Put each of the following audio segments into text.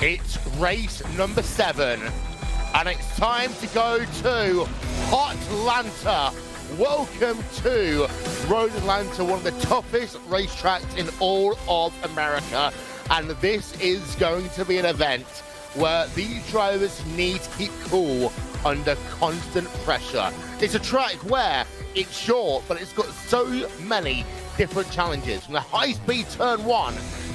It's race number 7, and it's time to go to Atlanta. Welcome to Road Atlanta, one of the toughest racetracks in all of America. And this is going to be an event where these drivers need to keep cool under constant pressure. It's a track where it's short, but it's got so many different challenges. From the high-speed turn 1,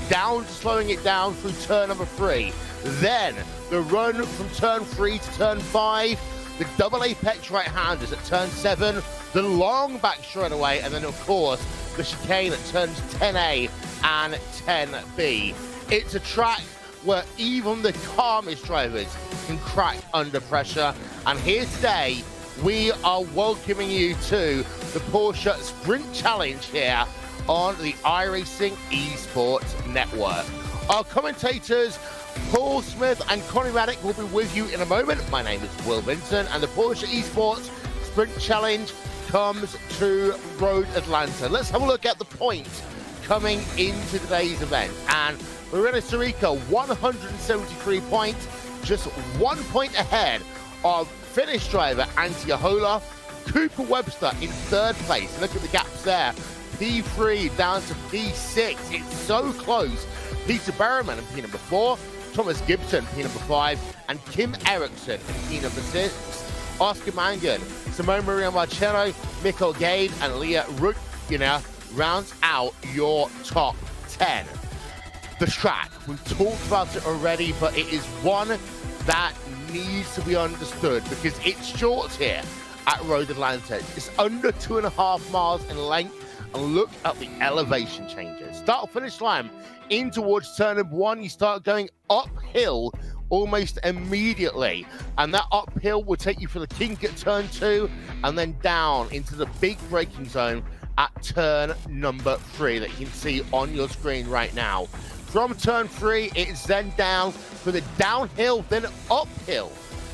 down to slowing it down through turn number 3. Then the run from turn 3 to turn 5, the double apex right-handers at turn 7, the long back straightaway, and then of course the chicane at turns 10A and 10B. It's a track where even the calmest drivers can crack under pressure. And here today, we are welcoming you to the Porsche Sprint Challenge here on the iRacing Esports Network. Our commentators, Paul Smith and Connie Maddock, will be with you in a moment. My name is Will Vinson, and the Porsche Esports Sprint Challenge comes to Road Atlanta. Let's have a look at the points coming into today's event. And Marina Sirica, 173 points, just 1 point ahead of Finnish driver Antti Ahola. Cooper Webster in 3rd place. Look at the gaps there. P3 down to P6. It's so close. Peter Berriman in P number 4, Thomas Gibson P number 5, and Kim Eriksson in P number 6. Oscar Mangan, Simone Maria Marcello, Mikkel Gade, and Leah Rudkina rounds out your top 10. The track, we've talked about it already, but it is one that needs to be understood because it's short here at Road Atlanta. It's under 2.5 miles in length, and look at the elevation changes. Start finish line in towards turn number 1, you start going uphill almost immediately, and that uphill will take you for the kink at turn 2 and then down into the big braking zone at turn number 3 that you can see on your screen right now. From turn 3, it's then down for the downhill, then uphill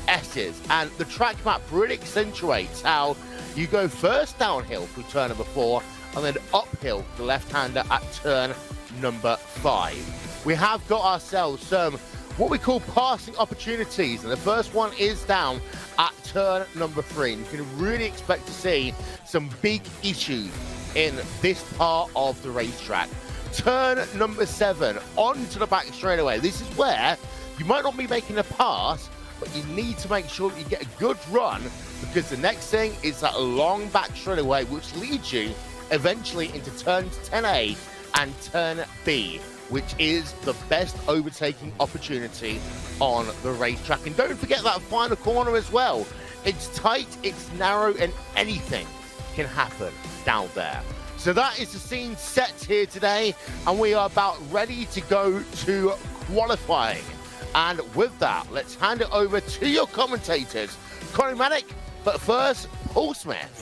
S's, and the track map really accentuates how you go first downhill through turn number 4 and then uphill the left-hander at turn number 5. We have got ourselves some what we call passing opportunities, and the first one is down at turn number 3. And you can really expect to see some big issues in this part of the racetrack. Turn number 7, onto the back straightaway. This is where you might not be making a pass, but you need to make sure that you get a good run, because the next thing is that long back straightaway, which leads you eventually into turns 10A and turn B, which is the best overtaking opportunity on the racetrack. And don't forget that final corner as well. It's tight, it's narrow, and anything can happen down there. So that is the scene set here today, and we are about ready to go to qualifying. And with that, let's hand it over to your commentators, Connie Maddock, but first, Paul Smith.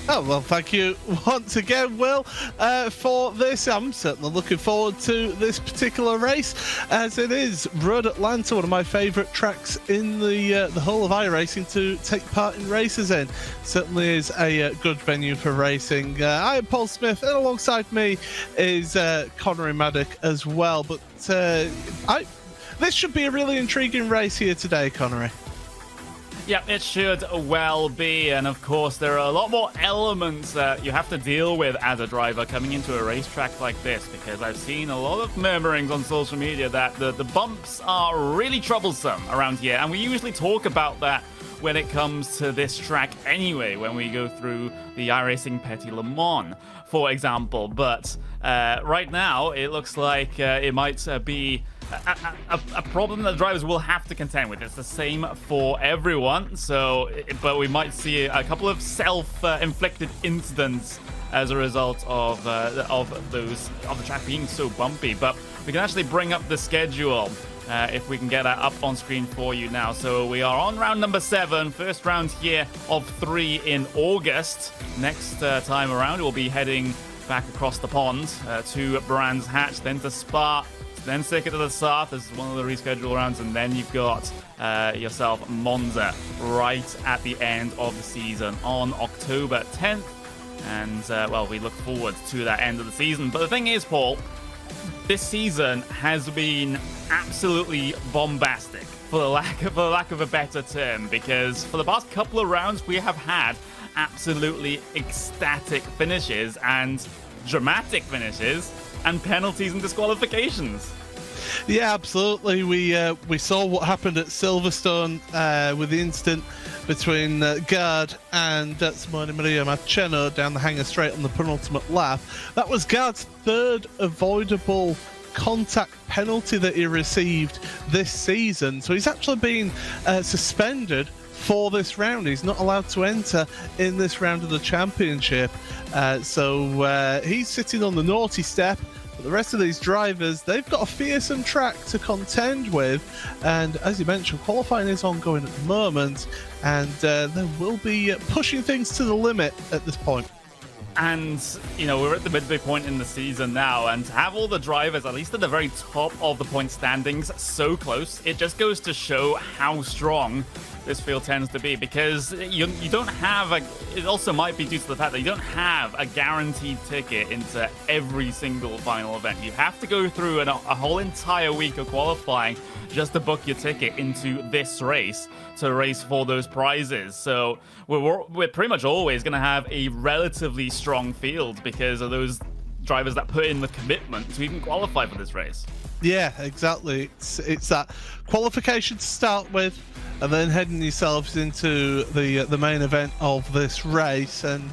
Oh, well, thank you once again, Will, for this. I'm certainly looking forward to this particular race, as it is Road Atlanta, one of my favourite tracks in the whole of iRacing to take part in races in. Certainly is a good venue for racing. I am Paul Smith, and alongside me is Connery Maddock as well. But this should be a really intriguing race here today, Connery. Yeah, it should well be, and of course there are a lot more elements that you have to deal with as a driver coming into a racetrack like this, because I've seen a lot of murmurings on social media that the bumps are really troublesome around here, and we usually talk about that when it comes to this track anyway, when we go through the iRacing Petit Le Mans, for example. But right now, it looks like it might be a problem that drivers will have to contend with. It's the same for everyone. So, but we might see a couple of self-inflicted incidents as a result of the track being so bumpy. But we can actually bring up the schedule if we can get that up on screen for you now. So we are on round number 7, first round here of 3 in August. Next time around, we'll be heading back across the pond to Brands Hatch, then to Spa, then Circuit of the South as one of the rescheduled rounds, and then you've got yourself Monza right at the end of the season on October 10th. And, well, we look forward to that end of the season. But the thing is, Paul, this season has been absolutely bombastic, for the lack of a better term, because for the past couple of rounds we have had absolutely ecstatic finishes and dramatic finishes and penalties and disqualifications. Yeah, absolutely. We saw what happened at Silverstone with the incident between Gard and Simone Maria Marcheno down the hanger straight on the penultimate lap. That was Gard's third avoidable contact penalty that he received this season. So he's actually been suspended for this round. He's not allowed to enter in this round of the championship. So he's sitting on the naughty step. But the rest of these drivers, they've got a fearsome track to contend with. And as you mentioned, qualifying is ongoing at the moment. And they will be pushing things to the limit at this point. And, you know, we're at the midway point in the season now, and to have all the drivers, at least at the very top of the point standings, so close, it just goes to show how strong this field tends to be, because you don't have it also might be due to the fact that you don't have a guaranteed ticket into every single final event. You have to go through a whole entire week of qualifying just to book your ticket into this race, to race for those prizes. So we're pretty much always going to have a relatively strong field because of those drivers that put in the commitment to even qualify for this race. Yeah, exactly. It's that qualification to start with, and then heading yourselves into the main event of this race. And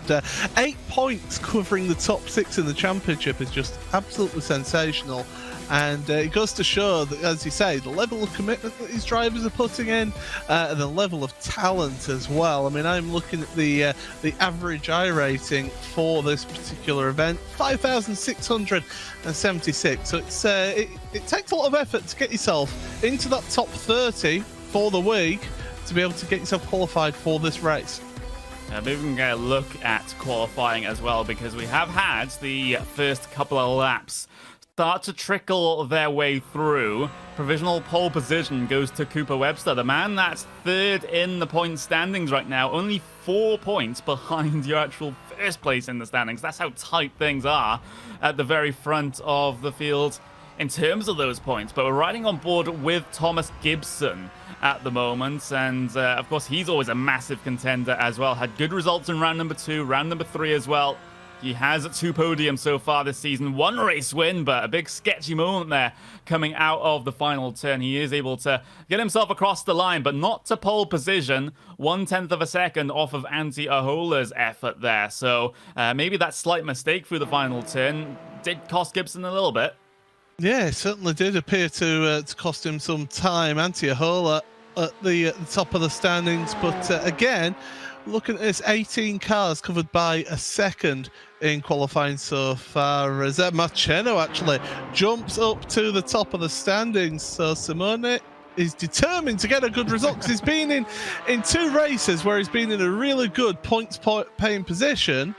8 points covering the top 6 in the championship is just absolutely sensational. And it goes to show that, as you say, the level of commitment that these drivers are putting in, and the level of talent as well. I mean, I'm looking at the average I rating for this particular event, 5,676. So it takes a lot of effort to get yourself into that top 30 for the week to be able to get yourself qualified for this race. Maybe we can get a look at qualifying as well, because we have had the first couple of laps start to trickle their way through. Provisional pole position goes to Cooper Webster, the man that's third in the point standings right now, only 4 points behind your actual first place in the standings. That's how tight things are at the very front of the field in terms of those points. But we're riding on board with Thomas Gibson at the moment, and of course he's always a massive contender as well. Had good results in round number 2, round number 3 as well. He has 2 podiums so far this season, 1 race win, but a big sketchy moment there coming out of the final turn. He is able to get himself across the line, but not to pole position, 1/10 of a second off of Antti Ahola's effort there. So maybe that slight mistake through the final turn did cost Gibson a little bit. Yeah, it certainly did appear to cost him some time. Antti Ahola at the top of the standings, but again, looking at this, 18 cars covered by a second in qualifying so far, as Marcheno actually jumps up to the top of the standings. So Simone is determined to get a good result, because he's been in 2 races where he's been in a really good points paying position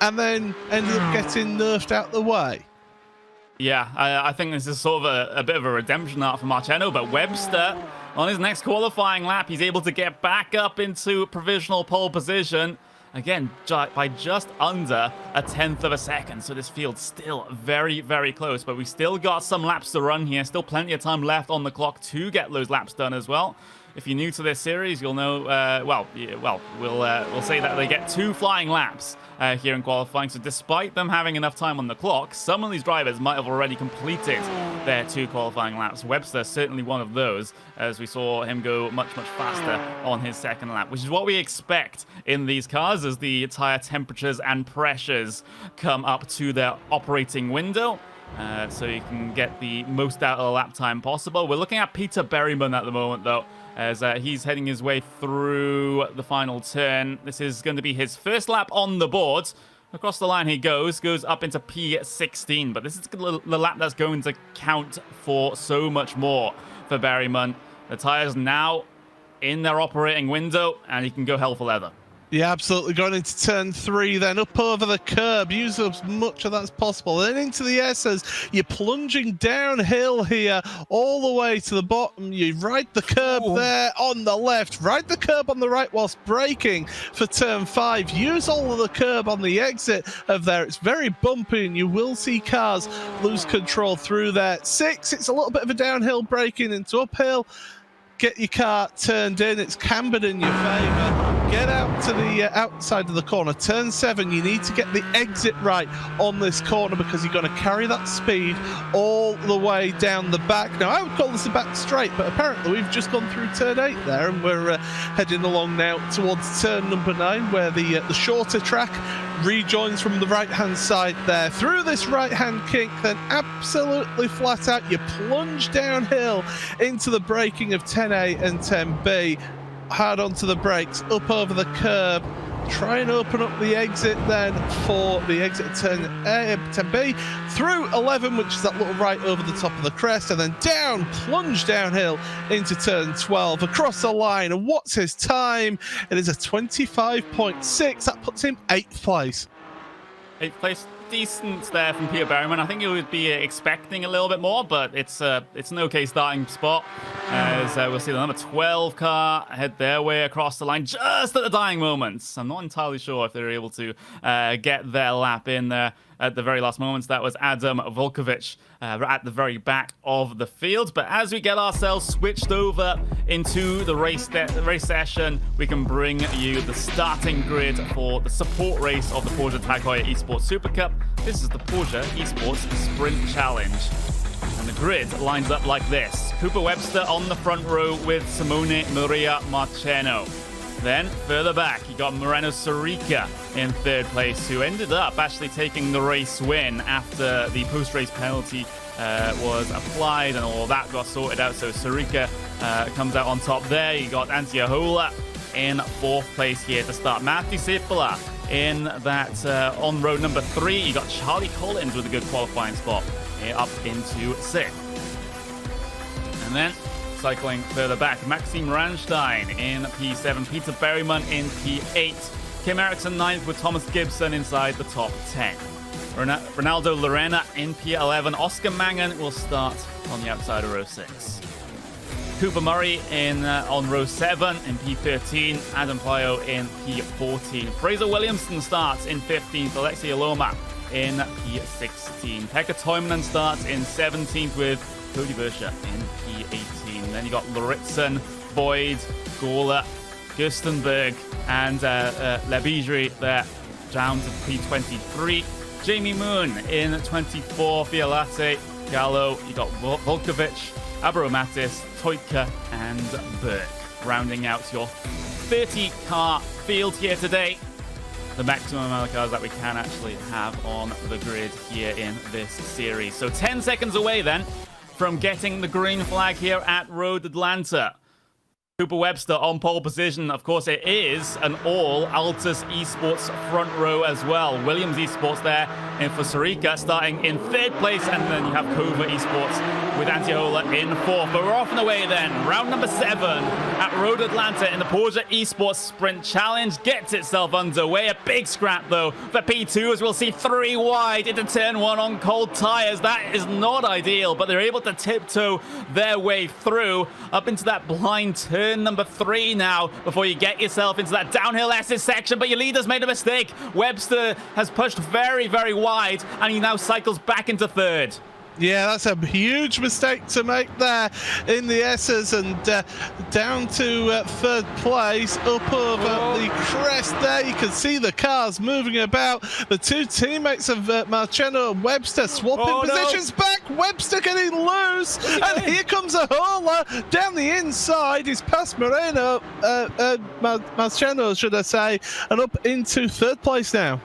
and then ended up getting nerfed out the way. Yeah, I think this is sort of a bit of a redemption arc for Marcheno, but Webster, on his next qualifying lap, he's able to get back up into provisional pole position. Again, by just under 1/10 of a second. So this field's still very, very close, but we still got some laps to run here. Still plenty of time left on the clock to get those laps done as well. If you're new to this series, you'll know, we'll say that they get 2 flying laps here in qualifying. So despite them having enough time on the clock, some of these drivers might have already completed their 2 qualifying laps. Webster certainly one of those, as we saw him go much, much faster on his second lap, which is what we expect in these cars as the tire temperatures and pressures come up to their operating window. So you can get the most out of the lap time possible. We're looking at Peter Berryman at the moment, though, as he's heading his way through the final turn. This is going to be his first lap on the board. Across the line he goes up into P16, but this is the lap that's going to count for so much more for Berryman. The tires now in their operating window, and he can go hell for leather. Yeah, absolutely. Going into turn 3, then up over the curb. Use as much of that as possible. Then into the S's. You're plunging downhill here, all the way to the bottom. You ride the curb there on the left, ride the curb on the right whilst braking for turn 5. Use all of the curb on the exit of there. It's very bumpy, and you will see cars lose control through there. 6, it's a little bit of a downhill braking into uphill. Get your car turned in. It's cambered in your favour. Get out to the outside of the corner. Turn 7, you need to get the exit right on this corner because you're going to carry that speed all the way down the back. Now, I would call this a back straight, but apparently we've just gone through turn 8 there, and we're heading along now towards turn number 9, where the shorter track rejoins from the right-hand side there. Through this right-hand kink, then absolutely flat out, you plunge downhill into the braking of 10A and 10B. Hard onto the brakes, up over the curb. Try and open up the exit then for the exit of 10B. Through 11, which is that little right over the top of the crest, and then down, plunge downhill into turn 12. Across the line, and what's his time? It is a 25.6. That puts him 8th place. 8th place, decent there from Peter Berryman. I think you would be expecting a little bit more, but it's an okay starting spot. As we'll see the number 12 car head their way across the line just at the dying moments. I'm not entirely sure if they're able to get their lap in there at the very last moments. That was Adam Volkovich at the very back of the field. But as we get ourselves switched over into the race session, we can bring you the starting grid for the support race of the Porsche Heuer Esports Supercup. This is the Porsche Esports Sprint Challenge. And the grid lines up like this. Cooper Webster on the front row with Simone Maria Marcheno. Then, further back, you got Moreno Sorica in 3rd place, who ended up actually taking the race win after the post-race penalty was applied and all that got sorted out. So Sorica comes out on top there. You got Antti Ahola in 4th place here to start. Matti Sippola in that on row number 3. You got Charlie Collins with a good qualifying spot up into 6th. And then cycling further back, Maxime Ranstein in P7, Peter Berryman in P8, Kim Eriksson 9th with Thomas Gibson inside the top 10. Ronaldo Lorena in P11, Oscar Mangan will start on the outside of row 6. Cooper Murray in on row 7 in P13, Adam Playo in P14. Fraser Williamson starts in 15th, Alexei Aloma in P16. Pekka Toivonen starts in 17th with Cody Bersha in P18. Then you got Lauritsen, Boyd, Gola, Gerstenberg, and Labijri there down to P23. Jamie Moon in 24, Fialate, Gallo, you got Volkovich, Abramomatis, Toika, and Berg. Rounding out your 30-car field here today. The maximum amount of cars that we can actually have on the grid here in this series. So 10 seconds away then from getting the green flag here at Road Atlanta. Cooper Webster on pole position. Of course, it is an all Altus Esports front row as well. Williams Esports there in for Sorica starting in 3rd place, and then you have Kova Esports with Antiola in 4th. But we're off and away then. Round number 7 at Road Atlanta in the Porsche Esports Sprint Challenge gets itself underway. A big scrap though for P2, as we'll see 3 wide into turn 1 on cold tires. That is not ideal, but they're able to tiptoe their way through up into that blind turn number 3 now before you get yourself into that downhill S's section. But your leader's made a mistake. Webster has pushed very, very wide, and he now cycles back into 3rd. Yeah, that's a huge mistake to make there in the S's, and down to 3rd place, up over the crest there. You can see the cars moving about. The 2 teammates of Marcheno and Webster swapping positions back. Webster getting loose, and here comes Ahola down the inside. He's past Marcheno, should I say, and up into 3rd place now.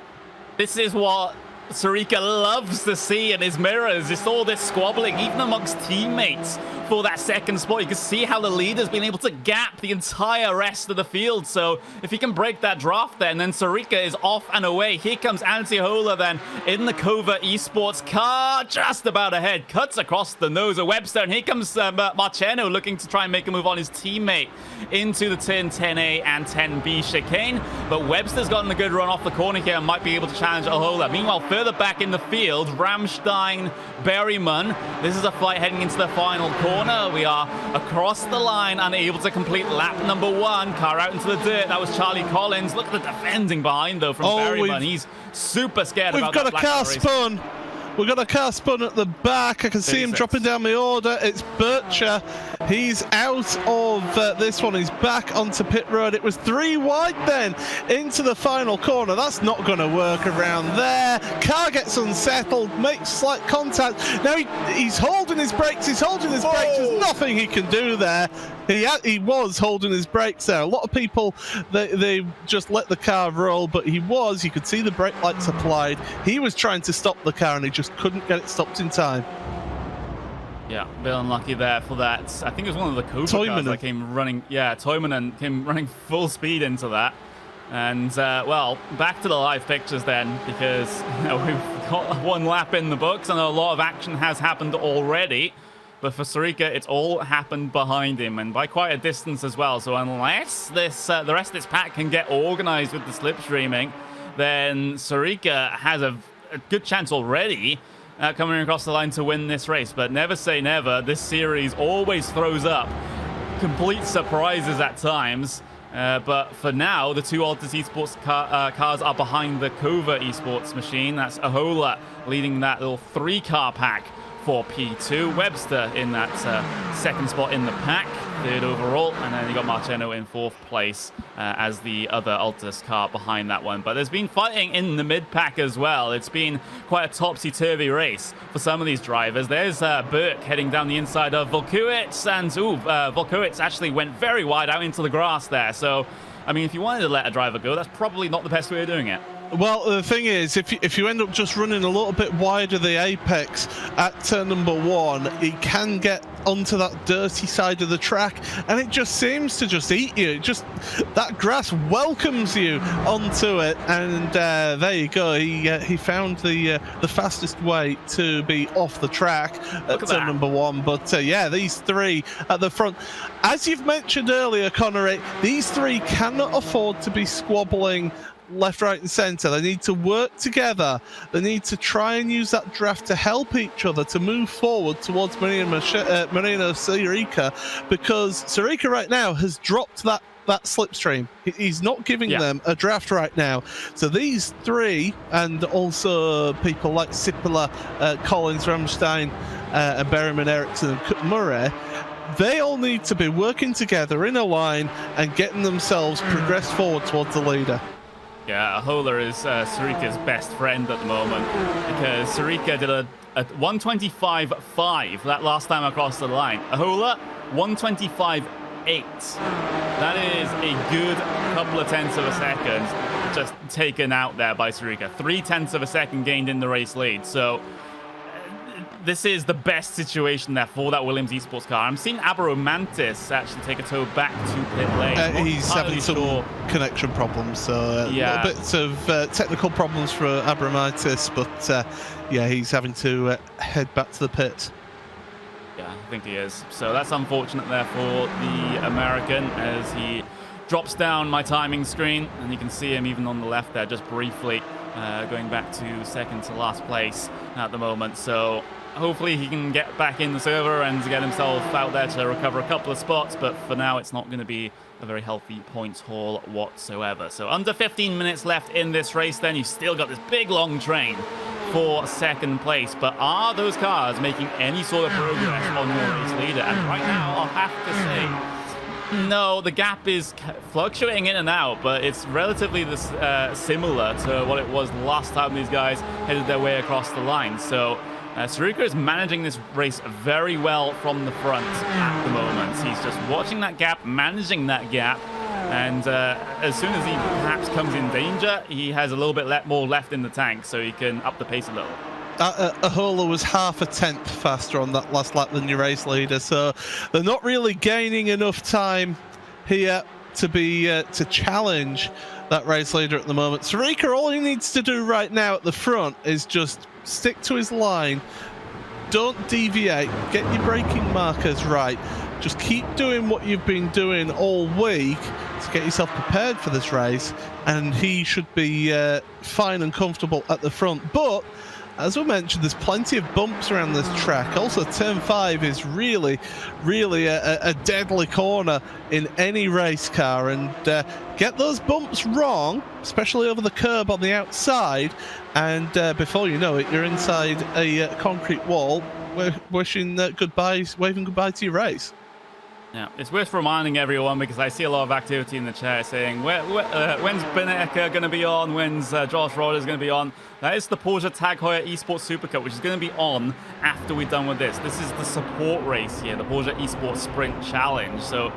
This is what Sorica loves to see in his mirrors. It's all this squabbling, even amongst teammates. for that second spot. You can see how the leader's been able to gap the entire rest of the field. So if he can break that draft then Sarika is off and away. Here comes Heuer then in the Covert Esports car, just about ahead, cuts across the nose of Webster, and here comes Marciano looking to try and make a move on his teammate into the turn 10A and 10B chicane, but Webster's gotten a good run off the corner here and might be able to challenge Heuer. Meanwhile, further back in the field, Ramstein, Berryman, this is a fight heading into the final corner. We are across the line and able to complete lap number 1. Car out into the dirt. That was Charlie Collins. Look at the defending behind though from Berryman. He's super scared about that. We've got a car spun. We've got a car spun at the back. I can see him dropping down the order. It's Bircher. He's out of this one. He's back onto pit road. It was 3 wide then into the final corner. That's not going to work around there. Car gets unsettled, makes slight contact. Now he's holding his brakes. He's holding his brakes. There's nothing he can do there. He was holding his brakes there. A lot of people, they just let the car roll, but you could see the brake lights applied. He was trying to stop the car and he just couldn't get it stopped in time. Yeah, a bit unlucky there for that. I think it was one of the Cobra cars that came running. Yeah, Toivonen came running full speed into that. And, well, back to the live pictures then, because we've got 1 lap in the books and a lot of action has happened already. But for Sarika, it's all happened behind him, and by quite a distance as well. So unless this the rest of this pack can get organized with the slipstreaming, then Sarika has a good chance already coming across the line to win this race. But never say never. This series always throws up complete surprises at times. But for now, the 2 Altus Esports cars are behind the Covert Esports machine. That's Heuer leading that little 3-car pack for P2. Webster in that second spot in the pack, 3rd overall, and then you got Marciano in 4th place as the other Altus car behind that one. But there's been fighting in the mid-pack as well. It's been quite a topsy-turvy race for some of these drivers. There's Burke heading down the inside of Volkowitz, and Volkowitz actually went very wide out into the grass there. So, I mean, if you wanted to let a driver go, that's probably not the best way of doing it. Well, the thing is, if you end up just running a little bit wider the apex at turn number 1, it can get onto that dirty side of the track, and it just seems to just eat you. That grass welcomes you onto it, and there you go. He found the fastest way to be off the track at turn number 1. But yeah, these 3 at the front, as you've mentioned earlier, Connor, these 3 cannot afford to be squabbling left, right and centre. They need to work together. They need to try and use that draft to help each other to move forward towards Marino Sarika, because Sarika right now has dropped that slipstream. He's not giving them a draft right now. So these 3, and also people like Sipila, Collins, Ramstein, and Berryman, Eriksson and Murray, they all need to be working together in a line and getting themselves progressed forward towards the leader. Yeah, Heuer is Sarika's best friend at the moment, because Sarika did a 125.5 that last time across the line. Heuer, 125.8. That is a good couple of tenths of a second just taken out there by Sarika. 3/10 of a second gained in the race lead. So this is the best situation there for that Williams Esports car. I'm seeing Abaromantis actually take a tow back to pit lane. He's having some connection problems, so little bits of technical problems for Abaromantis, but yeah, he's having to head back to the pit. Yeah, I think he is. So that's unfortunate there for the American as he drops down my timing screen, and you can see him even on the left there just briefly going back to second to last place at the moment. So hopefully he can get back in the server and get himself out there to recover a couple of spots, but for now it's not going to be a very healthy points haul whatsoever. So under 15 minutes left in this race then. You've still got this big long train for second place, but are those cars making any sort of progress on your race leader? And right now I'll have to say no, the gap is fluctuating in and out, but it's relatively similar to what it was last time these guys headed their way across the line. So Sarika is managing this race very well from the front at the moment. He's just watching that gap, managing that gap, and as soon as he perhaps comes in danger, he has a little bit more left in the tank, so he can up the pace a little. Heuer was half a tenth faster on that last lap than your race leader, so they're not really gaining enough time here to be to challenge that race leader at the moment. Sarika, all he needs to do right now at the front is just stick to his line, don't deviate, get your braking markers right, just keep doing what you've been doing all week to get yourself prepared for this race, and he should be fine and comfortable at the front. But as we mentioned, there's plenty of bumps around this track. Also, turn 5 is really a deadly corner in any race car, and get those bumps wrong, especially over the curb on the outside, and before you know it, you're inside a concrete wall, wishing waving goodbye to your race. Yeah, it's worth reminding everyone, because I see a lot of activity in the chat saying, when's Beneca going to be on? When's Josh Rogers going to be on? That is the Porsche Tag Heuer Esports Supercup, which is going to be on after we're done with this. This is the support race here, the Porsche Esports Sprint Challenge. So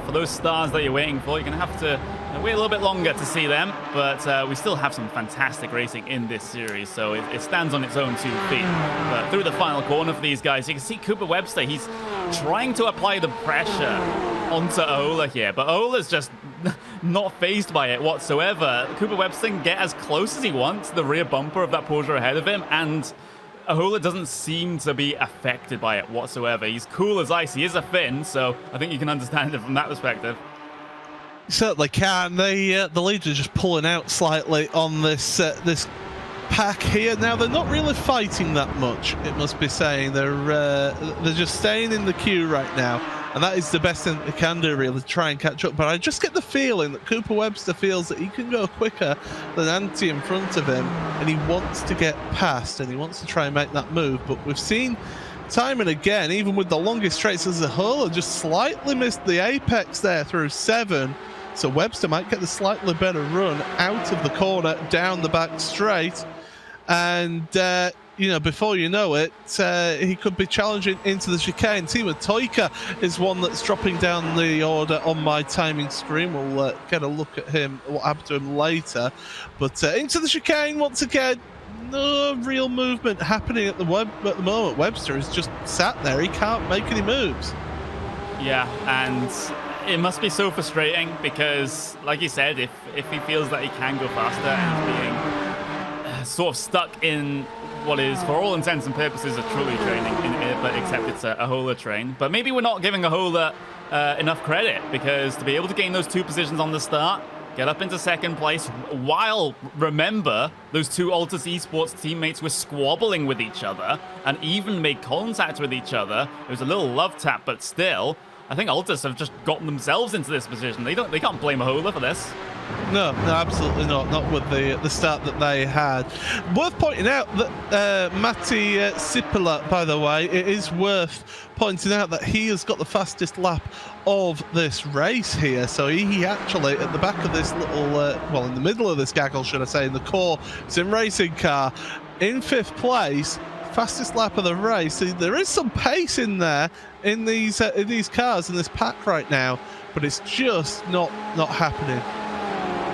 for those stars that you're waiting for, you're going to have to wait a little bit longer to see them. But we still have some fantastic racing in this series, so it stands on its own 2 feet. But through the final corner for these guys, you can see Cooper Webster. He's trying to apply the pressure onto Heuer here, but Heuer's just not fazed by it whatsoever. Cooper Webster can get as close as he wants to the rear bumper of that Porsche ahead of him, and Heuer doesn't seem to be affected by it whatsoever. He's cool as ice. He is a Finn, so I think you can understand it from that perspective. Certainly can. The leader just pulling out slightly on this this pack here. Now they're not really fighting that much, it must be saying. They're just staying in the queue right now, and that is the best thing they can do, really, to try and catch up. But I just get the feeling that Cooper Webster feels that he can go quicker than Antti in front of him, and he wants to get past, and he wants to try and make that move. But we've seen time and again, even with the longest straights as a whole, just slightly missed the apex there through 7. So Webster might get the slightly better run out of the corner, down the back straight, and you know, before you know it, he could be challenging into the chicane. Timo Toika is one that's dropping down the order on my timing screen. We'll get a look at him, what happened to him later. But into the chicane once again. No real movement happening at the moment. Webster is just sat there. He can't make any moves. Yeah, and it must be so frustrating because, like you said, if he feels that he can go faster and being sort of stuck in what is, for all intents and purposes, a truly training, but except it's a Heuer train. But maybe we're not giving a Heuer enough credit, because to be able to gain those 2 positions on the start, get up into 2nd place, while, remember, those 2 Altus Esports teammates were squabbling with each other and even made contact with each other. It was a little love tap, but still, I think Altus have just gotten themselves into this position. They can't blame Heuer for this. No, absolutely not. Not with the start that they had. Worth pointing out that Matti Sipilä, by the way, it is worth pointing out that he has got the fastest lap of this race here. So he actually, at the back of this little, well, in the middle of this gaggle, should I say, in the core sim racing car, in 5th place, fastest lap of the race. So there is some pace in there in these cars in this pack right now, but it's just not happening.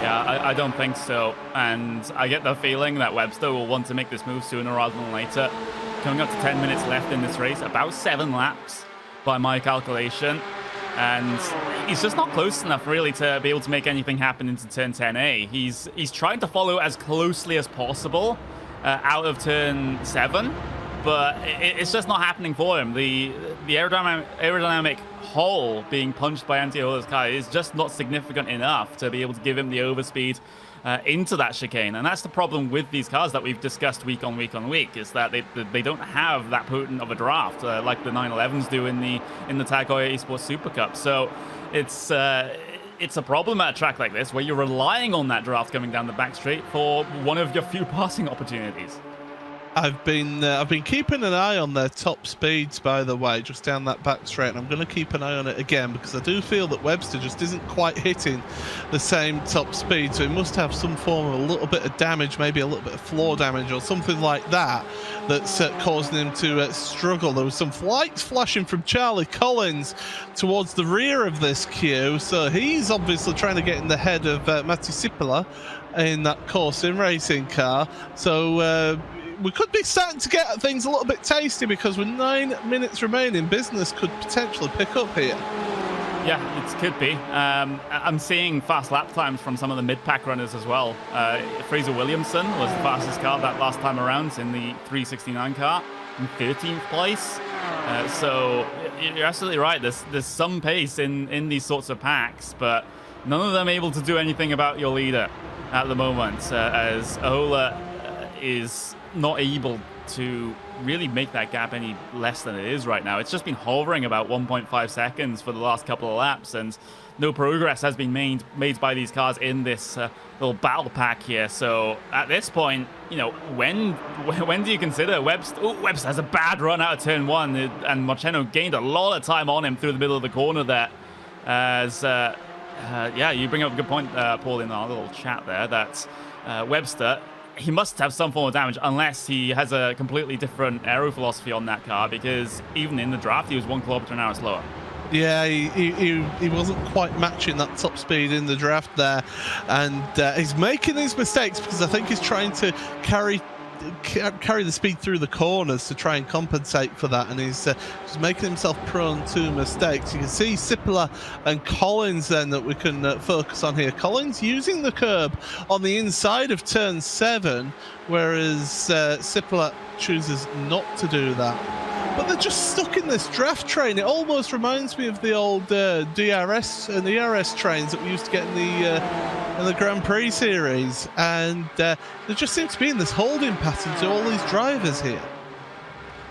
Yeah, I don't think so. And I get the feeling that Webster will want to make this move sooner rather than later. Coming up to 10 minutes left in this race, about 7 laps by my calculation. And he's just not close enough, really, to be able to make anything happen into turn 10A. He's trying to follow as closely as possible out of turn 7, but it's just not happening for him. The aerodynamic hole being punched by Antti Heuer's car is just not significant enough to be able to give him the overspeed into that chicane. And that's the problem with these cars that we've discussed week on week on week, is that they don't have that potent of a draft like the 911s do in the Tag Heuer Esports Supercup. So it's a problem at a track like this, where you're relying on that draft coming down the back straight for one of your few passing opportunities. I've been keeping an eye on their top speeds, by the way, just down that back straight, and I'm going to keep an eye on it again, because I do feel that Webster just isn't quite hitting the same top speed, so he must have some form of a little bit of damage, maybe a little bit of floor damage or something like that, that's causing him to struggle. There was some lights flashing from Charlie Collins towards the rear of this queue, so he's obviously trying to get in the head of Matti Sipilä in that course in racing car. So we could be starting to get things a little bit tasty, because with 9 minutes remaining, business could potentially pick up here. Yeah, it could be. I'm seeing fast lap times from some of the mid-pack runners as well. Fraser Williamson was the fastest car that last time around in the 369 car, in 13th place. So you're absolutely right. There's some pace in these sorts of packs, but none of them able to do anything about your leader at the moment, as Heuer is not able to really make that gap any less than it is right now. It's just been hovering about 1.5 seconds for the last couple of laps, and no progress has been made by these cars in this little battle pack here. So at this point, you know, when do you consider Webster? Oh, Webster has a bad run out of turn 1, and Marciano gained a lot of time on him through the middle of the corner there. As yeah, you bring up a good point, Paul, in our little chat there, that Webster, he must have some form of damage, unless he has a completely different aero philosophy on that car, because even in the draft, he was 1 kilometer an hour slower. Yeah, he wasn't quite matching that top speed in the draft there, and he's making these mistakes because I think he's trying to carry the speed through the corners to try and compensate for that, and he's making himself prone to mistakes. You can see Sippler and Collins then that we can focus on here. Collins using the curb on the inside of turn 7, whereas Sippler chooses not to do that. But they're just stuck in this draft train. It almost reminds me of the old DRS and ERS trains that we used to get in the Grand Prix series, and they just seem to be in this holding pattern to all these drivers here.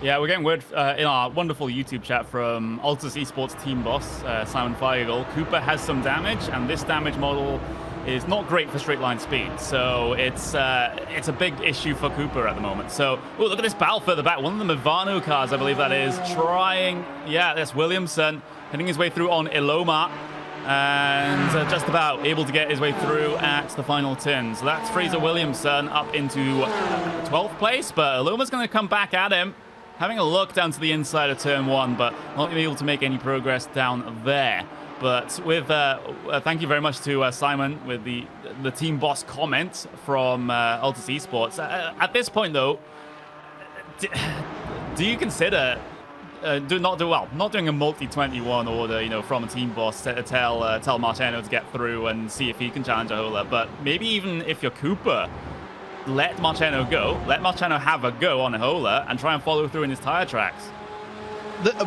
Yeah, we're getting word in our wonderful YouTube chat from Altus Esports team boss, Simon Feigl. Cooper has some damage, and this damage model is not great for straight line speed. So it's a big issue for Cooper at the moment. So, oh, look at this battle further back. One of the Movano cars, I believe that is, trying. Yeah, that's Williamson hitting his way through on Iloma, and just about able to get his way through at the final turn. So that's Fraser Williamson up into 12th place, but Iloma's going to come back at him, having a look down to the inside of turn 1, but not going to be able to make any progress down there. But with thank you very much to Simon with the team boss comment from Altus Esports. At this point, though, do you consider not doing a multi-21 order, you know, from a team boss to tell Marciano to get through and see if he can challenge Heuer, but maybe even if you're Cooper, let Marciano go, let Marciano have a go on Heuer and try and follow through in his tire tracks.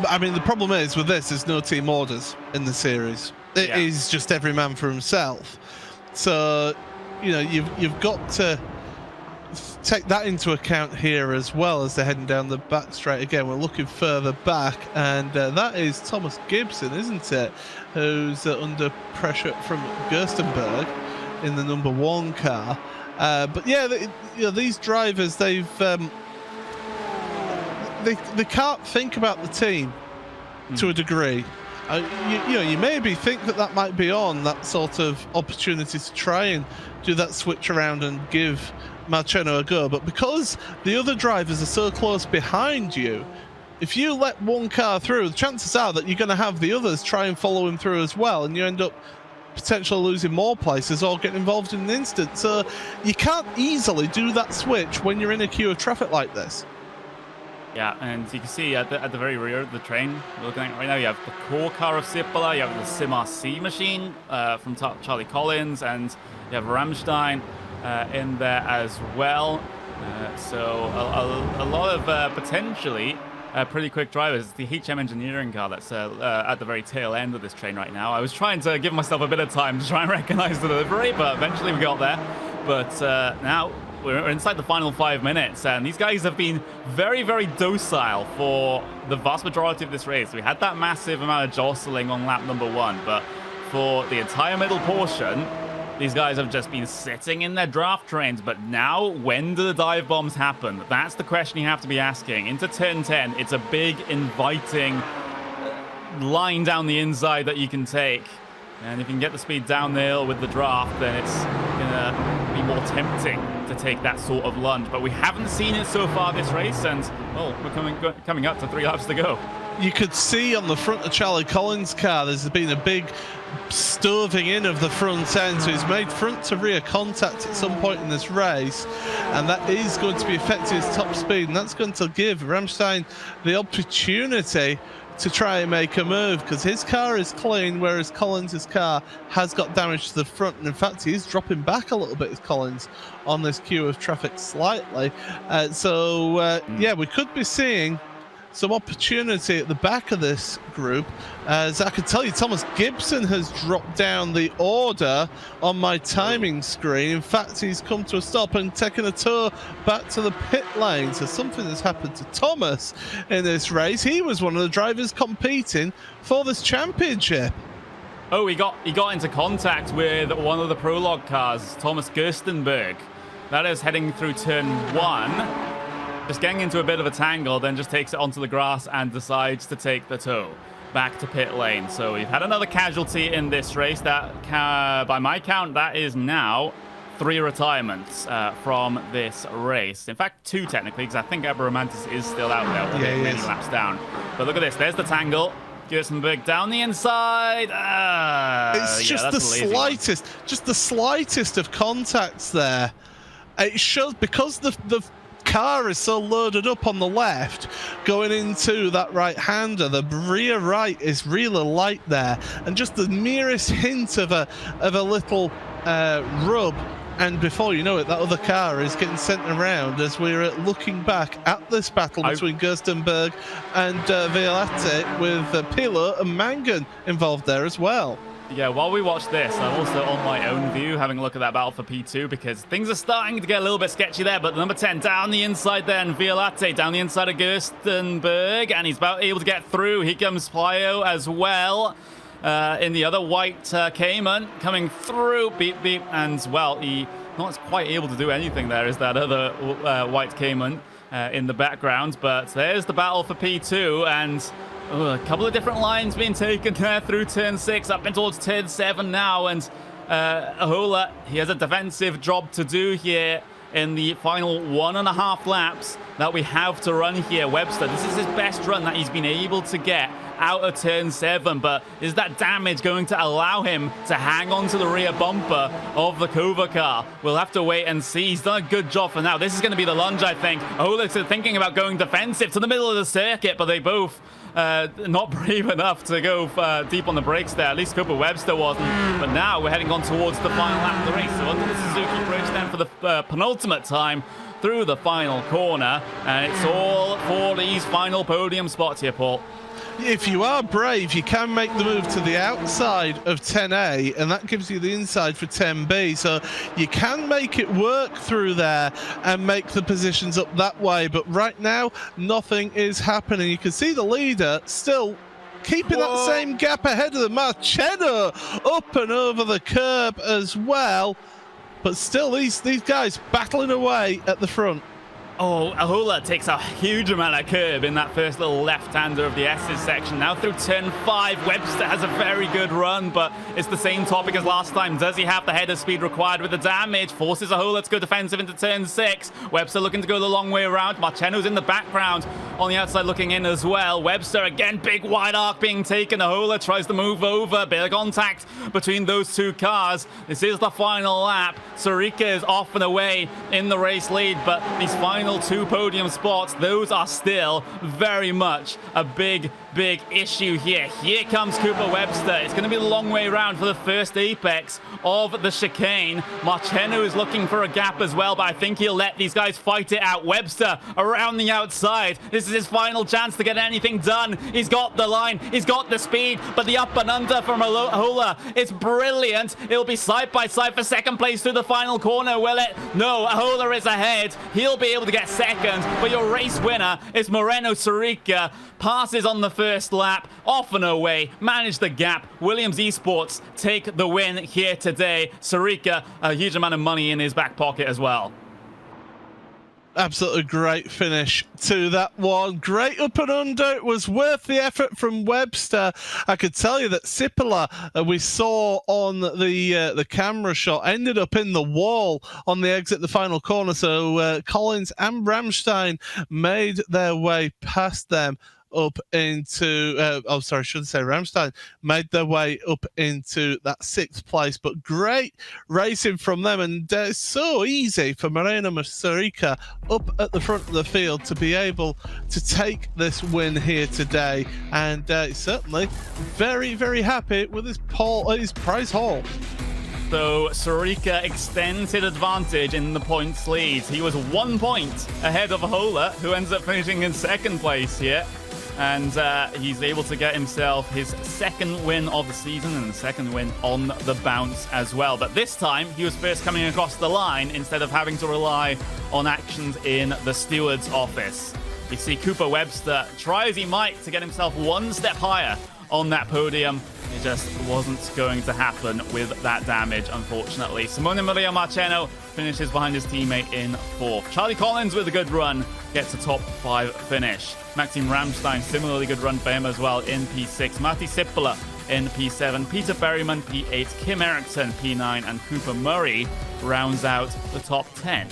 I mean, the problem is with this, there's no team orders in the series. It is just every man for himself. So, you know, you've got to take that into account here as well as they're heading down the back straight. Again, we're looking further back, and that is Thomas Gibson, isn't it? Who's under pressure from Gerstenberg in the number 1 car. But yeah, you know, these drivers, they've they can't think about the team to a degree. You know, you maybe think that might be on that sort of opportunity to try and do that switch around and give Marciano a go, but because the other drivers are so close behind you, if you let one car through, the chances are that you're going to have the others try and follow him through as well, and you end up potentially losing more places or getting involved in an instant. So you can't easily do that switch when you're in a queue of traffic like this. Yeah, and you can see at the very rear of the train, we're looking at right now, you have the core car of Sippler, you have the Sim RC machine from Charlie Collins, and you have Rammstein in there as well. So a lot of potentially pretty quick drivers. It's the HM Engineering car that's at the very tail end of this train right now. I was trying to give myself a bit of time to try and recognize the delivery, but eventually we got there. But now we're inside the final 5 minutes, and these guys have been very, very docile for the vast majority of this race. We had that massive amount of jostling on lap number 1, but for the entire middle portion, these guys have just been sitting in their draft trains. But now, when do the dive bombs happen? That's the question you have to be asking. Into turn 10, it's a big, inviting line down the inside that you can take. And if you can get the speed down the hill with the draft, then it's going to be more tempting to take that sort of lunge. But we haven't seen it so far this race, and, well, we're coming up to 3 laps to go. you could see on the front of Charlie Collins' car, there's been a big stoving in of the front end, so he's made front to rear contact at some point in this race, and that is going to be affecting his top speed, and that's going to give Rammstein the opportunity to try and make a move, because his car is clean, whereas Collins' car has got damage to the front, and in fact he is dropping back a little bit as Collins on this queue of traffic slightly. Yeah, we could be seeing some opportunity at the back of this group. As I can tell you, Thomas Gibson has dropped down the order on my timing screen. In fact, he's come to a stop and taken a tour back to the pit lane. So something has happened to Thomas in this race. He was one of the drivers competing for this championship. Oh, he got into contact with one of the prologue cars, Thomas Gerstenberg. That is heading through turn 1. Just getting into a bit of a tangle, then just takes it onto the grass and decides to take the tow back to pit lane. So we've had another casualty in this race. That, by my count, that is now 3 retirements from this race. In fact, 2 technically, because I think Abramantis is still out there, many laps down. But look at this. There's the tangle. Gerstenberg down the inside. It's just the slightest of contacts there. It shows because the car is so loaded up on the left going into that right-hander, the rear right is really light there, and just the merest hint of a little rub, and before you know it, that other car is getting sent around as we're looking back at this battle between Gerstenberg and Violette, with Pilo and Mangan involved there as well. Yeah, while we watch this, I'm also on my own view having a look at that battle for P2, because things are starting to get a little bit sketchy there. But number 10 down the inside then, Violette down the inside of Gerstenberg, and he's about able to get through. Here comes Pio as well in the other white Cayman coming through. Beep, beep, and well, he not quite able to do anything there is that other white Cayman in the background. But there's the battle for P2, and a couple of different lines being taken there through turn 6, up in towards turn 7 now, and Ahola, he has a defensive job to do here in the final 1.5 laps that we have to run here. Webster, this is his best run that he's been able to get out of turn 7, but is that damage going to allow him to hang on to the rear bumper of the Kova car? We'll have to wait and see. He's done a good job for now. This is going to be the lunge, I think. Ahola's thinking about going defensive to the middle of the circuit, but they both not brave enough to go deep on the brakes there. At least Cooper Webster wasn't. But now we're heading on towards the final lap of the race. So under the Suzuki Bridge then for the penultimate time through the final corner. And it's all for these final podium spots here, Paul. If you are brave, you can make the move to the outside of 10A, and that gives you the inside for 10B. So you can make it work through there and make the positions up that way. But right now, nothing is happening. You can see the leader still keeping that same gap ahead of the Marcello up and over the curb as well. But still, these guys battling away at the front. Oh, Ahola takes a huge amount of curb in that first little left-hander of the S's section. Now through turn 5, Webster has a very good run, but it's the same topic as last time. Does he have the head of speed required with the damage? Forces Ahola to go defensive into turn 6. Webster looking to go the long way around. Marceno's in the background on the outside looking in as well. Webster again, big wide arc being taken. Ahola tries to move over. Bit of contact between those two cars. This is the final lap. Sarika is off and away in the race lead, but these final 2 podium spots, those are still very much a big issue here. Here comes Cooper Webster. It's going to be the long way around for the first apex of the chicane. Marceno is looking for a gap as well, but I think he'll let these guys fight it out. Webster around the outside. This is his final chance to get anything done. He's got the line, he's got the speed, but the up and under from Ahola, it's brilliant. It'll be side by side for second place through the final corner, will it? No, Ahola is ahead. He'll be able to get second, but your race winner is Moreno Sarica. Passes on the first lap, off and away, manage the gap. Williams Esports take the win here today. Sarica, a huge amount of money in his back pocket as well. Absolutely great finish to that one. Great up and under. It was worth the effort from Webster. I could tell you that Sipola, we saw on the camera shot, ended up in the wall on the exit the final corner. So Collins and Rammstein made their way past them. up into, I shouldn't say Ramstein, made their way up into that 6th place. But great racing from them, and it's so easy for Moreno Masarica up at the front of the field to be able to take this win here today. And certainly very, very happy with his prize haul. So Sorica extends his advantage in the points lead. He was 1 point ahead of Heuer, who ends up finishing in 2nd place here. And he's able to get himself his 2nd win of the season and the 2nd win on the bounce as well. But this time, he was first coming across the line instead of having to rely on actions in the steward's office. You see Cooper Webster try as he might to get himself 1 step higher on that podium. It just wasn't going to happen with that damage, unfortunately. Simone Maria Marceno finishes behind his teammate in 4th. Charlie Collins with a good run gets a top 5 finish. Maxim Ramstein, similarly good run for him as well in P6. Marty Sippola in P7. Peter Berryman, P8. Kim Eriksson, P9. And Cooper Murray rounds out the top 10.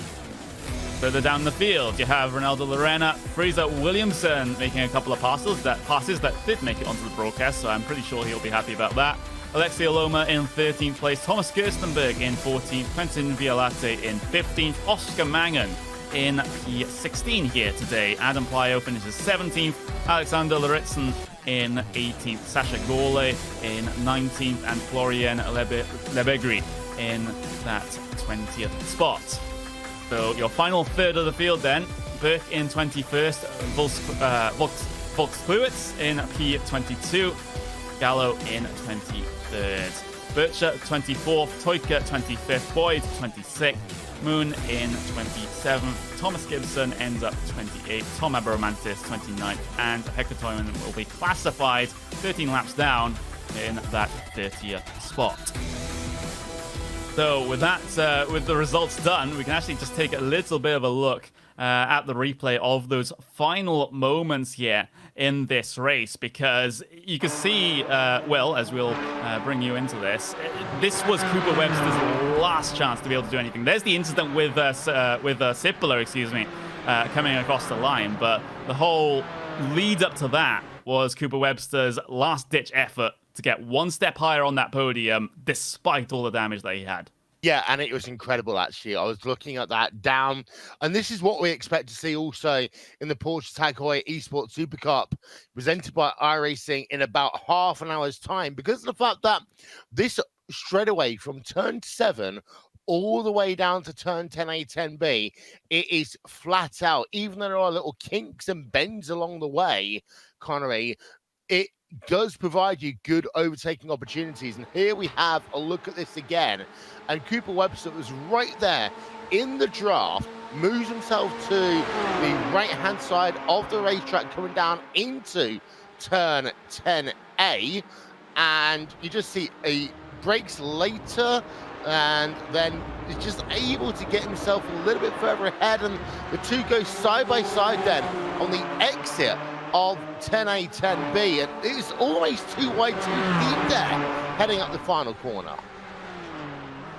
Further down the field, you have Ronaldo Lorena, Fraser Williamson making a couple of passes that did make it onto the broadcast, so I'm pretty sure he'll be happy about that. Alexia Loma in 13th place, Thomas Gerstenberg in 14th, Quentin Violate in 15th, Oscar Mangan in P16 here today. Adam Plyo finishes 17th, Alexander Laritzen in 18th, Sasha Gole in 19th, and Florian Lebegri in that 20th spot. So your final third of the field then, Burke in 21st, Volksklewitz in P22, Gallo in 23rd, Bircher 24th, Toika 25th, Boyd 26th, Moon in 27th, Thomas Gibson ends up 28th, Tom Abromantis 29th, and Hector Toyman will be classified 13 laps down in that 30th spot. So with that, with the results done, we can actually just take a little bit of a look at the replay of those final moments here in this race, because you can see, well, as we'll bring you into this, this was Cooper Webster's last chance to be able to do anything. There's the incident with Sippola, coming across the line, but the whole lead up to that was Cooper Webster's last-ditch effort to get 1 step higher on that podium, despite all the damage that he had. Yeah, and it was incredible, actually. I was looking at that down, and this is what we expect to see also in the Porsche Tag Heuer Esports Supercup, presented by iRacing in about half an hour's time, because of the fact that this straightaway from turn 7 all the way down to turn 10A, 10B, it is flat out. Even though there are little kinks and bends along the way, Connery, it does provide you good overtaking opportunities. And here we have a look at this again. And Cooper Webster was right there in the draft, moves himself to the right-hand side of the racetrack, coming down into turn 10A. And you just see a brakes later, and then he's just able to get himself a little bit further ahead. And the two go side by side then on the exit of 10A, 10B, and it's always too wide to lead there heading up the final corner.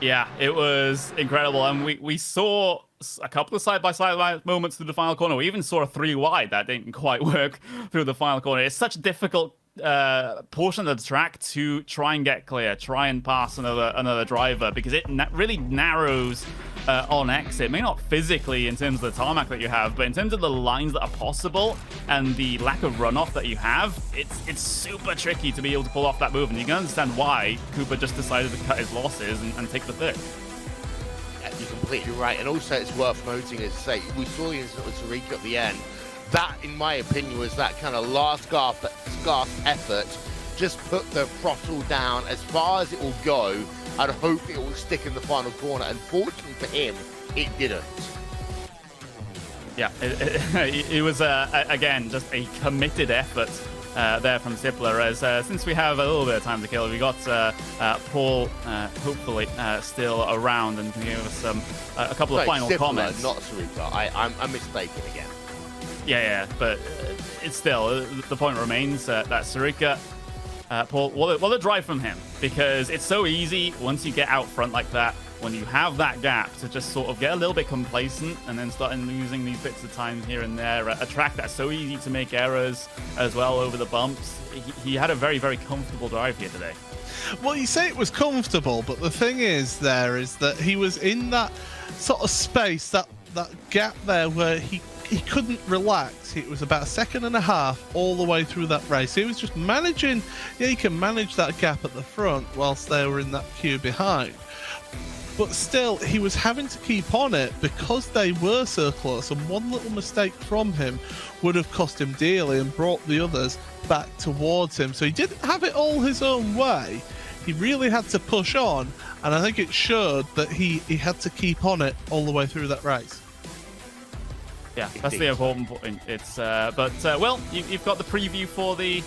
Yeah, it was incredible, and we saw a couple of side-by-side moments through the final corner. We even saw a 3 wide that didn't quite work through the final corner. It's such a difficult portion of the track to try and get clear, try and pass another driver, because it really narrows on exit. Maybe not physically in terms of the tarmac that you have, but in terms of the lines that are possible and the lack of runoff that you have, it's super tricky to be able to pull off that move, and you can understand why Cooper just decided to cut his losses and take the third. Yeah, you're completely right, and also it's worth noting, as say, we saw the incident with Sorica at the end. That, in my opinion, was that kind of last gasp effort. Just put the throttle down as far as it will go and hope it will stick in the final corner. Unfortunately for him, it didn't. Yeah, it was, again, just a committed effort there from Sippola. As since we have a little bit of time to kill, we got Paul, hopefully, still around and can give us a couple of final Sippola, comments. Not Sorica. I'm mistaken again. Yeah, but it's still, the point remains that Sorica, Paul, what a drive from him, because it's so easy once you get out front like that when you have that gap to just sort of get a little bit complacent and then start losing these bits of time here and there. A track that's so easy to make errors as well over the bumps. He had a very, very comfortable drive here today. Well, you say it was comfortable, but the thing is that he was in that sort of space, that gap there where he couldn't relax. It was about a second and a half all the way through that race. He was just managing, he can manage that gap at the front whilst they were in that queue behind. But still, he was having to keep on it because they were so close, and one little mistake from him would have cost him dearly and brought the others back towards him. So he didn't have it all his own way. He really had to push on, and I think it showed that he had to keep on it all the way through that race. Yeah, that's the important point. It's well, you've got the preview for the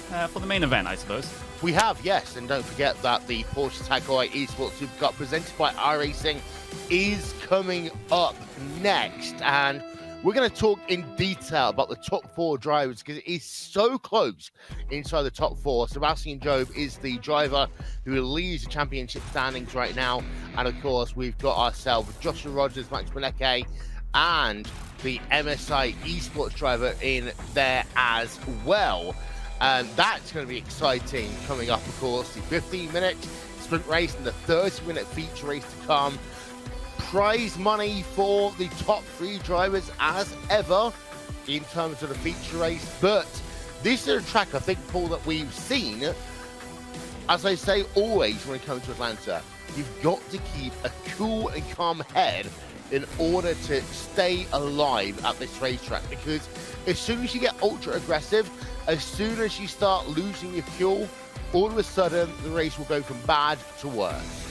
main event, I suppose. We have, yes, and don't forget that the Porsche Heuer Esports Supercup presented by iRacing is coming up next, and we're going to talk in detail about the top 4 drivers because it is so close inside the top 4. Sebastian Job is the driver who leads the championship standings right now, and of course we've got ourselves Joshua Rogers, Max Maneke, and the MSI Esports driver in there as well. And that's going to be exciting coming up, of course. The 15-minute sprint race and the 30-minute feature race to come. Prize money for the top 3 drivers as ever in terms of the feature race. But this is a track, I think, Paul, that we've seen, as I say always when it comes to Atlanta, you've got to keep a cool and calm head in order to stay alive at this racetrack, because as soon as you get ultra aggressive, as soon as you start losing your fuel, all of a sudden the race will go from bad to worse.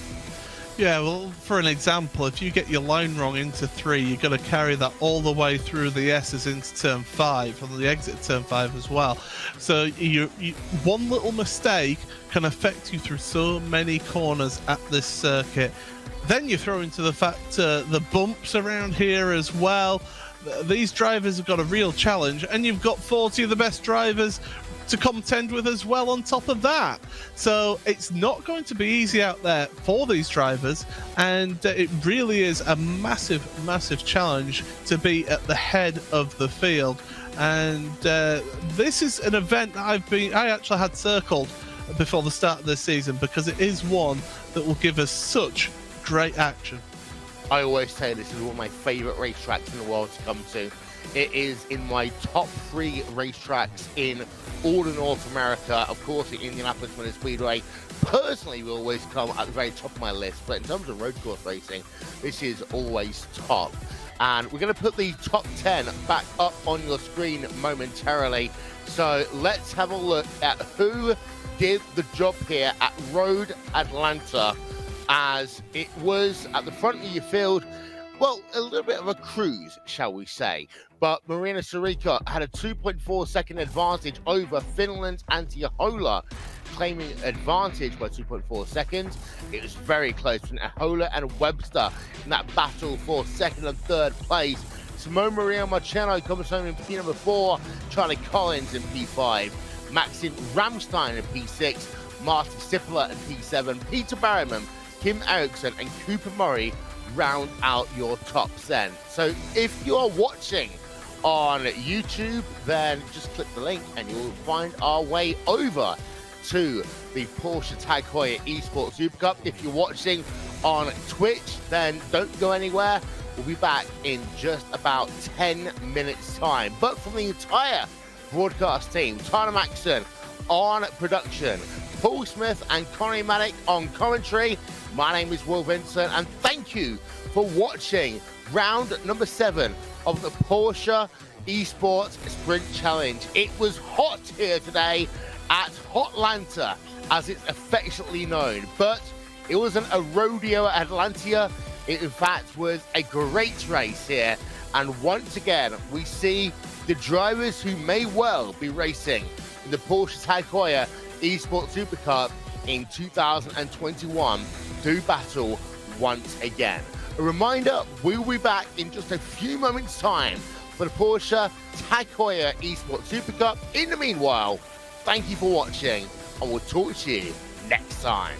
Yeah, well, for an example, if you get your line wrong into 3, you're going to carry that all the way through the S's into turn 5, and the exit turn 5 as well. So one little mistake can affect you through so many corners at this circuit. Then you throw into the fact the bumps around here as well. These drivers have got a real challenge, and you've got 40 of the best drivers to contend with as well on top of that. So it's not going to be easy out there for these drivers, and it really is a massive, massive challenge to be at the head of the field. And this is an event that I actually had circled before the start of this season, because it is one that will give us such great action. I always say this is one of my favourite racetracks in the world to come to. It is in my top 3 racetracks in all of North America. Of course, the Indianapolis Motor Speedway personally will always come at the very top of my list, but in terms of road course racing, this is always top. And we're going to put the top 10 back up on your screen momentarily. So let's have a look at who did the job here at Road Atlanta, as it was at the front of your field. Well, a little bit of a cruise, shall we say. But Marina Sirica had a 2.4 second advantage over Finland's Antti Heuer, claiming advantage by 2.4 seconds. It was very close between Heuer and Webster in that battle for second and third place. Simone Maria Marciano comes home in P number 4, Charlie Collins in P5, Maxim Ramstein in P6, Martin Sipler in P7, Peter Barriman, Kim Eriksson and Cooper Murray round out your top 10. So if you're watching on YouTube, then just click the link and you'll find our way over to the Porsche Heuer Esports Supercup. If you're watching on Twitch, then don't go anywhere. We'll be back in just about 10 minutes time. But from the entire broadcast team, Tyler Maxson on production, Paul Smith and Connie Maddock on commentary, my name is Will Vincent, and thank you for watching round number 7 of the Porsche Esports Sprint Challenge. It was hot here today at Hotlanta, as it's affectionately known, but it wasn't a rodeo at Atlantia. It in fact was a great race here, and once again we see the drivers who may well be racing in the Porsche Heuer Esports Supercup in 2021 do battle once again. A reminder, we'll be back in just a few moments time for the Porsche Heuer Esports Supercup. In the meanwhile, thank you for watching, and we'll talk to you next time.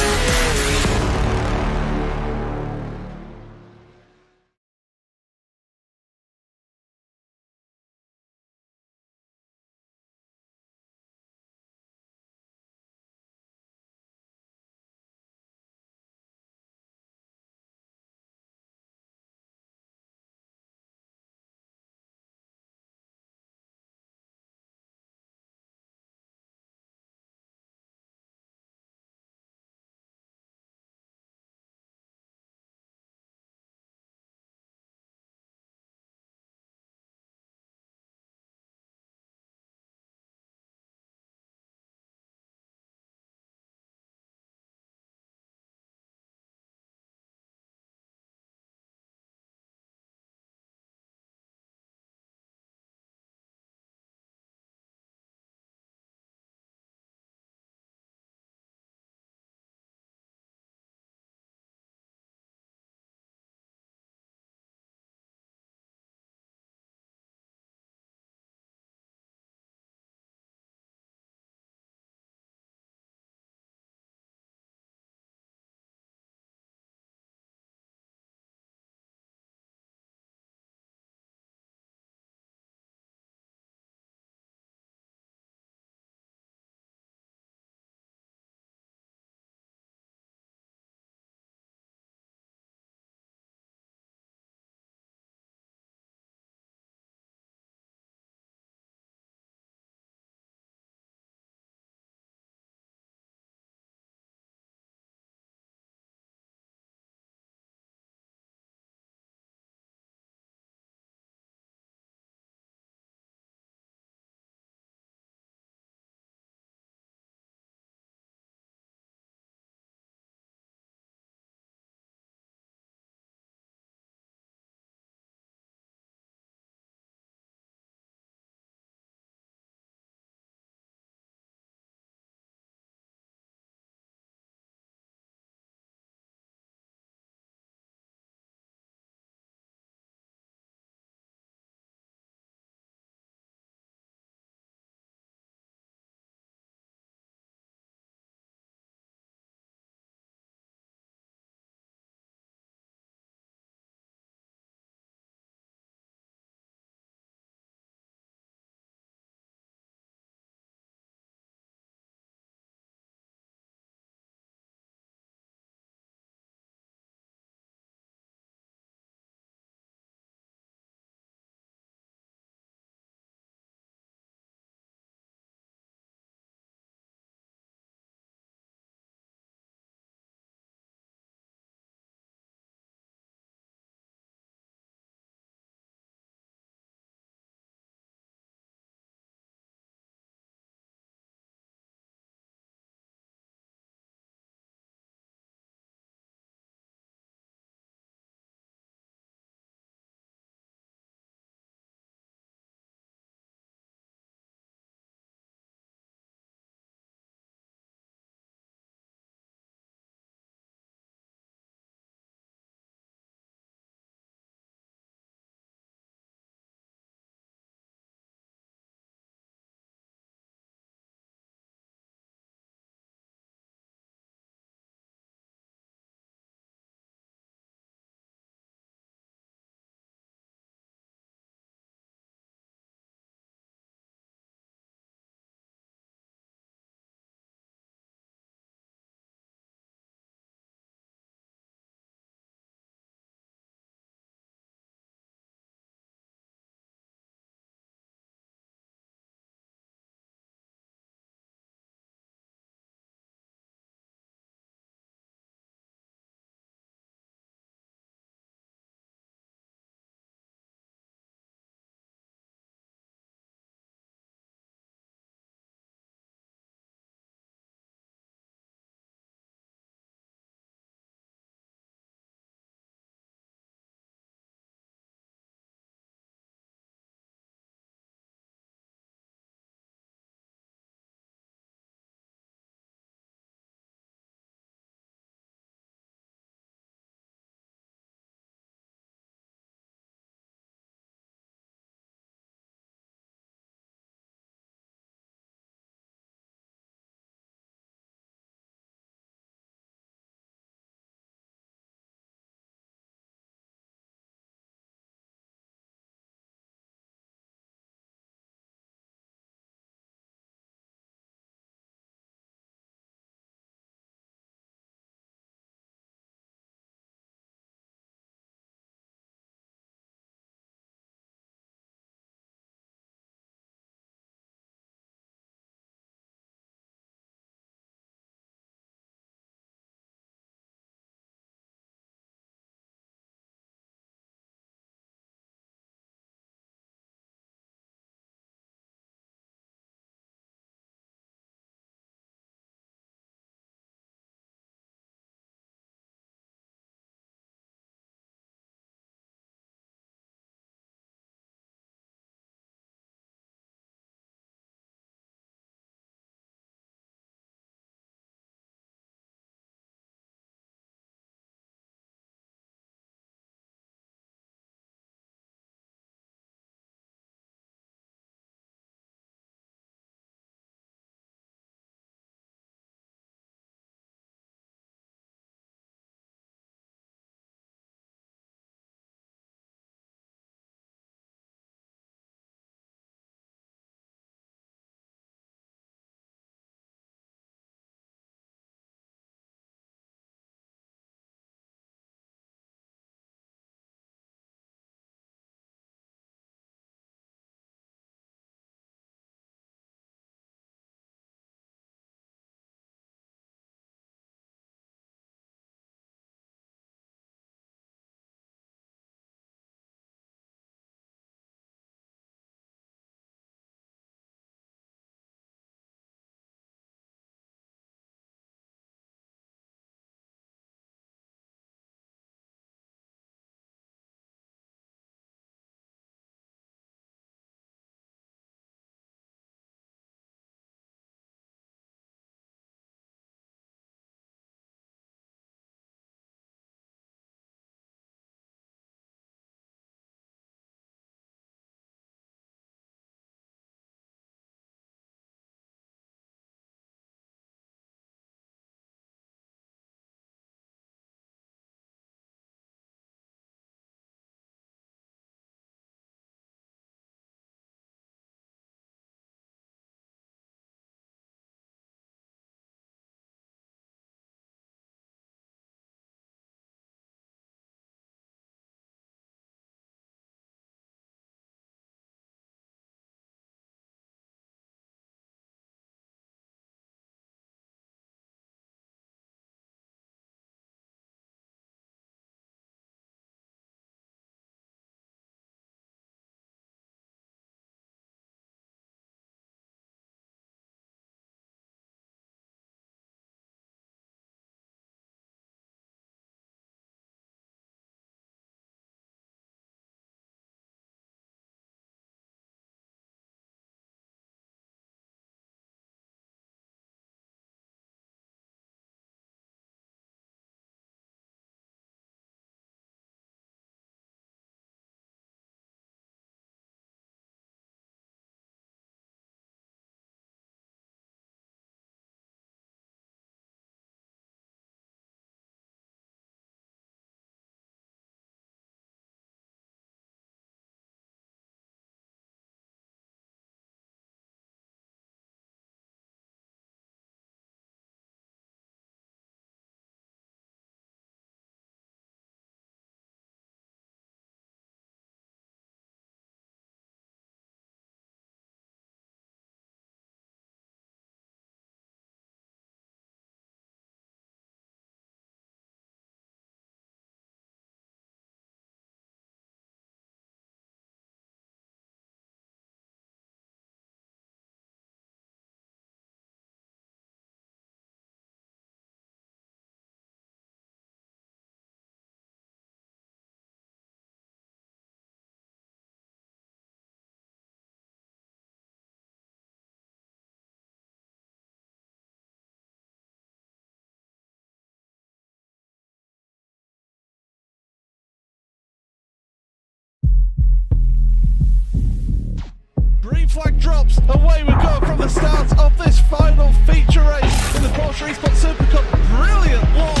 laps. Away we go from the start of this final feature race in the Porsche Esports Supercup. Brilliant launch.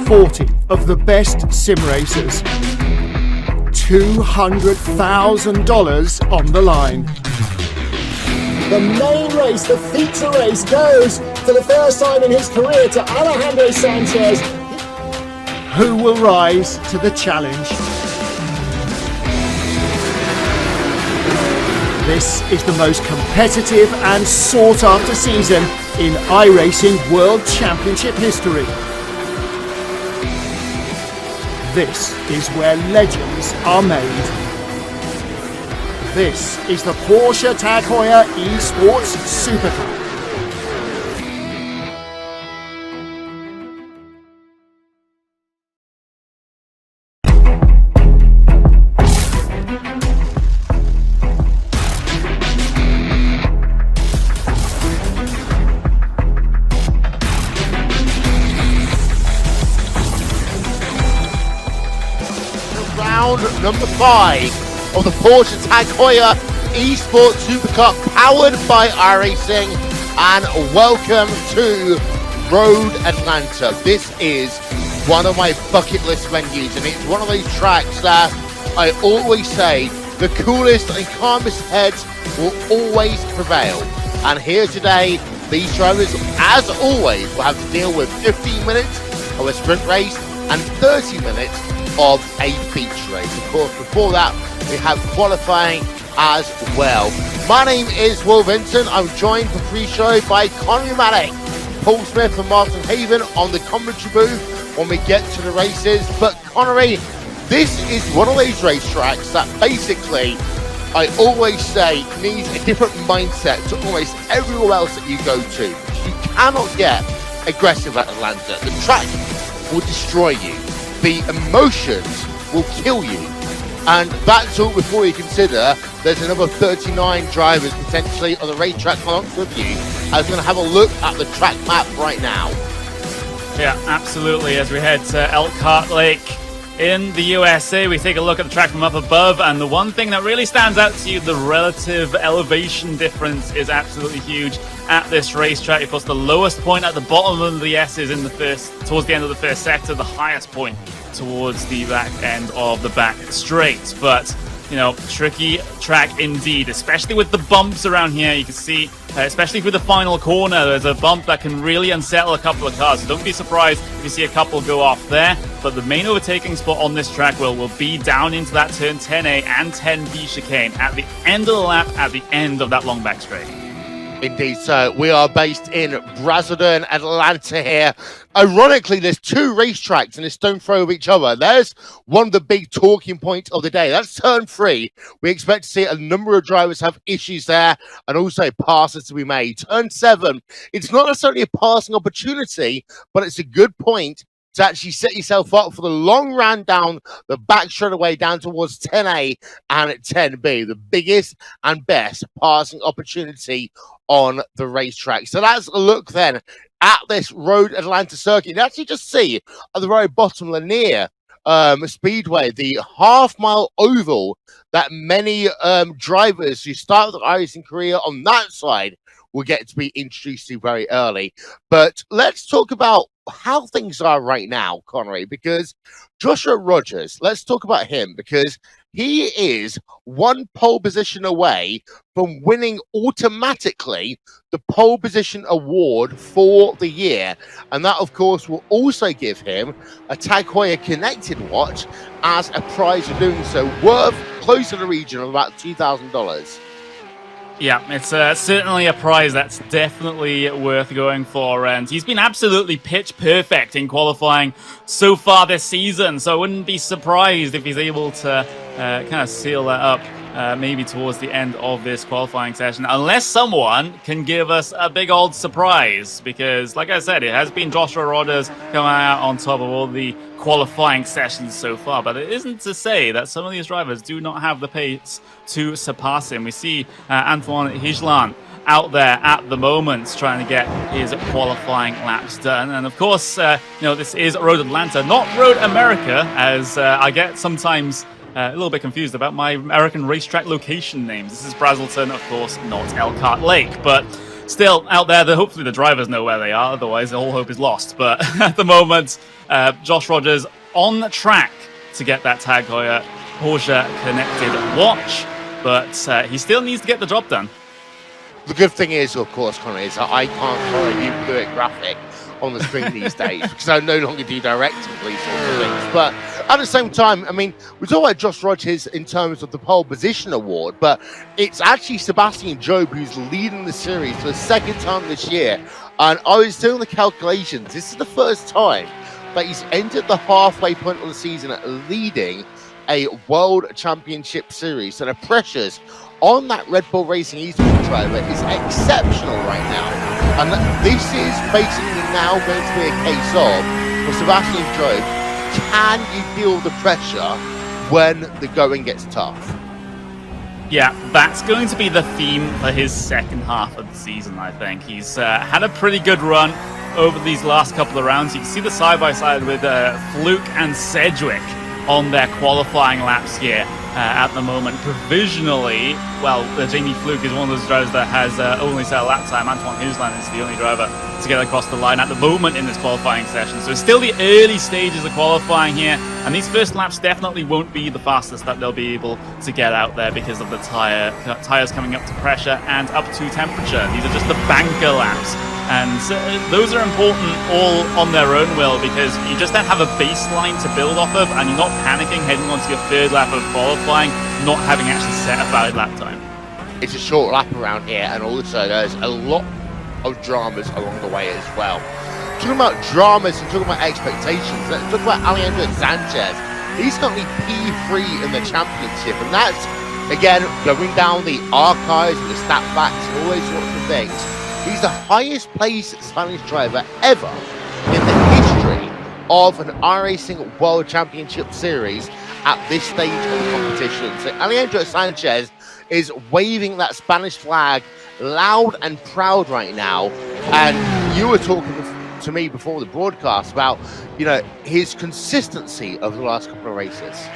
40 of the best sim racers. $200,000 on the line. The main race, the feature race, goes for the first time in his career to Alejandro Sanchez. Who will rise to the challenge? This is the most competitive and sought-after season in iRacing World Championship history. This is where legends are made. This is the Porsche Tag Heuer Esports Supercup. Round number 5 of the Porsche Tag Heuer Esports Supercup, powered by iRacing, and welcome to Road Atlanta. This is one of my bucket list venues, and it's one of those tracks that I always say the coolest and calmest heads will always prevail. And here today, these drivers, as always, will have to deal with 15 minutes of a sprint race and 30 minutes of a feature race. Of course, before that, we have qualifying as well. My name is Will Vincent. I'm joined for pre-show by Connery Maddock, Paul Smith and Martin Haven on the commentary booth when we get to the races. But Connery, this is one of those racetracks that basically, I always say, needs a different mindset to almost everywhere else that you go to. You cannot get aggressive at Atlanta. The track will destroy you. The emotions will kill you. And that's all before you consider there's another 39 drivers potentially on the racetrack along with you. I'm going to have a look at the track map right now. Yeah, absolutely. As we head to Elkhart Lake in the USA, we take a look at the track from up above, and the one thing that really stands out to you, the relative elevation difference is absolutely huge at this racetrack. Of course, the lowest point at the bottom of the S is towards the end of the first sector, the highest point towards the back end of the back straight. But you know, tricky track indeed, especially with the bumps around here. You can see, especially with the final corner, there's a bump that can really unsettle a couple of cars. So don't be surprised if you see a couple go off there. But the main overtaking spot on this track will be down into that turn 10A and 10B chicane at the end of the lap, at the end of that long back straight. Indeed, so we are based in Braselton, Atlanta here. Ironically, there's two racetracks in a stone throw of each other. There's one of the big talking points of the day. That's turn 3. We expect to see a number of drivers have issues there and also passes to be made. Turn 7, it's not necessarily a passing opportunity, but it's a good point to actually set yourself up for the long run down the back straightaway down towards 10A and 10B, the biggest and best passing opportunity on the racetrack. So that's a look then at this Road Atlanta circuit. You can actually just see at the very bottom, Lanier Speedway, the half-mile oval that many drivers who start their iRacing career on that side will get to be introduced to very early. But let's talk about how things are right now, Connery, because Joshua Rogers, let's talk about him, because he is one pole position away from winning automatically the pole position award for the year. And that, of course, will also give him a Tag Heuer Connected watch as a prize for doing so, worth close to the region of about $2,000. Yeah, it's certainly a prize that's definitely worth going for, and he's been absolutely pitch perfect in qualifying so far this season, so I wouldn't be surprised if he's able to kind of seal that up maybe towards the end of this qualifying session, unless someone can give us a big old surprise, because like I said, it has been Joshua Rogers coming out on top of all the qualifying sessions so far, but it isn't to say that some of these drivers do not have the pace to surpass him. We see Antoine Higeland out there at the moment trying to get his qualifying laps done. And of course, you know, this is Road Atlanta, not Road America, as I get sometimes a little bit confused about my American racetrack location names. This is Brazelton, of course, not Elkhart Lake, but still out there, hopefully the drivers know where they are, otherwise all hope is lost. But at the moment, Josh Rogers on track to get that tag Heuer Porsche connected watch, but he still needs to get the job done. The good thing is, of course, Connor, is that I can't follow you fluid graphic on the screen these days because I no longer do directing these sorts of things. But at the same time, I mean, we talk about Josh Rogers in terms of the pole position award, but it's actually Sebastian Job who's leading the series for the second time this year. And I was doing the calculations. This is the first time that he's entered the halfway point of the season leading a World Championship series. So the pressures on that Red Bull Racing Esports driver is exceptional right now. And this is basically now going to be a case of, for Sebastian Job, can you deal with the pressure when the going gets tough? Yeah, that's going to be the theme for his second half of the season, I think. He's had a pretty good run over these last couple of rounds. You can see the side-by-side with Fluke and Sedgwick on their qualifying laps here at the moment. Provisionally, well, Jamie Fluke is one of those drivers that has only set a lap time. Antoine Huseland is the only driver to get across the line at the moment in this qualifying session. So it's still the early stages of qualifying here, and these first laps definitely won't be the fastest that they'll be able to get out there because of the tires coming up to pressure and up to temperature. These are just the banker laps. And those are important all on their own, Will, because you just don't have a baseline to build off of, and you're not panicking heading onto your third lap of qualifying, not having actually set a valid lap time. It's a short lap around here, and also there's a lot of dramas along the way as well. Talking about dramas and talking about expectations, let's talk about Alejandro Sanchez. He's currently P3 in the championship, and that's, again, going down the archives and the stat facts and all those sorts of things. He's the highest placed Spanish driver ever in the history of an iRacing World Championship Series at this stage of the competition. So Alejandro Sanchez is waving that Spanish flag loud and proud right now. And you were talking to me before the broadcast about, you know, his consistency over the last couple of races.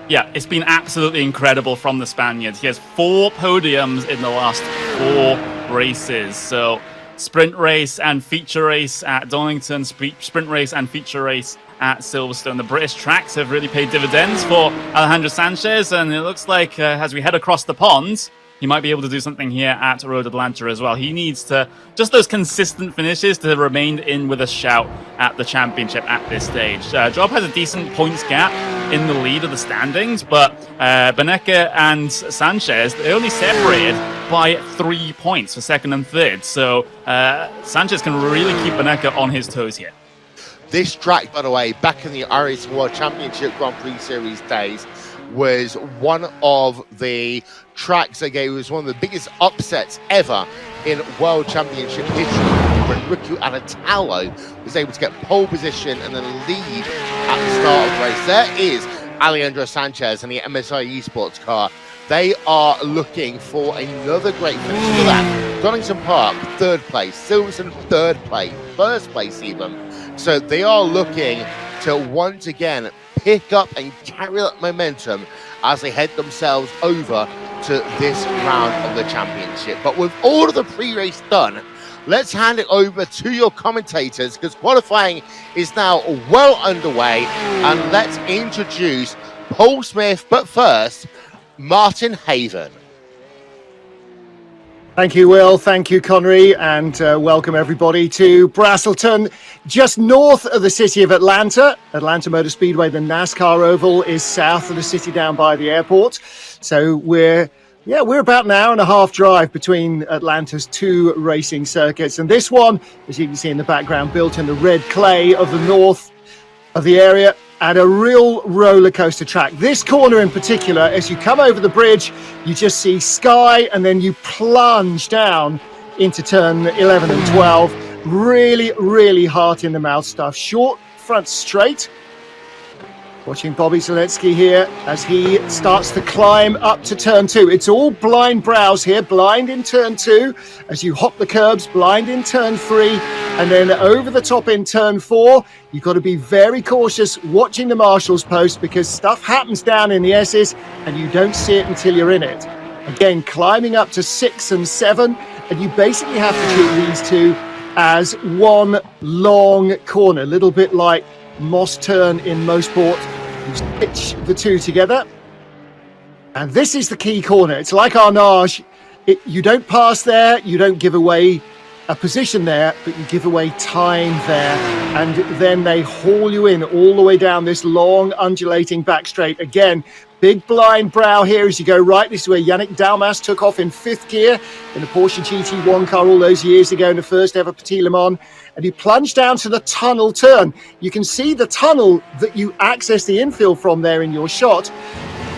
Yeah, it's been absolutely incredible from the Spaniard. He has 4 podiums in the last 4 races. So sprint race and feature race at Donington, sprint race and feature race at Silverstone. The British tracks have really paid dividends for Alejandro Sanchez, and it looks like as we head across the pond, he might be able to do something here at Road Atlanta as well. He needs to just those consistent finishes to remain in with a shout at the championship at this stage. Job has a decent points gap in the lead of the standings, but Benecke and Sanchez, they're only separated by 3 points for second and third. So Sanchez can really keep Benecke on his toes here. This track, by the way, back in the iRacing World Championship Grand Prix Series days, was one of the tracks that gave us one of the biggest upsets ever in World Championship history when Riku Alatalo was able to get pole position and then lead at the start of the race. There is Alejandro Sanchez and the MSI Esports car. They are looking for another great finish. Look at that. Donington Park, 3rd place. Silverstone, 3rd place. 1st place even. So they are looking to once again pick up and carry that momentum as they head themselves over to this round of the championship. But with all of the pre-race done, let's hand it over to your commentators because qualifying is now well underway, and let's introduce Paul Smith, but first, Martin Haven. Thank you, Will. Thank you, Connery, and welcome everybody to Braselton, just north of the city of Atlanta. Atlanta Motor Speedway, the NASCAR Oval, is south of the city down by the airport. So we're about an hour and a half drive between Atlanta's 2 racing circuits. And this one, as you can see in the background, built in the red clay of the north of the area, and a real roller coaster track. This corner in particular, as you come over the bridge, you just see sky and then you plunge down into turn 11 and 12. Really, really heart in the mouth stuff. Short front straight. Watching Bobby Zaletsky here as he starts to climb up to turn 2. It's all blind brows here, blind in turn 2. As you hop the curbs, blind in turn 3. And then over the top in turn 4, you've got to be very cautious watching the Marshall's post because stuff happens down in the S's and you don't see it until you're in it. Again, climbing up to 6 and 7, and you basically have to treat these two as one long corner, a little bit like Moss Turn in Mosport. You stitch the two together. And this is the key corner. It's like Arnage. You don't pass there, you don't give away a position there, but you give away time there. And then they haul you in all the way down this long, undulating back straight. Again, big blind brow here as you go right. This is where Yannick Dalmas took off in 5th gear in the Porsche GT1 car all those years ago in the first ever Petit Le Mans. And you plunge down to the tunnel turn. You can see the tunnel that you access the infield from there in your shot.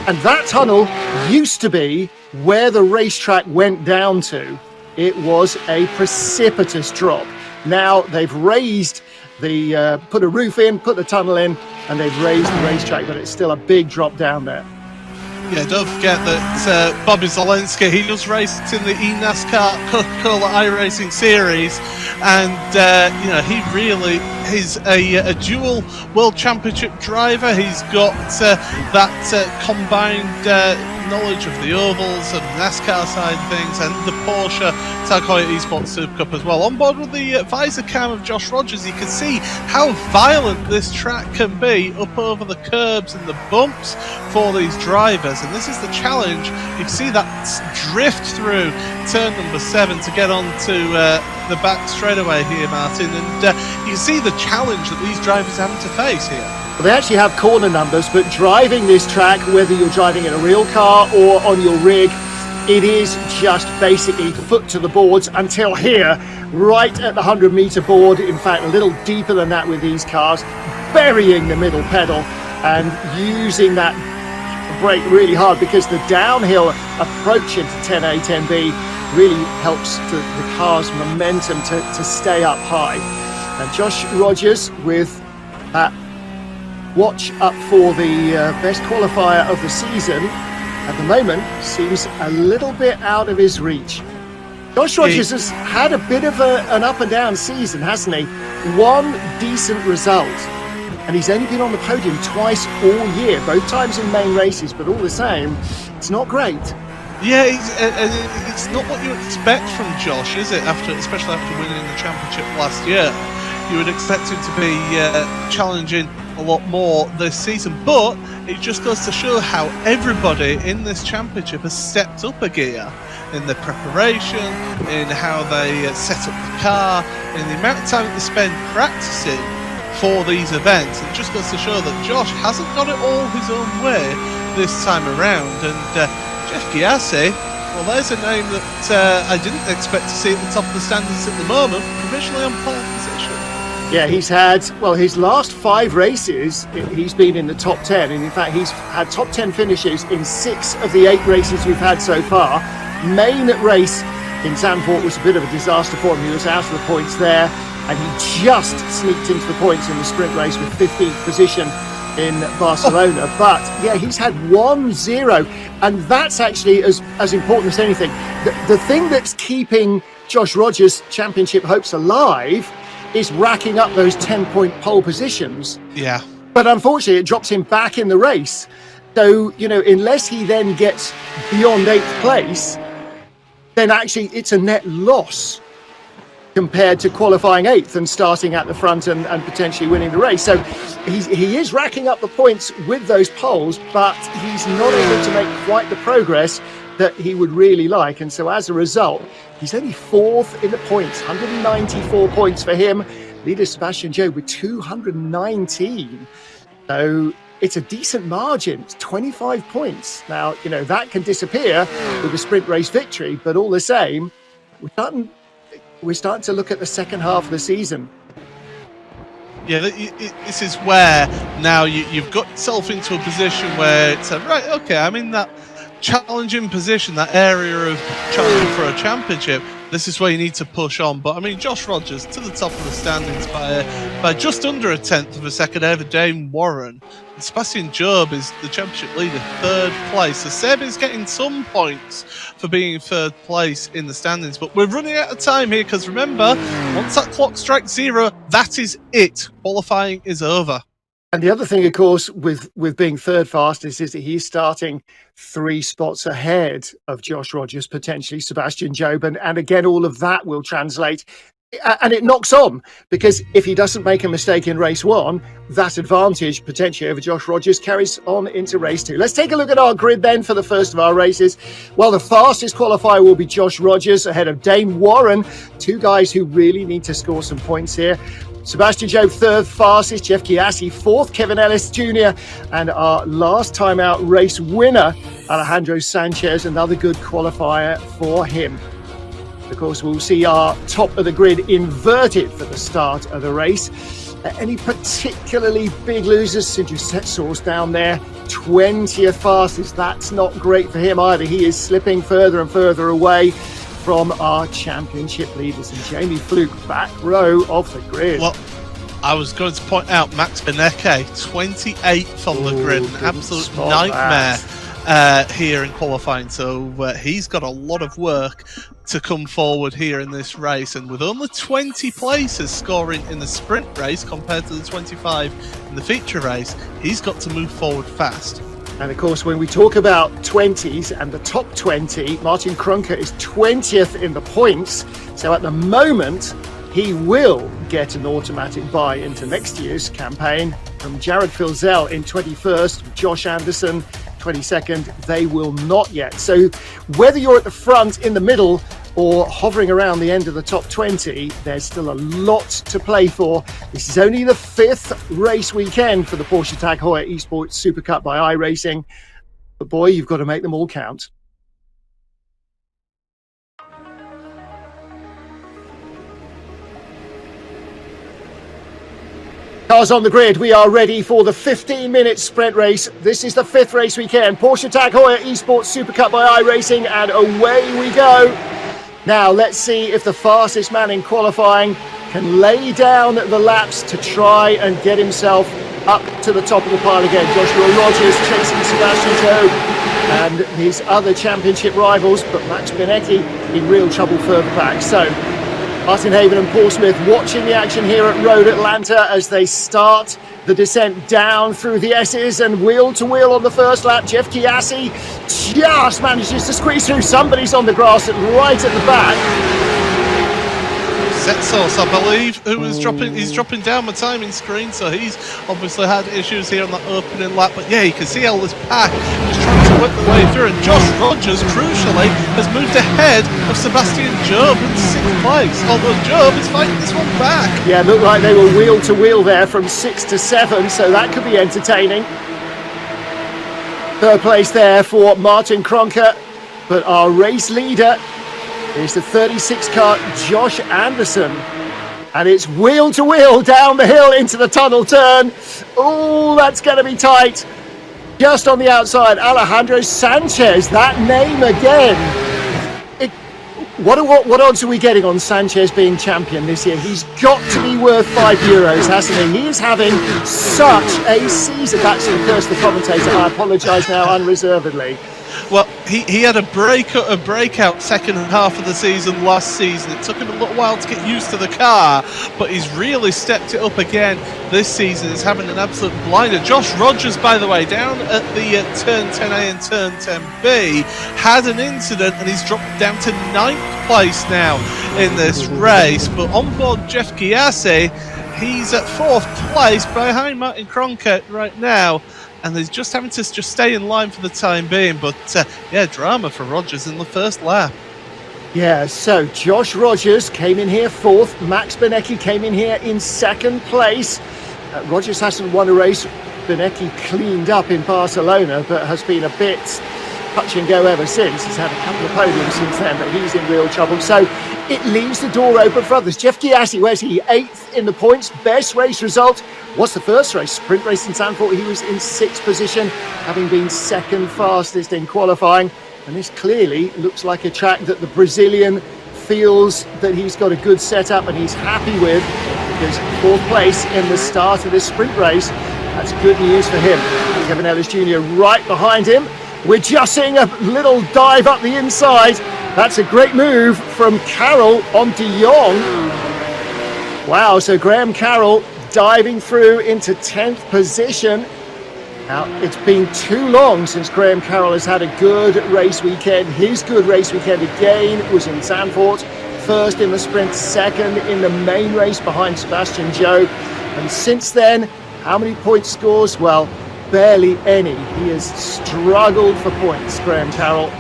And that tunnel used to be where the racetrack went down to. It was a precipitous drop. Now they've raised the, put a roof in, put the tunnel in, and they've raised the racetrack, but it's still a big drop down there. Yeah, don't forget that Bobby Zolensky, he does race in the eNASCAR Coca-Cola iRacing Series, and you know, he really is a dual World Championship driver. He's got that combined knowledge of the ovals and NASCAR side of things, and the Porsche Heuer Esports Supercup as well. On board with the visor cam of Josh Rogers, you can see how violent this track can be up over the curbs and the bumps for these drivers, and this is the challenge. You can see that drift through turn number 7 to get onto the back straightaway here, Martin, and you can see the challenge that these drivers are having to face here. Well, they actually have corner numbers, but driving this track, whether you're driving in a real car or on your rig, it is just basically foot to the boards until here, right at the 100-meter board. In fact, a little deeper than that with these cars, burying the middle pedal and using that brake really hard because the downhill approach into 10A, 10B really helps the car's momentum to stay up high. And Josh Rogers with that watch up for the best qualifier of the season at the moment seems a little bit out of his reach. Josh Rogers has had a bit of an up and down season, hasn't he? One decent result, and he's only been on the podium twice all year, both times in main races, but all the same, it's not great. Yeah, it's not what you expect from Josh, is it? Especially after winning the championship last year, you would expect him to be challenging a lot more this season, but it just goes to show how everybody in this championship has stepped up a gear in their preparation, in how they set up the car, in the amount of time that they spend practicing for these events. It just goes to show that Josh hasn't got it all his own way this time around. And Jeff Giassi, well, there's a name that I didn't expect to see at the top of the standings at the moment, provisionally on pole position. Yeah, he's had, well, his last 5 races, he's been in the top 10. And in fact, he's had top 10 finishes in 6 of the 8 races we've had so far. Main race in Zandvoort was a bit of a disaster for him. He was out of the points there, and he just sneaked into the points in the sprint race with 15th position in Barcelona. But yeah, he's had 1-0, and that's actually as important as anything. The thing that's keeping Josh Rogers' championship hopes alive is racking up those 10-point pole positions. Yeah. But unfortunately, it drops him back in the race. So, you know, unless he then gets beyond 8th place, then actually it's a net loss compared to qualifying 8th and starting at the front and potentially winning the race. So he is racking up the points with those poles, but he's not able to make quite the progress that he would really like. And so as a result, he's only 4th in the points, 194 points for him. Leader Sebastian Joe with 219. So it's a decent margin, it's 25 points. Now, you know, that can disappear with a sprint race victory, but all the same, we're starting to look at the second half of the season. Yeah, this is where now you've got yourself into a position where it's right, okay, I'm in that challenging position, that area of challenging for a championship. this is where you need to push on. But I mean, Josh Rogers to the top of the standings by just under a tenth of a second over Dane Warren. And Sebastian Job is the championship leader, 3rd place. So Seb is getting some points for being 3rd place in the standings. But we're running out of time here because remember, once that clock strikes 0, that is it. Qualifying is over. And the other thing, of course, with being 3rd fastest is that he's starting 3 spots ahead of Josh Rogers, potentially Sebastian Job. And again, all of that will translate. And it knocks on, because if he doesn't make a mistake in race 1, that advantage potentially over Josh Rogers carries on into race 2. Let's take a look at our grid then for the first of our races. Well, the fastest qualifier will be Josh Rogers ahead of Dane Warren, 2 guys who really need to score some points here. Sebastian Job 3rd fastest, Jeff Chiassi 4th, Kevin Ellis Jr. and our last time out race winner, Alejandro Sanchez, another good qualifier for him. Of course, we'll see our top of the grid inverted for the start of the race. Any particularly big losers? Sindri Setsor's down there, 20th fastest. That's not great for him either. He is slipping further and further away from our championship leaders. And Jamie Fluke, back row of the grid. Well, I was going to point out Max Benecke, 28th on the grid, an absolute nightmare here in qualifying. So he's got a lot of work to come forward here in this race. And with only 20 places scoring in the sprint race compared to the 25 in the feature race, he's got to move forward fast. And of course, when we talk about 20s and the top 20, Martin Krunke is 20th in the points. So at the moment, he will get an automatic buy into next year's campaign. From Jared Filzell in 21st, Josh Anderson 22nd, they will not yet. So whether you're at the front, in the middle, or hovering around the end of the top 20, there's still a lot to play for. This is only the 5th race weekend for the Porsche Tag Heuer Esports Supercup by iRacing. But boy, you've got to make them all count. Cars on the grid, we are ready for the 15-minute sprint race. This is the 5th race weekend. Porsche Tag Heuer Esports Supercup by iRacing, and away we go. Now, let's see if the fastest man in qualifying can lay down the laps to try and get himself up to the top of the pile again. Joshua Rogers chasing Sebastian Job and his other championship rivals, but Max Benecke in real trouble further back. So, Martin Haven and Paul Smith watching the action here at Road Atlanta as they start the descent down through the S's, and wheel to wheel on the first lap. Jeff Chiassi just manages to squeeze through. Somebody's on the grass right at the back. Setsos, I believe, who is dropping down my timing screen, so he's obviously had issues here on that opening lap. But yeah, you can see how this pack is trying to whip the way through, and Josh Rogers, crucially, has moved ahead of Sebastian Job in 6th place, although Job is fighting this one back. Yeah, looked like they were wheel to wheel there from 6 to 7, so that could be entertaining. 3rd place there for Martin Krunke, but our race leader is the 36 car Josh Anderson, and it's wheel to wheel down the hill into the tunnel turn. Oh, that's going to be tight. Just on the outside, Alejandro Sanchez, that name again. What odds are we getting on Sanchez being champion this year? He's got to be worth €5, hasn't he? He is having such a season. That's to curse the commentator. I apologise now unreservedly. Well, he had a breakout second half of the season last season. It took him a little while to get used to the car, but he's really stepped it up again this season. He's having an absolute blinder. Josh Rogers, by the way, down at the turn 10A and turn 10B, had an incident and he's dropped down to 9th place now in this race. But on board Jeff Chiassi, he's at 4th place behind Martin Krunke right now. And he's just having to just stay in line for the time being. But, yeah, drama for Rogers in the first lap. Yeah, so Josh Rogers came in here 4th. Max Benecke came in here in 2nd place. Rogers hasn't won a race. Benecke cleaned up in Barcelona, but has been a bit touch and go ever since. He's had a couple of podiums since then, but he's in real trouble. So it leaves the door open for others. Jeff Chiassi, where's he? 8th in the points. Best race result. What's the first race? Sprint race in Zandvoort. He was in 6th position, having been 2nd fastest in qualifying. And this clearly looks like a track that the Brazilian feels that he's got a good setup and he's happy with, because 4th place in the start of this sprint race. That's good news for him. Kevin Ellis Jr. right behind him. We're just seeing a little dive up the inside. That's a great move from Carroll on De Jong. Wow, so Graham Carroll diving through into 10th position. Now, it's been too long since Graham Carroll has had a good race weekend. His good race weekend again was in Zandvoort. First in the sprint, second in the main race behind Sebastian Jobe. And since then, how many point scores? Well, barely any. He has struggled for points, Graham Carroll.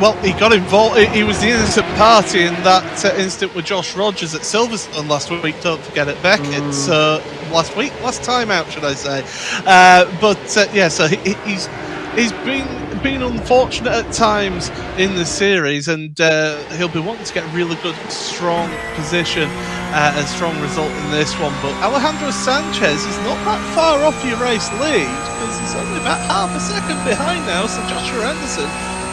Well, he got involved. He was the innocent party in that incident with Josh Rogers at Silverstone last week. Don't forget at Beckett's last time out, should I say? Yeah, so he's been unfortunate at times in the series, and he'll be wanting to get a really good, strong position and strong result in this one. But Alejandro Sanchez is not that far off your race lead, because he's only about half a second behind now. So Joshua Anderson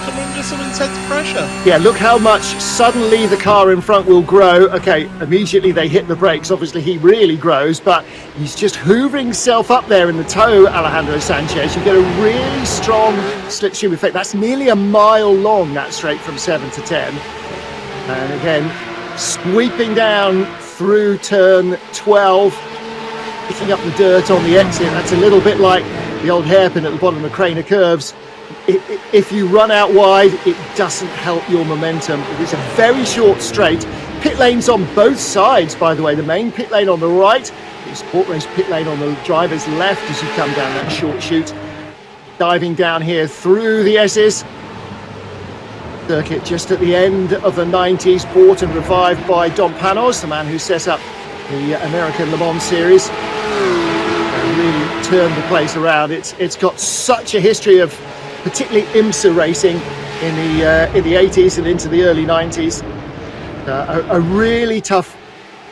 come under some intense pressure. Yeah, look how much suddenly the car in front will grow. Okay, immediately they hit the brakes. Obviously he really grows, but he's just hoovering himself up there in the toe, Alejandro Sanchez. You get a really strong slipstream effect. That's nearly a mile long, that straight from 7 to 10. And again, sweeping down through turn 12, picking up the dirt on the exit. That's a little bit like the old hairpin at the bottom of Craner curves. If you run out wide, it doesn't help your momentum. It is a very short straight. Pit lanes on both sides, by the way. The main pit lane on the right, the Sport Race pit lane on the driver's left as you come down that short chute. Diving down here through the S's. Circuit just at the end of the 90s, bought and revived by Don Panos, the man who set up the American Le Mans series. And really turned the place around. It's got such a history of particularly IMSA racing in the 80s and into the early 90s. A really tough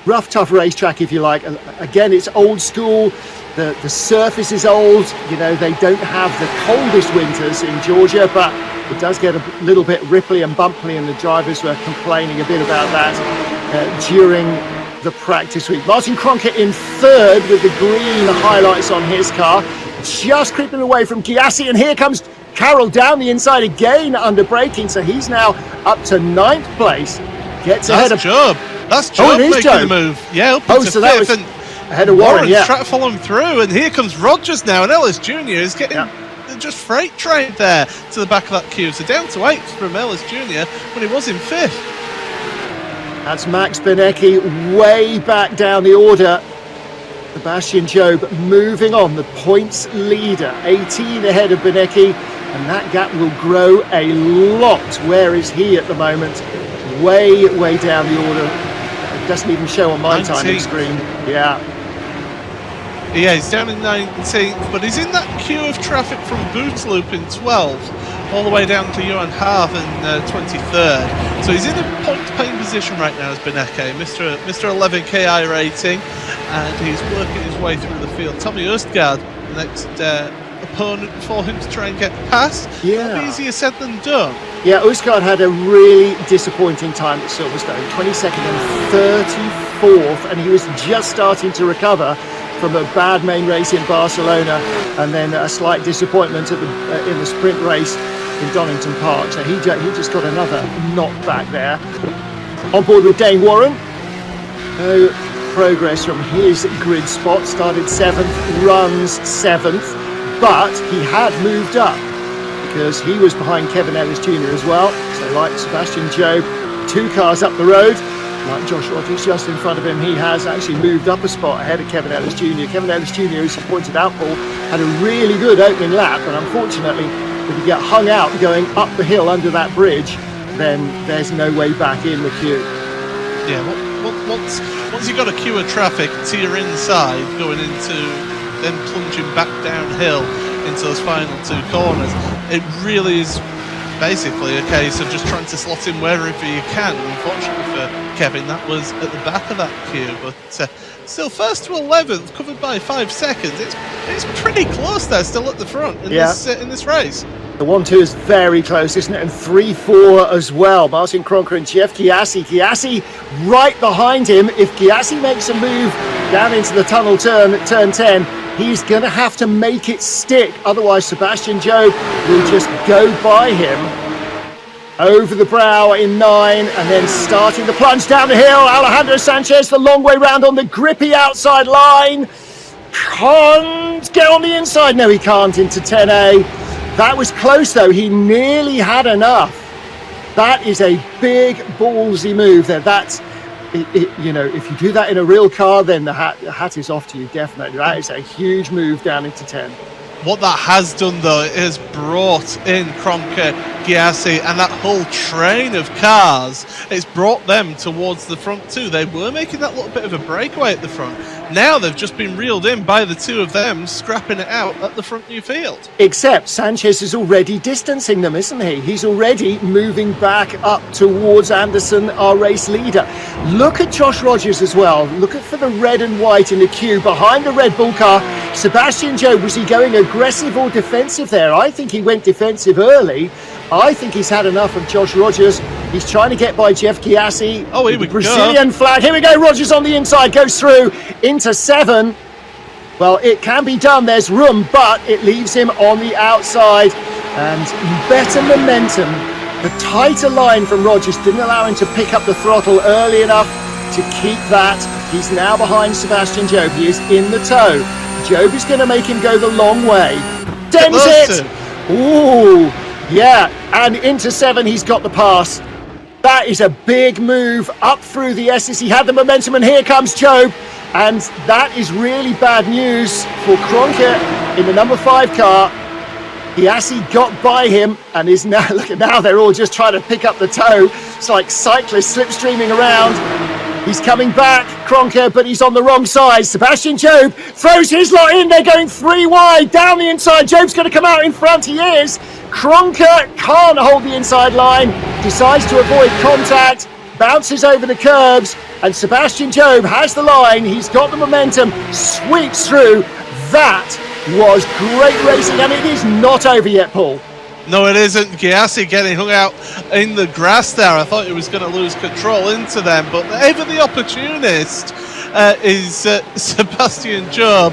racetrack, if you like. Again, it's old school. The surface is old. You know, they don't have the coldest winters in Georgia, but it does get a little bit ripply and bumpy, and the drivers were complaining a bit about that during the practice week. Martin Cronkite in 3rd with the green highlights on his car, just creeping away from Gyasi, and here comes Carroll down the inside again under braking, so he's now up to 9th place. Gets ahead of Job. That's Job making the move. Yeah, up into so 5th, that was and ahead of Warren. Yeah, trying to follow him through, and here comes Rogers now, and Ellis Jr. is getting just freight trained there to the back of that queue. So down to 8th from Ellis Jr. when he was in 5th. That's Max Benecki way back down the order. Sebastian Jobe moving on, the points leader, 18 ahead of Benecki, and that gap will grow a lot. Where is he at the moment? Way down the order. It doesn't even show on my 19th. timing screen. Yeah, he's down in 19th, but he's in that queue of traffic from Bootloop in 12th, all the way down to Johan Haaf in 23rd. So he's in a point-paying position right now as Benecke, Mr. 11KI rating, and he's working his way through the field. Tommy Østgaard, the next opponent for him to try and get past. Yeah. Easier said than done. Yeah, Østgaard had a really disappointing time at Silverstone, 22nd and 34th, and he was just starting to recover from a bad main race in Barcelona, and then a slight disappointment at in the sprint race in Donington Park. So he just got another knockback there. On board with Dane Warren. No progress from his grid spot. Started 7th, runs 7th, but he had moved up because he was behind Kevin Ellis Jr. as well. So like Sebastian Jobe, 2 cars up the road. Like Josh Rogers just in front of him, he has actually moved up a spot ahead of Kevin Ellis Jr. Kevin Ellis Jr., as you pointed out, Paul, had a really good opening lap, and unfortunately, if you get hung out going up the hill under that bridge, then there's no way back in the queue. Yeah, once you've got a queue of traffic to your inside, going into then plunging back downhill into those final 2 corners, it really is basically a case of just trying to slot in wherever you can. Unfortunately for Kevin, that was at the back of that queue, but still 1st to 11th, covered by 5 seconds. It's pretty close there, still at the front in this race. The 1-2 is very close, isn't it? And 3-4 as well. Martin Kronker and Jeff Gyasi. Gyasi right behind him. If Gyasi makes a move down into the tunnel turn at turn 10, he's going to have to make it stick. Otherwise, Sebastian Job will just go by him. Over the brow in 9, and then starting the plunge down the hill. Alejandro Sanchez the long way round on the grippy outside line. Can't get on the inside. No, he can't into 10A. That was close though. He nearly had enough. That is a big ballsy move there. That's, you know, if you do that in a real car, then the hat is off to you, definitely. That is a huge move down into 10. What that has done, though, it has brought in Kronker, Gyasi, and that whole train of cars. It's brought them towards the front too. They were making that little bit of a breakaway at the front. Now they've just been reeled in by the two of them, scrapping it out at the front new field. Except Sanchez is already distancing them, isn't he? He's already moving back up towards Anderson, our race leader. Look at Josh Rogers as well. Look for the red and white in the queue behind the Red Bull car. Sebastian Job, was he going aggressive or defensive there? I think he went defensive early. I think he's had enough of Josh Rogers. He's trying to get by Jeff Gyasi. Oh, here we go. Brazilian flag. Here we go. Rogers on the inside, goes through into 7. Well, it can be done. There's room, but it leaves him on the outside. And better momentum. The tighter line from Rogers didn't allow him to pick up the throttle early enough to keep that. He's now behind Sebastian Job. He is in the tow. Job is going to make him go the long way. Dems it! Ooh, yeah. And into 7, he's got the pass. That is a big move up through the S's. He had the momentum, and here comes Job. And that is really bad news for Kronker in the number 5 car. Gyasi got by him and is now, look at now, they're all just trying to pick up the tow. It's like cyclists slipstreaming around. He's coming back, Kronker, but he's on the wrong side. Sebastian Job throws his lot in. They're going 3 wide down the inside. Job's going to come out in front. He is. Kronker can't hold the inside line. Decides to avoid contact. Bounces over the curbs. And Sebastian Job has the line. He's got the momentum. Sweeps through. That was great racing. And it is not over yet, Paul. No, it isn't. Gyasi getting hung out in the grass there. I thought he was going to lose control into them, but ever the opportunist is Sebastian Job,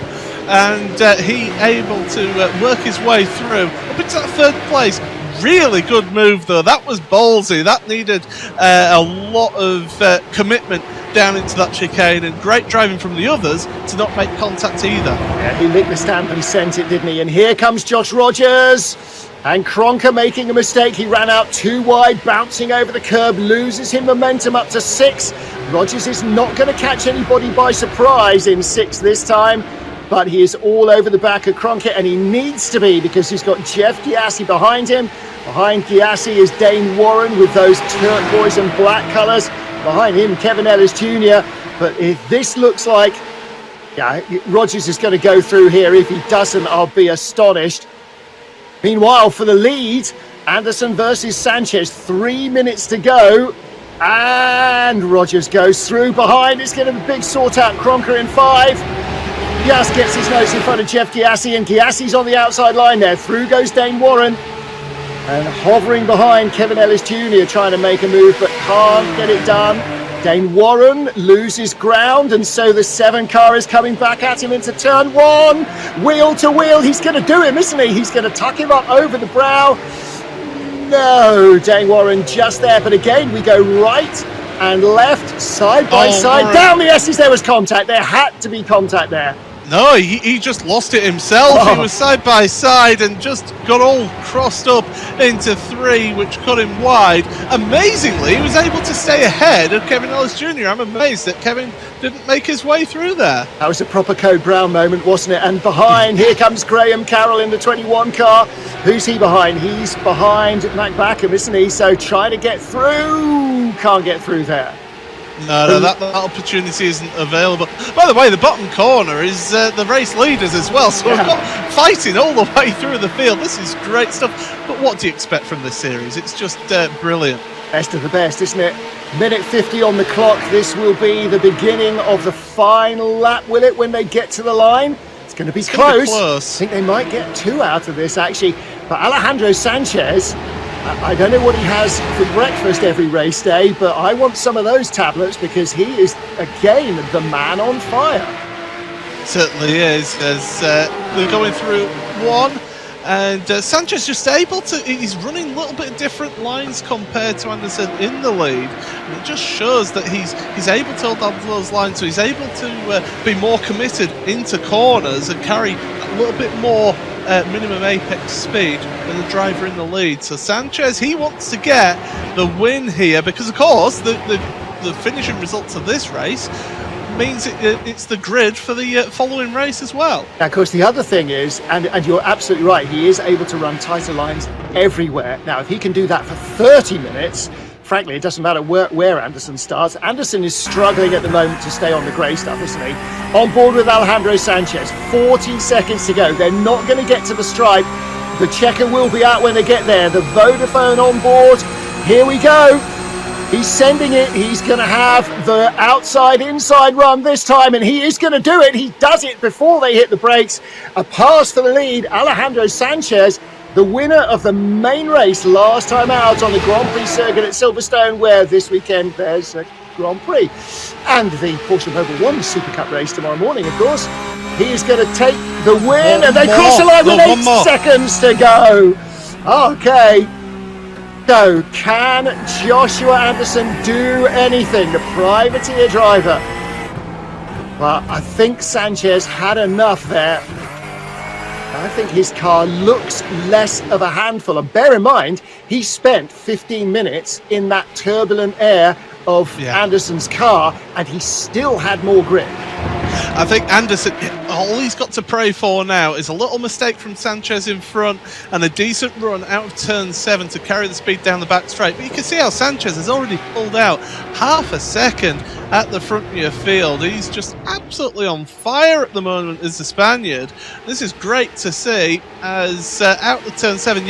and he able to work his way through up into that 3rd place. Really good move, though. That was ballsy. That needed a lot of commitment down into that chicane, and great driving from the others to not make contact either. Yeah, he licked the stamp and sent it, didn't he? And here comes Josh Rogers. And Kronker making a mistake. He ran out 2 wide, bouncing over the curb, loses him momentum up to 6. Rogers is not going to catch anybody by surprise in 6 this time, but he is all over the back of Kronker, and he needs to be, because he's got Jeff Gyasi behind him. Behind Gyasi is Dane Warren with those turquoise and black colours. Behind him, Kevin Ellis Jr. But if this looks like, yeah, Rogers is going to go through here. If he doesn't, I'll be astonished. Meanwhile, for the lead, Anderson versus Sanchez, 3 minutes to go. And Rogers goes through behind. It's going to be a big sort out. Kronker in 5. Just gets his nose in front of Jeff Gyasi, and Gyasi's on the outside line there. Through goes Dane Warren. And hovering behind Kevin Ellis Jr. trying to make a move, but can't get it done. Dane Warren loses ground, and so the 7 car is coming back at him into turn 1. Wheel to wheel. He's going to do him, isn't he? He's going to tuck him up over the brow. No, Dane Warren just there. But again, we go right and left, side by side. Warren. Down the S's, there was contact. There had to be contact there. No, he just lost it himself. Oh. He was side by side and just got all crossed up into 3, which cut him wide. Amazingly, he was able to stay ahead of Kevin Ellis Jr. I'm amazed that Kevin didn't make his way through there. That was a proper Code Brown moment, wasn't it? And behind, here comes Graham Carroll in the 21 car. Who's he behind? He's behind Mac Backham, isn't he? So trying to get through. Can't get through there. No, that opportunity isn't available. By the way, the bottom corner is the race leaders as well, so we've got fighting all the way through the field. This is great stuff. But what do you expect from this series? It's just brilliant. Best of the best, isn't it? Minute 50 on the clock. This will be the beginning of the final lap, will it, when they get to the line? It's going to be It's gonna be close. close. I think they might get 2 out of this, actually. But Alejandro Sanchez, I don't know what he has for breakfast every race day, but I want some of those tablets because he is, again, the man on fire. Certainly is, as they're going through one. And Sanchez just able to, he's running a little bit different lines compared to Anderson in the lead. And it just shows that he's able to hold on to those lines, so he's able to be more committed into corners and carry a little bit more minimum apex speed than the driver in the lead. So Sanchez, he wants to get the win here because, of course, the finishing results of this race means it's the grid for the following race as well. Now, of course, the other thing is, and you're absolutely right, he is able to run tighter lines everywhere. Now, if he can do that for 30 minutes, frankly, it doesn't matter where Anderson starts. Anderson is struggling at the moment to stay on the grey stuff, isn't he? On board with Alejandro Sanchez, 40 seconds to go. They're not going to get to the stripe. The checker will be out when they get there. The Vodafone on board. Here we go. He's sending it. He's going to have the outside-inside run this time, and he is going to do it. He does it before they hit the brakes. A pass for the lead. Alejandro Sanchez, the winner of the main race last time out on the Grand Prix circuit at Silverstone, where this weekend there's a Grand Prix. And the Porsche Mobil 1 Supercup race tomorrow morning, of course. He is going to take the win, and they cross the line with 8 seconds to go. Okay. So, can Joshua Anderson do anything? The privateer driver. Well, I think Sanchez had enough there. I think his car looks less of a handful. And bear in mind, he spent 15 minutes in that turbulent air of Anderson's car, and he still had more grip. I think Anderson, all he's got to pray for now is a little mistake from Sanchez in front and a decent run out of turn 7 to carry the speed down the back straight. But you can see how Sanchez has already pulled out half a second at the front of your field. He's just absolutely on fire at the moment as the Spaniard. This is great to see as out the turn 7,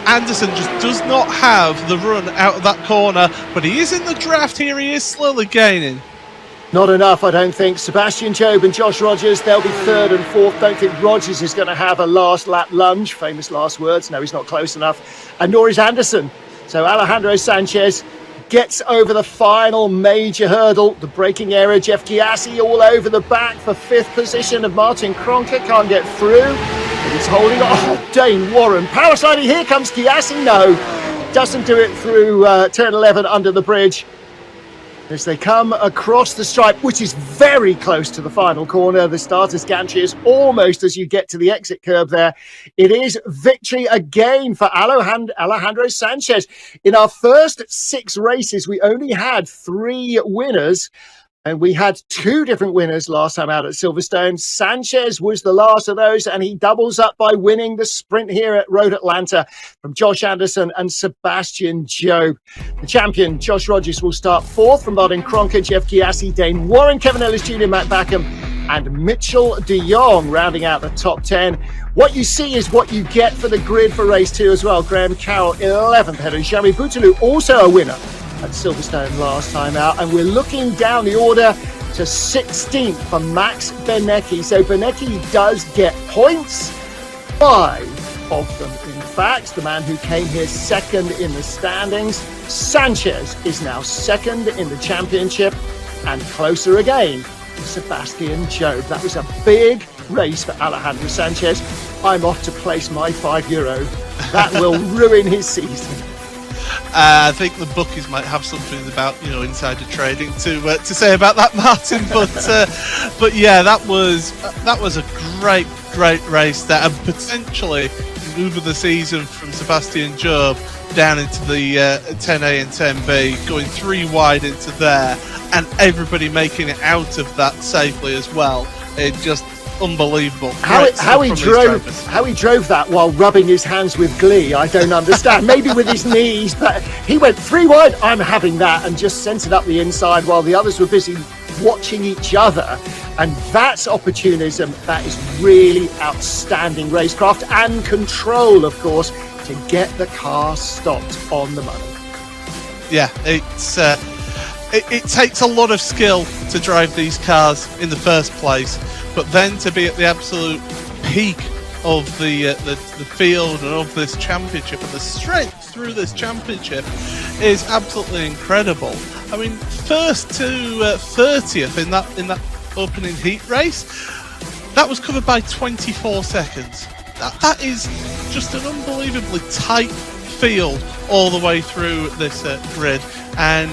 Anderson just does not have the run out of that corner, but he is in the draft here. He is slowly gaining. Not enough, I don't think. Sebastian Job and Josh Rogers, they'll be 3rd and 4th. Don't think Rogers is going to have a last lap lunge. Famous last words. No, he's not close enough. And nor is Anderson. So Alejandro Sanchez gets over the final major hurdle. The braking area. Jeff Chiassi all over the back for 5th position of Martin Kronke. Can't get through. But he's holding on. Oh, Dane Warren. Power sliding. Here comes Chiassi. No. Doesn't do it through turn 11 under the bridge. As they come across the stripe, which is very close to the final corner. The starter's gantry is almost as you get to the exit curb there. It is victory again for Alejandro Sanchez. In our first 6 races, we only had 3 winners. And we had 2 different winners last time out at Silverstone. Sanchez was the last of those, and he doubles up by winning the sprint here at Road Atlanta from Josh Anderson and Sebastian Job. The champion, Josh Rogers, will start 4th from Martin Kronke, Jeff Chiassi, Dane Warren, Kevin Ellis Jr., Matt Backham, and Mitchell de Jong rounding out the top 10. What you see is what you get for the grid for race 2 as well. Graham Carroll, 11th header. Jeremy Bouteloup, also a winner at Silverstone last time out, and we're looking down the order to 16th for Max Benecki. So Benecki does get points, 5 of them in fact. The man who came here 2nd in the standings. Sanchez is now 2nd in the championship, and closer again to Sebastian Job. That was a big race for Alejandro Sanchez. I'm off to place my €5. That will ruin his season. I think the bookies might have something about insider trading to say about that, Martin. But yeah, that was a great race there, and potentially move the season from Sebastian Job down into the 10A and 10B, going 3 wide into there, and everybody making it out of that safely as well. It just unbelievable. How he drove that while rubbing his hands with glee, I don't understand. Maybe with his knees, but he went 3 wide. I'm having that, and just sent it up the inside while the others were busy watching each other. And that's opportunism. That is really outstanding racecraft and control, of course, to get the car stopped on the money. Yeah, it takes a lot of skill to drive these cars in the first place, but then to be at the absolute peak of the field and of this championship, and the strength through this championship is absolutely incredible. I mean, first to 30th in that opening heat race, that was covered by 24 seconds. That is just an unbelievably tight field all the way through this grid, and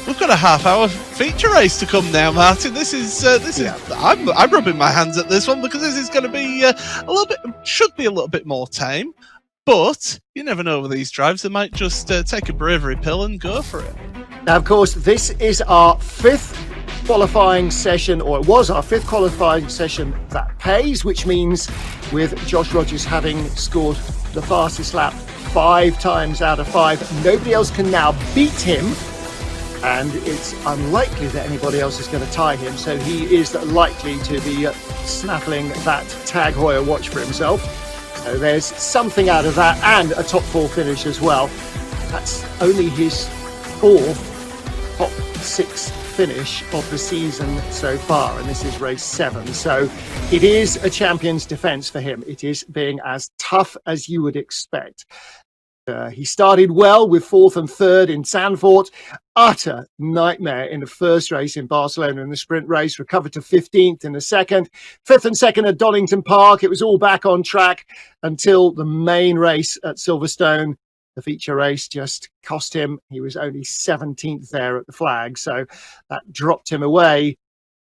we've got a half-hour feature race to come now, Martin. This is I'm rubbing my hands at this one, because this is going to be should be a little bit more tame, but you never know with these drives. They might just take a bravery pill and go for it. Now, of course, this is our fifth qualifying session, or it was our fifth qualifying session that pays, which means with Josh Rogers having scored the fastest lap 5 times out of 5, nobody else can now beat him, and it's unlikely that anybody else is going to tie him, so he is likely to be snaffling that Tag Heuer watch for himself. So there's something out of that, and a top 4 finish as well. That's only his 4th top 6 finish of the season so far, and this is race 7, so it is a champion's defense for him. It is being as tough as you would expect. He started well with 4th and 3rd in Zandvoort, utter nightmare in the first race in Barcelona in the sprint race, recovered to 15th in the second, 5th and 2nd at Donington Park. It was all back on track until the main race at Silverstone. The feature race just cost him. He was only 17th there at the flag, so that dropped him away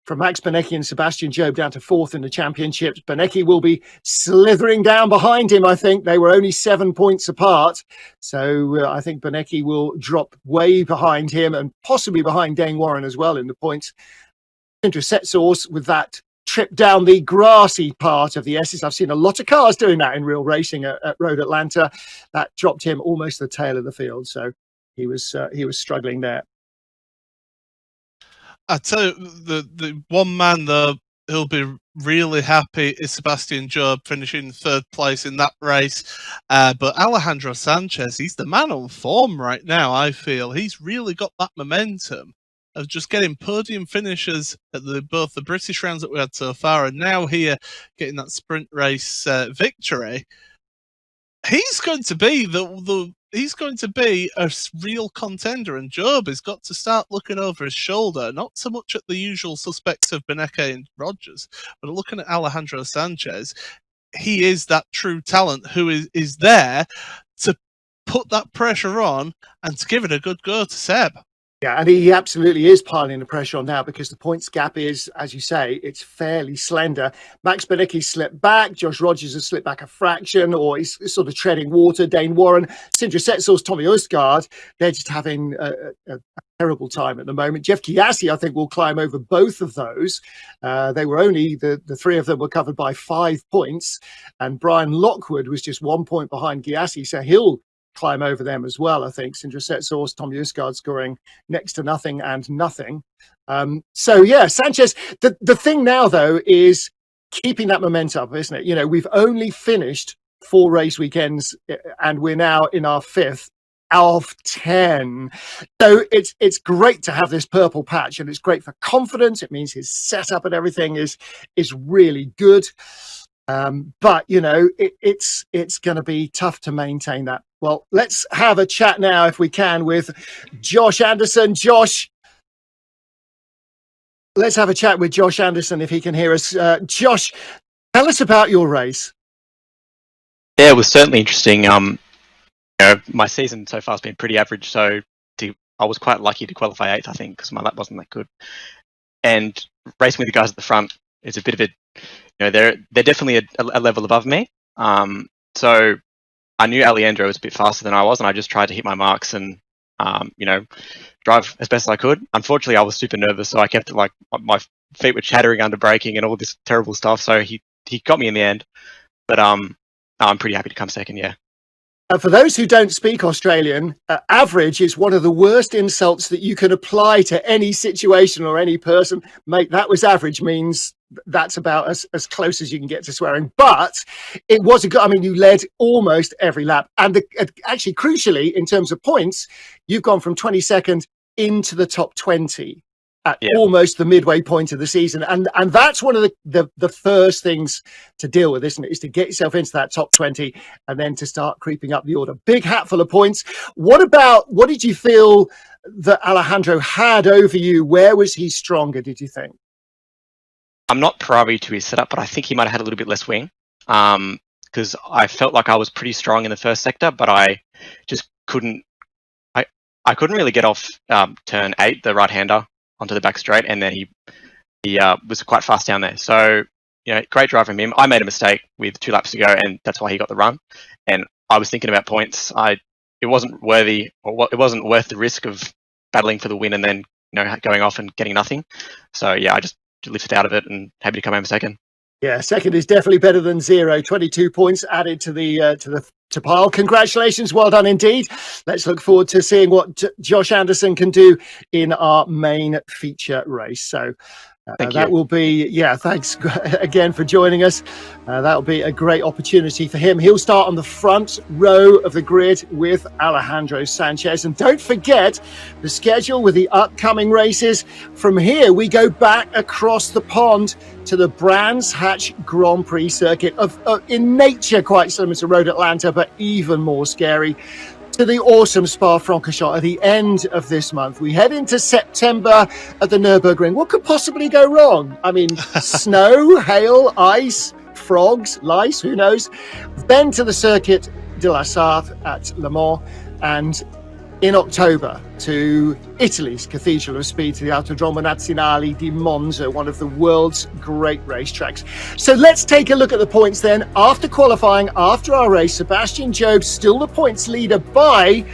from Max Benecki and Sebastian Job down to 4th in the championships. Benecki will be slithering down behind him, I think. They were only 7 points apart, so I think Benecki will drop way behind him, and possibly behind Dane Warren as well in the points. Sindre Setsaas with that trip down the grassy part of the S's. I've seen a lot of cars doing that in real racing at Road Atlanta. That dropped him almost the tail of the field, so he was struggling there. I tell you, the one man though who'll be really happy is Sebastian Job, finishing 3rd place in that race. But Alejandro Sanchez, he's the man on form right now. I feel he's really got that momentum of just getting podium finishes at both the British rounds that we had so far, and now here getting that sprint race victory. He's going to be he's going to be a real contender, and Job has got to start looking over his shoulder, not so much at the usual suspects of Benecki and Rogers, but looking at Alejandro Sanchez. He is that true talent who is there to put that pressure on and to give it a good go to Seb. Yeah, and he absolutely is piling the pressure on now, because the points gap is, as you say, it's fairly slender. Max Benecki slipped back. Josh Rogers has slipped back a fraction, or he's sort of treading water. Dane Warren, Sindre Setsaas, Tommy Østgaard, they're just having a terrible time at the moment. Jeff Chiassi, I think, will climb over both of those. They were only, the 3 of them were covered by 5 points, and Brian Lockwood was just 1 point behind Chiassi, so he'll climb over them as well, I think. Sindre Setsaas, Tommy Østgaard scoring next to nothing and nothing. So yeah, Sanchez, the thing now though is keeping that momentum up, isn't it? You know, we've only finished 4 race weekends, and we're now in our 5th out of 10. So it's great to have this purple patch, and it's great for confidence. It means his setup and everything is really good. But you know, it's going to be tough to maintain that. Well, let's have a chat now, if we can, with Josh Anderson. Josh, let's have a chat with Josh Anderson if he can hear us. Josh, tell us about your race. Yeah, it was certainly interesting. You know, my season so far has been pretty average, so I was quite lucky to qualify 8th, I think, because my lap wasn't that good. And racing with the guys at the front is a bit of a, you know, they're definitely a level above me. So I knew Alejandro was a bit faster than I was, and I just tried to hit my marks and, you know, drive as best as I could. Unfortunately, I was super nervous, so I kept it like my feet were chattering under braking and all this terrible stuff. So he got me in the end, but I'm pretty happy to come second. Yeah. For those who don't speak Australian, average is one of the worst insults that you can apply to any situation or any person. Mate, that was average means that's about as close as you can get to swearing. But it was a good, I mean, you led almost every lap. And actually, crucially, in terms of points, you've gone from 22nd into the top 20. at almost the midway point of the season. And that's one of the first things to deal with, isn't it? Is to get yourself into that top 20 and then to start creeping up the order. Big hatful of points. What did you feel that Alejandro had over you? Where was he stronger, did you think? I'm not privy to his setup, but I think he might have had a little bit less wing. Because I felt like I was pretty strong in the first sector, but I just couldn't. I couldn't really get off turn 8, the right-hander, onto the back straight, and then he was quite fast down there. So, great drive from him. I made a mistake with 2 laps to go, and that's why he got the run. And I was thinking about points. It wasn't worthy, or it wasn't worth the risk of battling for the win and then going off and getting nothing. So yeah, I just lifted out of it and happy to come home second. Yeah, second is definitely better than 0. 22 points added to the pile. Congratulations, well done indeed. Let's look forward to seeing what Josh Anderson can do in our main feature race. So that will be, thanks again for joining us. That'll be a great opportunity for him. He'll start on the front row of the grid with Alejandro Sanchez. And don't forget the schedule with the upcoming races. From here, we go back across the pond to the Brands Hatch Grand Prix circuit, in nature quite similar to Road Atlanta, but even more scary, to the awesome Spa-Francorchamps at the end of this month. We head into September at the Nürburgring. What could possibly go wrong? I mean, snow, hail, ice, frogs, lice, who knows? Then to the Circuit de la Sarthe at Le Mans, and in October to Italy's Cathedral of Speed, to the Autodromo Nazionale di Monza, one of the world's great racetracks. So let's take a look at the points then. After qualifying, after our race, Sebastian Job still the points leader by,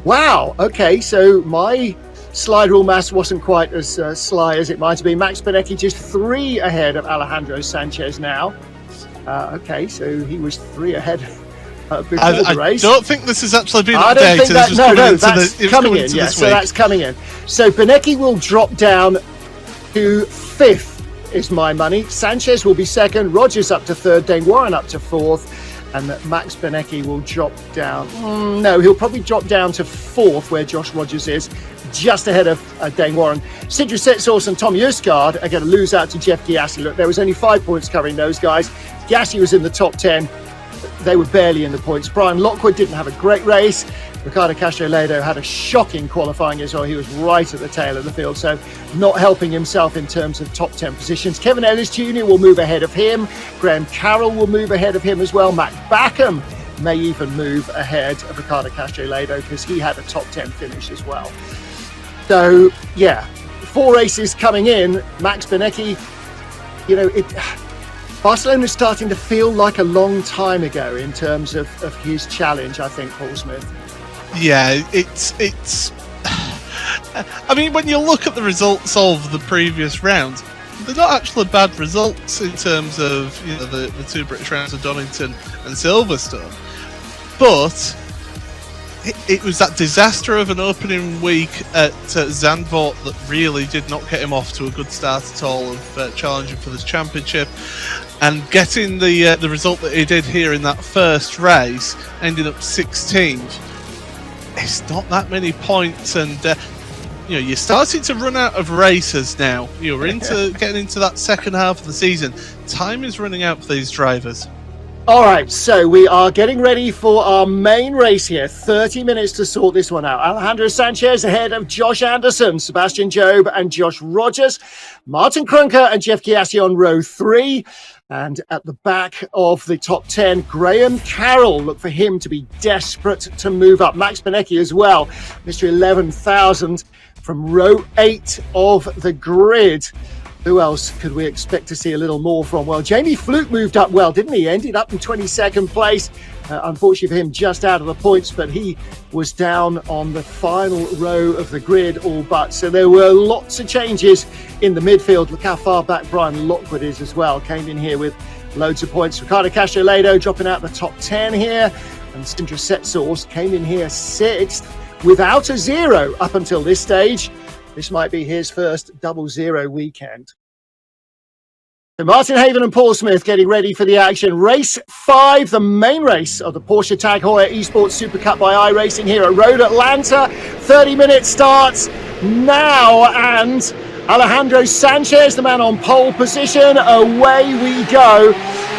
wow, okay, so my slide rule maths wasn't quite as sly as it might have been. Max Benecchi just 3 ahead of Alejandro Sanchez now. Okay, so he was 3 ahead before the race. I don't think this has actually been updated. I don't think that, that's coming in. Yeah, so that's coming in. So Benecchi will drop down to 5th, is my money. Sanchez will be 2nd, Rogers up to 3rd, Dane Warren up to 4th, and Max Benecchi will drop down. No, he'll probably drop down to 4th, where Josh Rogers is, just ahead of Dane Warren. Sindre Setsaus and Tom Jøsgaard are going to lose out to Jeff Gyasi. Look, there was only 5 points covering those guys. Gyasi was in the top 10. They were barely in the points. Brian Lockwood didn't have a great race. Ricardo Castro-Ledo had a shocking qualifying as well. He was right at the tail of the field, so not helping himself in terms of top 10 positions. Kevin Ellis Jr. will move ahead of him. Graham Carroll will move ahead of him as well. Matt Backham may even move ahead of Ricardo Castro-Ledo because he had a top 10 finish as well. So, yeah, 4 races coming in. Max Benecchi, Barcelona's starting to feel like a long time ago in terms of his challenge, I think, Paul Smith. Yeah, it's. I mean, when you look at the results of the previous rounds, they're not actually bad results in terms of the 2 British rounds of Donington and Silverstone, but it was that disaster of an opening week at Zandvoort that really did not get him off to a good start at all of challenging for this championship. And getting the result that he did here in that first race, ending up 16th, it's not that many points. And you're starting to run out of races now. You're getting into that second half of the season. Time is running out for these drivers. All right, so we are getting ready for our main race here. 30 minutes to sort this one out. Alejandro Sanchez ahead of Josh Anderson, Sebastian Job and Josh Rogers, Martin Krunker and Jeff Gyasi on row 3. And at the back of the top 10, Graham Carroll. Look for him to be desperate to move up. Max Benecchi as well, Mr. 11,000 from row 8 of the grid. Who else could we expect to see a little more from? Well, Jamie Fluke moved up well, didn't he? Ended up in 22nd place. Unfortunately for him, just out of the points, but he was down on the final row of the grid all but. So there were lots of changes in the midfield. Look how far back Brian Lockwood is as well. Came in here with loads of points. Ricardo Castro-Ledo dropping out the top 10 here. And Sindre Setsaus came in here 6th without a 0 up until this stage. This might be his first 00 weekend. So Martin Haven and Paul Smith getting ready for the action. Race 5, the main race of the Porsche Tag Heuer Esports Supercup by iRacing here at Road Atlanta. 30 minutes starts now, and Alejandro Sanchez, the man on pole position. Away we go.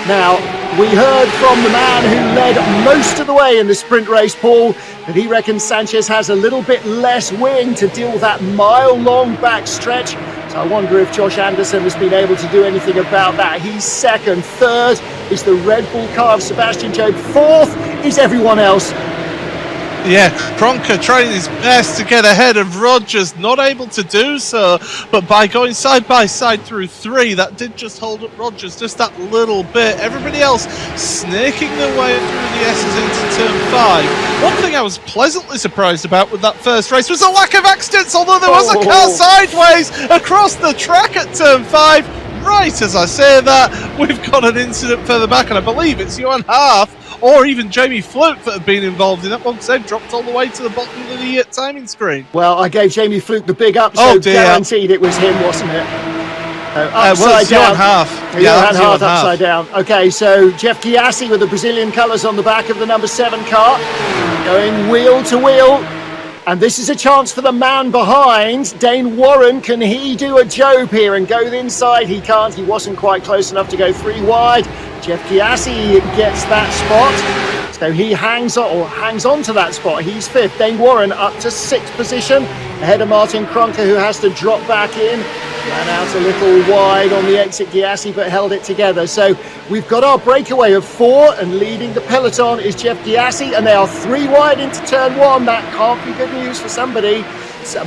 Now, we heard from the man who led most of the way in the sprint race, Paul, that he reckons Sanchez has a little bit less wing to deal with that mile-long back stretch. So I wonder if Josh Anderson has been able to do anything about that. He's second. Third is the Red Bull car of Sebastian Job. Fourth is everyone else. Yeah, Kronka trying his best to get ahead of Rogers, not able to do so, but by going side by side through 3, that did just hold up Rogers just that little bit. Everybody else snaking their way through the S's into turn 5. One thing I was pleasantly surprised about with that first race was the lack of accidents, although there was a car sideways across the track at turn 5. Right as I say that, we've got an incident further back, and I believe it's Johan Half or even Jamie Fluke that have been involved in that one, because they've dropped all the way to the bottom of the timing screen. Well, I gave Jamie Fluke the big up, so guaranteed it was him, wasn't it? Upside down. Johan Half. Johan Half upside down. Okay, so Jeff Giassi with the Brazilian colours on the back of the number 7 car, going wheel to wheel. And this is a chance for the man behind, Dane Warren. Can he do a Job here and go inside? He can't. He wasn't quite close enough to go 3 wide. Jeff Giassi gets that spot. So he hangs on to that spot. He's 5th. Dane Warren up to 6th position. Ahead of Martin Kronka, who has to drop back in. Ran out a little wide on the exit, Giassi, but held it together. So we've got our breakaway of 4, and leading the peloton is Jeff Giassi, and they are 3 wide into turn 1. That can't be good news for somebody. So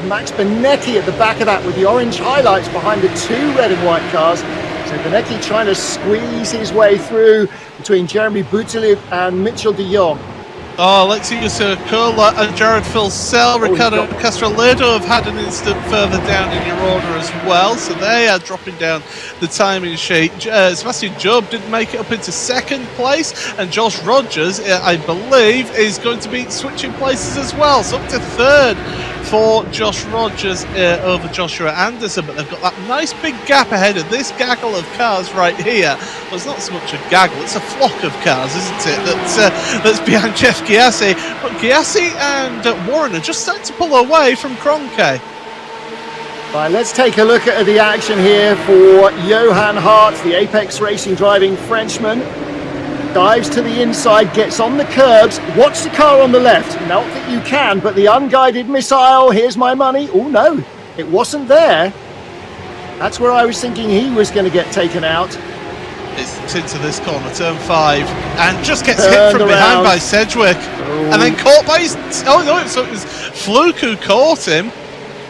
Max Benecchi at the back of that with the orange highlights behind the 2 red and white cars. So Benecchi trying to squeeze his way through between Jeremy Buteliv and Mitchell de Jong. Oh, Alexis Kurla and Jared Filsell, Ricardo Castroledo have had an instant further down in your order as well, so they are dropping down the timing sheet. Sebastian Job did make it up into 2nd place, and Josh Rogers, I believe, is going to be switching places as well, so up to 3rd for Josh Rogers over Joshua Anderson, but they've got that nice big gap ahead of this gaggle of cars right here. Well, it's not so much a gaggle, it's a flock of cars, isn't it, that's behind Jeff Giassi. But Giassi and Warren are just starting to pull away from Kronke. Right, let's take a look at the action here for Johan Hart, the Apex Racing driving Frenchman. Dives to the inside, gets on the curbs. Watch the car on the left. Not that you can, but the unguided missile, here's my money. Oh no, it wasn't there. That's where I was thinking he was going to get taken out. It's into this corner, turn 5, and just gets hit from behind by Sedgwick. Oh. And then caught by his... Oh no, so it was Fluke who caught him.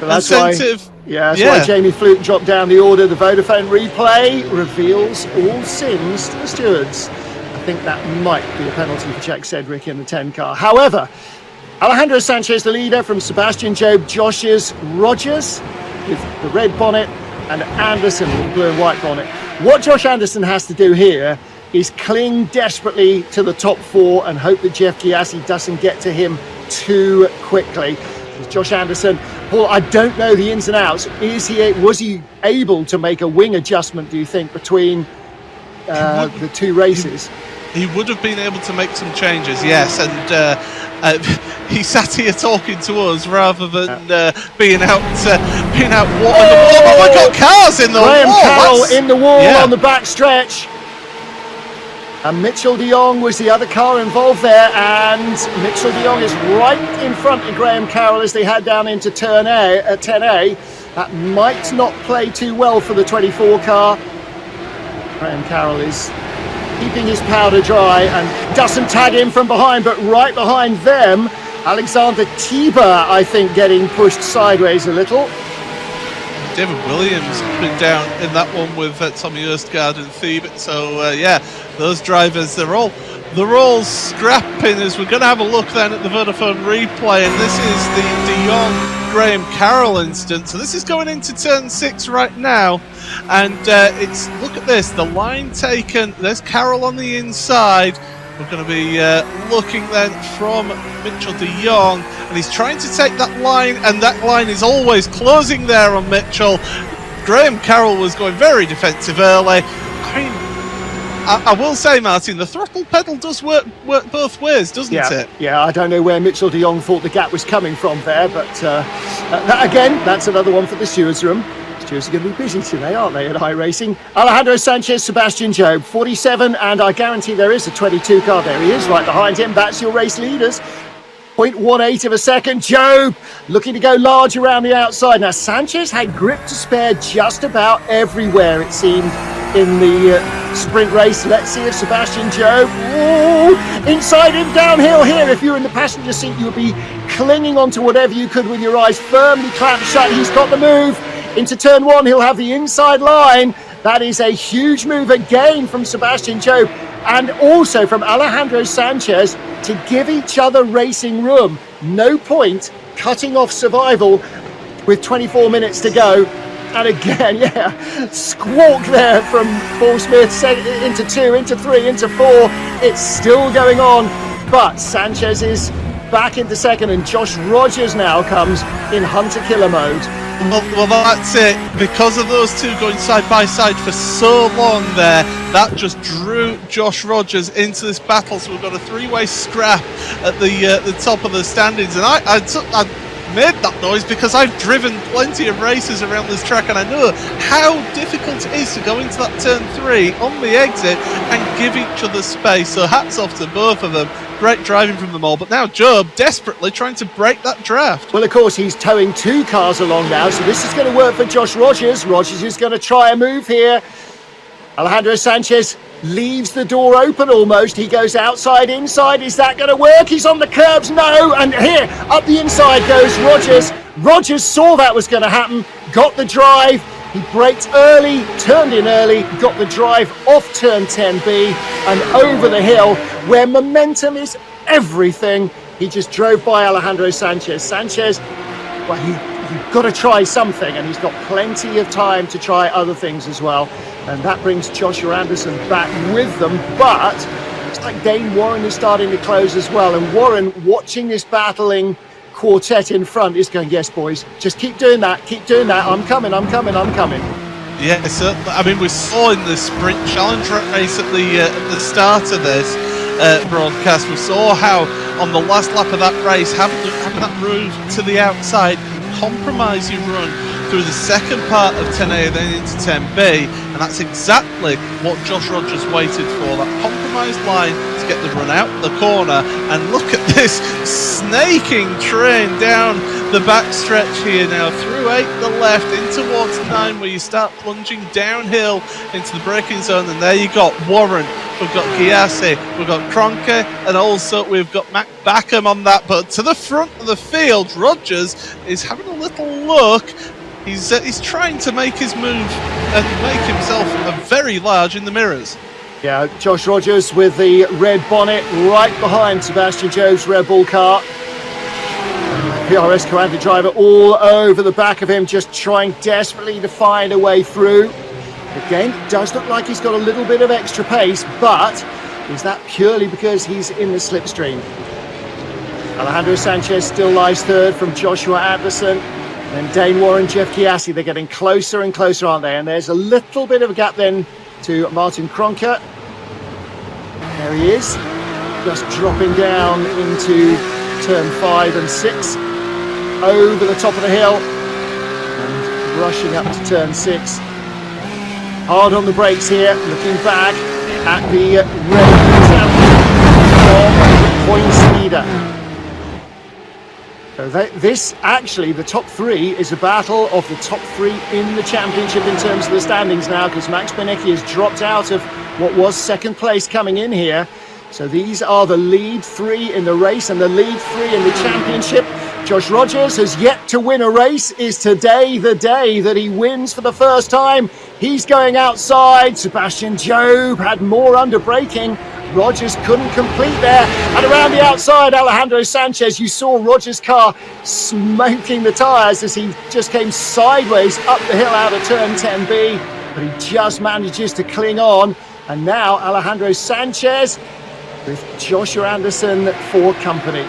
But that's why Jamie Fluke dropped down the order. The Vodafone replay reveals all sins to the stewards. I think that might be a penalty for Jack Sedgwick in the 10 car. However, Alejandro Sanchez, the leader from Sebastian Job, Josh's Rogers with the red bonnet, and Anderson with the blue and white bonnet. What Josh Anderson has to do here is cling desperately to the top 4 and hope that Jeff Giassi doesn't get to him too quickly. Josh Anderson, Paul, I don't know the ins and outs. Was he able to make a wing adjustment, do you think, between the 2 races? He would have been able to make some changes, yes, and he sat here talking to us rather than being out walking the wall. Oh my God, cars in the Graham wall! Carroll in the wall on the back stretch. And Mitchell de Jong was the other car involved there, and Mitchell de Jong is right in front of Graham Carroll as they head down into turn 10A. That might not play too well for the 24 car. Graham Carroll is keeping his powder dry and doesn't tag in from behind, but right behind them, Alexander Tiber, I think, getting pushed sideways a little. David Williams been down in that one with Tommy Erstgaard and Thebet, so those drivers, they're all scrapping. As we're going to have a look then at the Vodafone replay, and this is the de Jong Graham Carroll incident. So this is going into turn 6 right now, and it's, look at this, the line taken, there's Carroll on the inside. We're going to be looking then from Mitchell de Jong, and he's trying to take that line, and that line is always closing there on Mitchell. Graham Carroll was going very defensive early. I mean, I will say, Martin, the throttle pedal does work both ways, doesn't it? Yeah, I don't know where Mitchell de Jong thought the gap was coming from there, but that's another one for the stewards room. Stewards are going to be busy today, aren't they, at iRacing? Alejandro Sanchez, Sebastian Job, 47, and I guarantee there is a 22 car. There he is, right behind him. That's your race leaders. 0.18 of a second. Job looking to go large around the outside. Now, Sanchez had grip to spare just about everywhere, it seemed, in the sprint race. Let's see if Sebastian Job, inside him, downhill here. If you're in the passenger seat, you would be clinging onto whatever you could with your eyes firmly clamped shut. He's got the move into turn one. He'll have the inside line. That is a huge move again from Sebastian Job and also from Alejandro Sanchez to give each other racing room. No point cutting off survival with 24 minutes to go. And again, squawk there from Paul Smith, into 2, into 3, into 4. It's still going on, but Sanchez is back into second, and Josh Rogers now comes in hunter-killer mode. Well, that's it. Because of those two going side by side for so long there, that just drew Josh Rogers into this battle. So we've got a three-way scrap at the top of the standings. And I made that noise because I've driven plenty of races around this track, and I know how difficult it is to go into that turn 3 on the exit and give each other space. So hats off to both of them. Great driving from them all. But now Job desperately trying to break that draft. Well, of course, he's towing 2 cars along now, so this is going to work for Josh Rogers. Rogers is going to try a move here. Alejandro Sanchez leaves the door open almost. He goes outside, inside. Is that going to work? He's on the curbs. No. And here, up the inside goes Rogers. Rogers saw that was going to happen, got the drive. He braked early, turned in early, got the drive off turn 10B and over the hill where momentum is everything. He just drove by Alejandro Sanchez. Sanchez, well, you've got to try something, and he's got plenty of time to try other things as well. And that brings Joshua Anderson back with them. But looks like Dane Warren is starting to close as well. And Warren, watching this battling quartet in front, is going, yes, boys, just keep doing that. I'm coming. Yeah, so, I mean, we saw in the sprint challenge race at the start of this broadcast, we saw how on the last lap of that race, having that move to the outside, compromise your run through the second part of 10A then into 10B, and that's exactly what Josh Rogers waited for, that compromised line to get the run out the corner. And look at this snaking train down the back stretch here now, through 8 the left in towards 9, where you start plunging downhill into the braking zone. And there you got Warren, we've got Giassi, we've got Kronke, and also we've got Mac Backham on that. But to the front of the field, Rogers is having a little look. He's trying to make his move and make himself very large in the mirrors. Yeah, Josh Rogers with the red bonnet right behind Sebastian Job's Red Bull car. PRS Commander driver all over the back of him, just trying desperately to find a way through. Again, it does look like he's got a little bit of extra pace, but is that purely because he's in the slipstream? Alejandro Sanchez still lies third from Joshua Anderson. And Dane Warren, Jeff Giassi, they're getting closer and closer, aren't they? And there's a little bit of a gap then to Martin Kronke. There he is, just dropping down into turn 5 and 6, over the top of the hill, and rushing up to turn 6. Hard on the brakes here, looking back at the red from the points leader. So this, actually, the top 3 is a battle of the top 3 in the championship in terms of the standings now, because Max Benecki has dropped out of what was second place coming in here. So these are the lead 3 in the race and the lead 3 in the championship. Josh Rogers has yet to win a race. Is today the day that he wins for the first time? He's going outside. Sebastian Job had more under braking. Rogers couldn't complete there. And around the outside, Alejandro Sanchez, you saw Rogers' car smoking the tyres as he just came sideways up the hill out of turn 10B. But he just manages to cling on. And now Alejandro Sanchez with Joshua Anderson for company.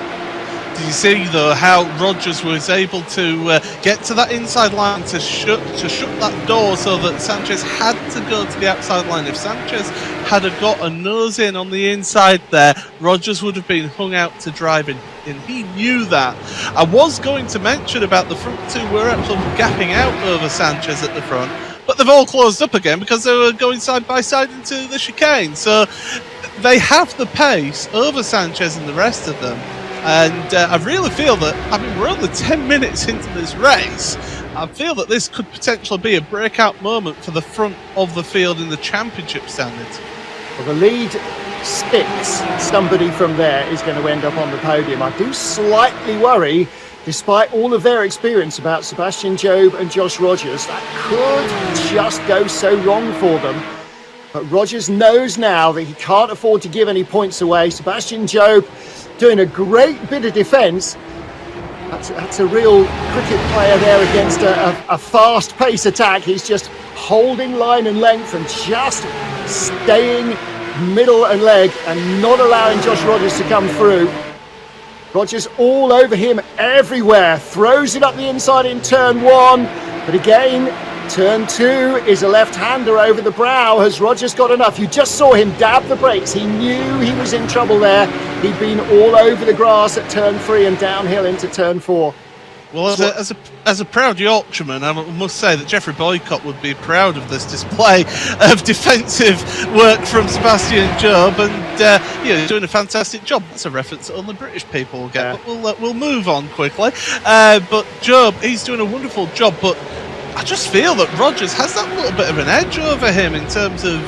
Did you see though how Rogers was able to get to that inside line to shut that door so that Sanchez had to go to the outside line? If Sanchez had got a nose in on the inside there, Rogers would have been hung out to dry, and he knew that. I was going to mention about the front two were actually gapping out over Sanchez at the front, but they've all closed up again because they were going side by side into the chicane. So they have the pace over Sanchez and the rest of them. And I really feel that, I mean, we're only 10 minutes into this race. I feel that this could potentially be a breakout moment for the front of the field in the championship standards. Well, the lead sticks. Somebody from there is going to end up on the podium. I do slightly worry, despite all of their experience, about Sebastian Jobe and Josh Rogers. That could just go so wrong for them. But Rogers knows now that he can't afford to give any points away. Sebastian Jobe doing a great bit of defence. That's a real cricket player there against a fast pace attack. He's just holding line and length and just staying middle and leg and not allowing Josh Rogers to come through. Rogers all over him everywhere, throws it up the inside in turn one, but again, turn two is a left-hander over the brow. Has Rogers got enough? You just saw him dab the brakes. He knew he was in trouble there. He'd been all over the grass at turn three and downhill into turn four. Well, as a proud Yorkshireman, I must say that Jeffrey Boycott would be proud of this display of defensive work from Sebastian Jobe, and doing a fantastic job. That's a reference that only British people will get. Yeah. But we'll move on quickly. But Jobe, he's doing a wonderful job, but I just feel that Rogers has that little bit of an edge over him in terms of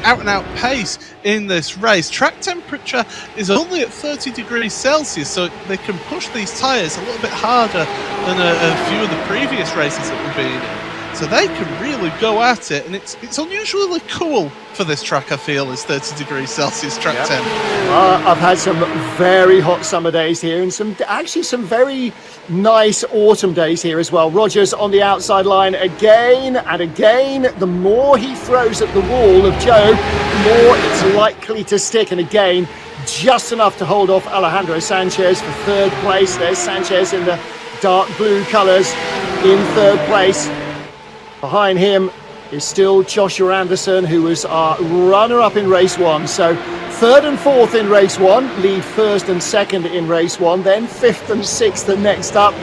out-and-out pace in this race. Track temperature is only at 30 degrees Celsius, so they can push these tyres a little bit harder than a few of the previous races that we've been in. So they can really go at it, and it's unusually cool for this track, I feel, is 30 degrees Celsius track temp. I've had some very hot summer days here and some very nice autumn days here as well. Rogers on the outside line again and again. The more he throws at the wall of Jobe, the more it's likely to stick. And again, just enough to hold off Alejandro Sanchez for third place. There's Sanchez in the dark blue colours in third place. Behind him is still Joshua Anderson, who was our runner-up in race one. So third and fourth in race one, lead first and second in race one, then fifth and sixth the next up.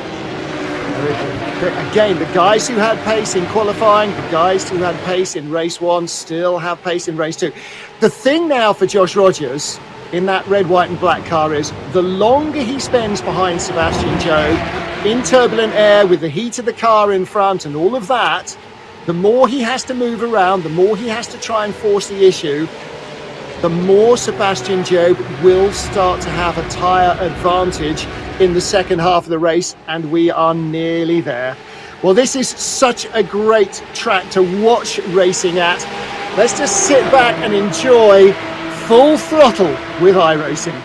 Again, the guys who had pace in qualifying, the guys who had pace in race one still have pace in race two. The thing now for Josh Rogers in that red, white and black car is the longer he spends behind Sebastian Jobe in turbulent air with the heat of the car in front and all of that, the more he has to move around, the more he has to try and force the issue, the more Sebastian Jobe will start to have a tyre advantage in the second half of the race, and we are nearly there. Well, this is such a great track to watch racing at. Let's just sit back and enjoy full throttle with iRacing.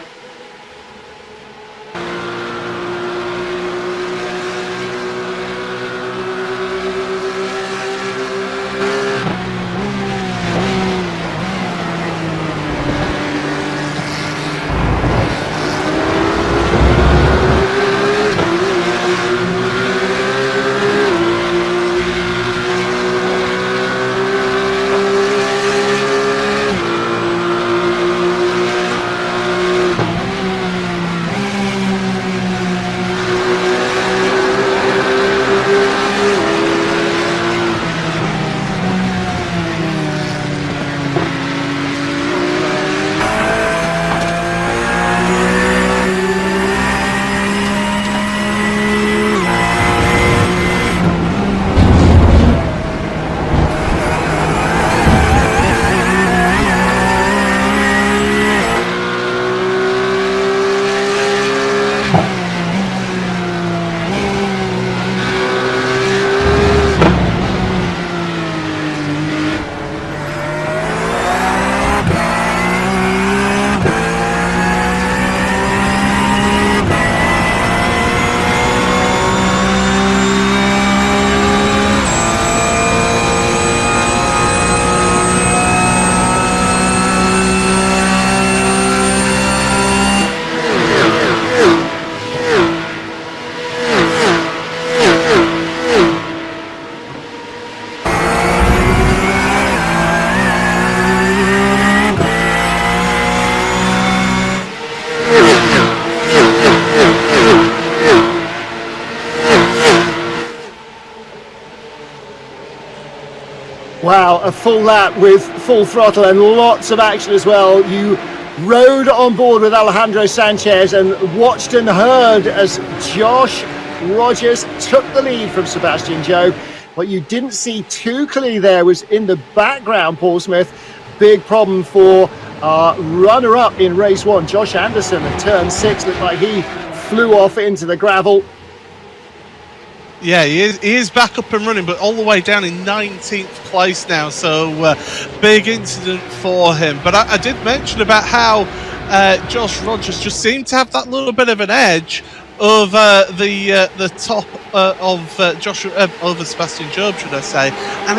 Wow, a full lap with full throttle and lots of action as well. You rode on board with Alejandro Sanchez and watched and heard as Josh Rogers took the lead from Sebastian Jobe. What you didn't see too clearly there was in the background, Paul Smith, big problem for runner-up in race 1, Josh Anderson, at turn 6. Looked like he flew off into the gravel. Yeah, he is back up and running, but all the way down in 19th place now, so big incident for him. But I did mention about how Josh Rogers just seemed to have that little bit of an edge over the top of over Sebastian Jobe, should I say, and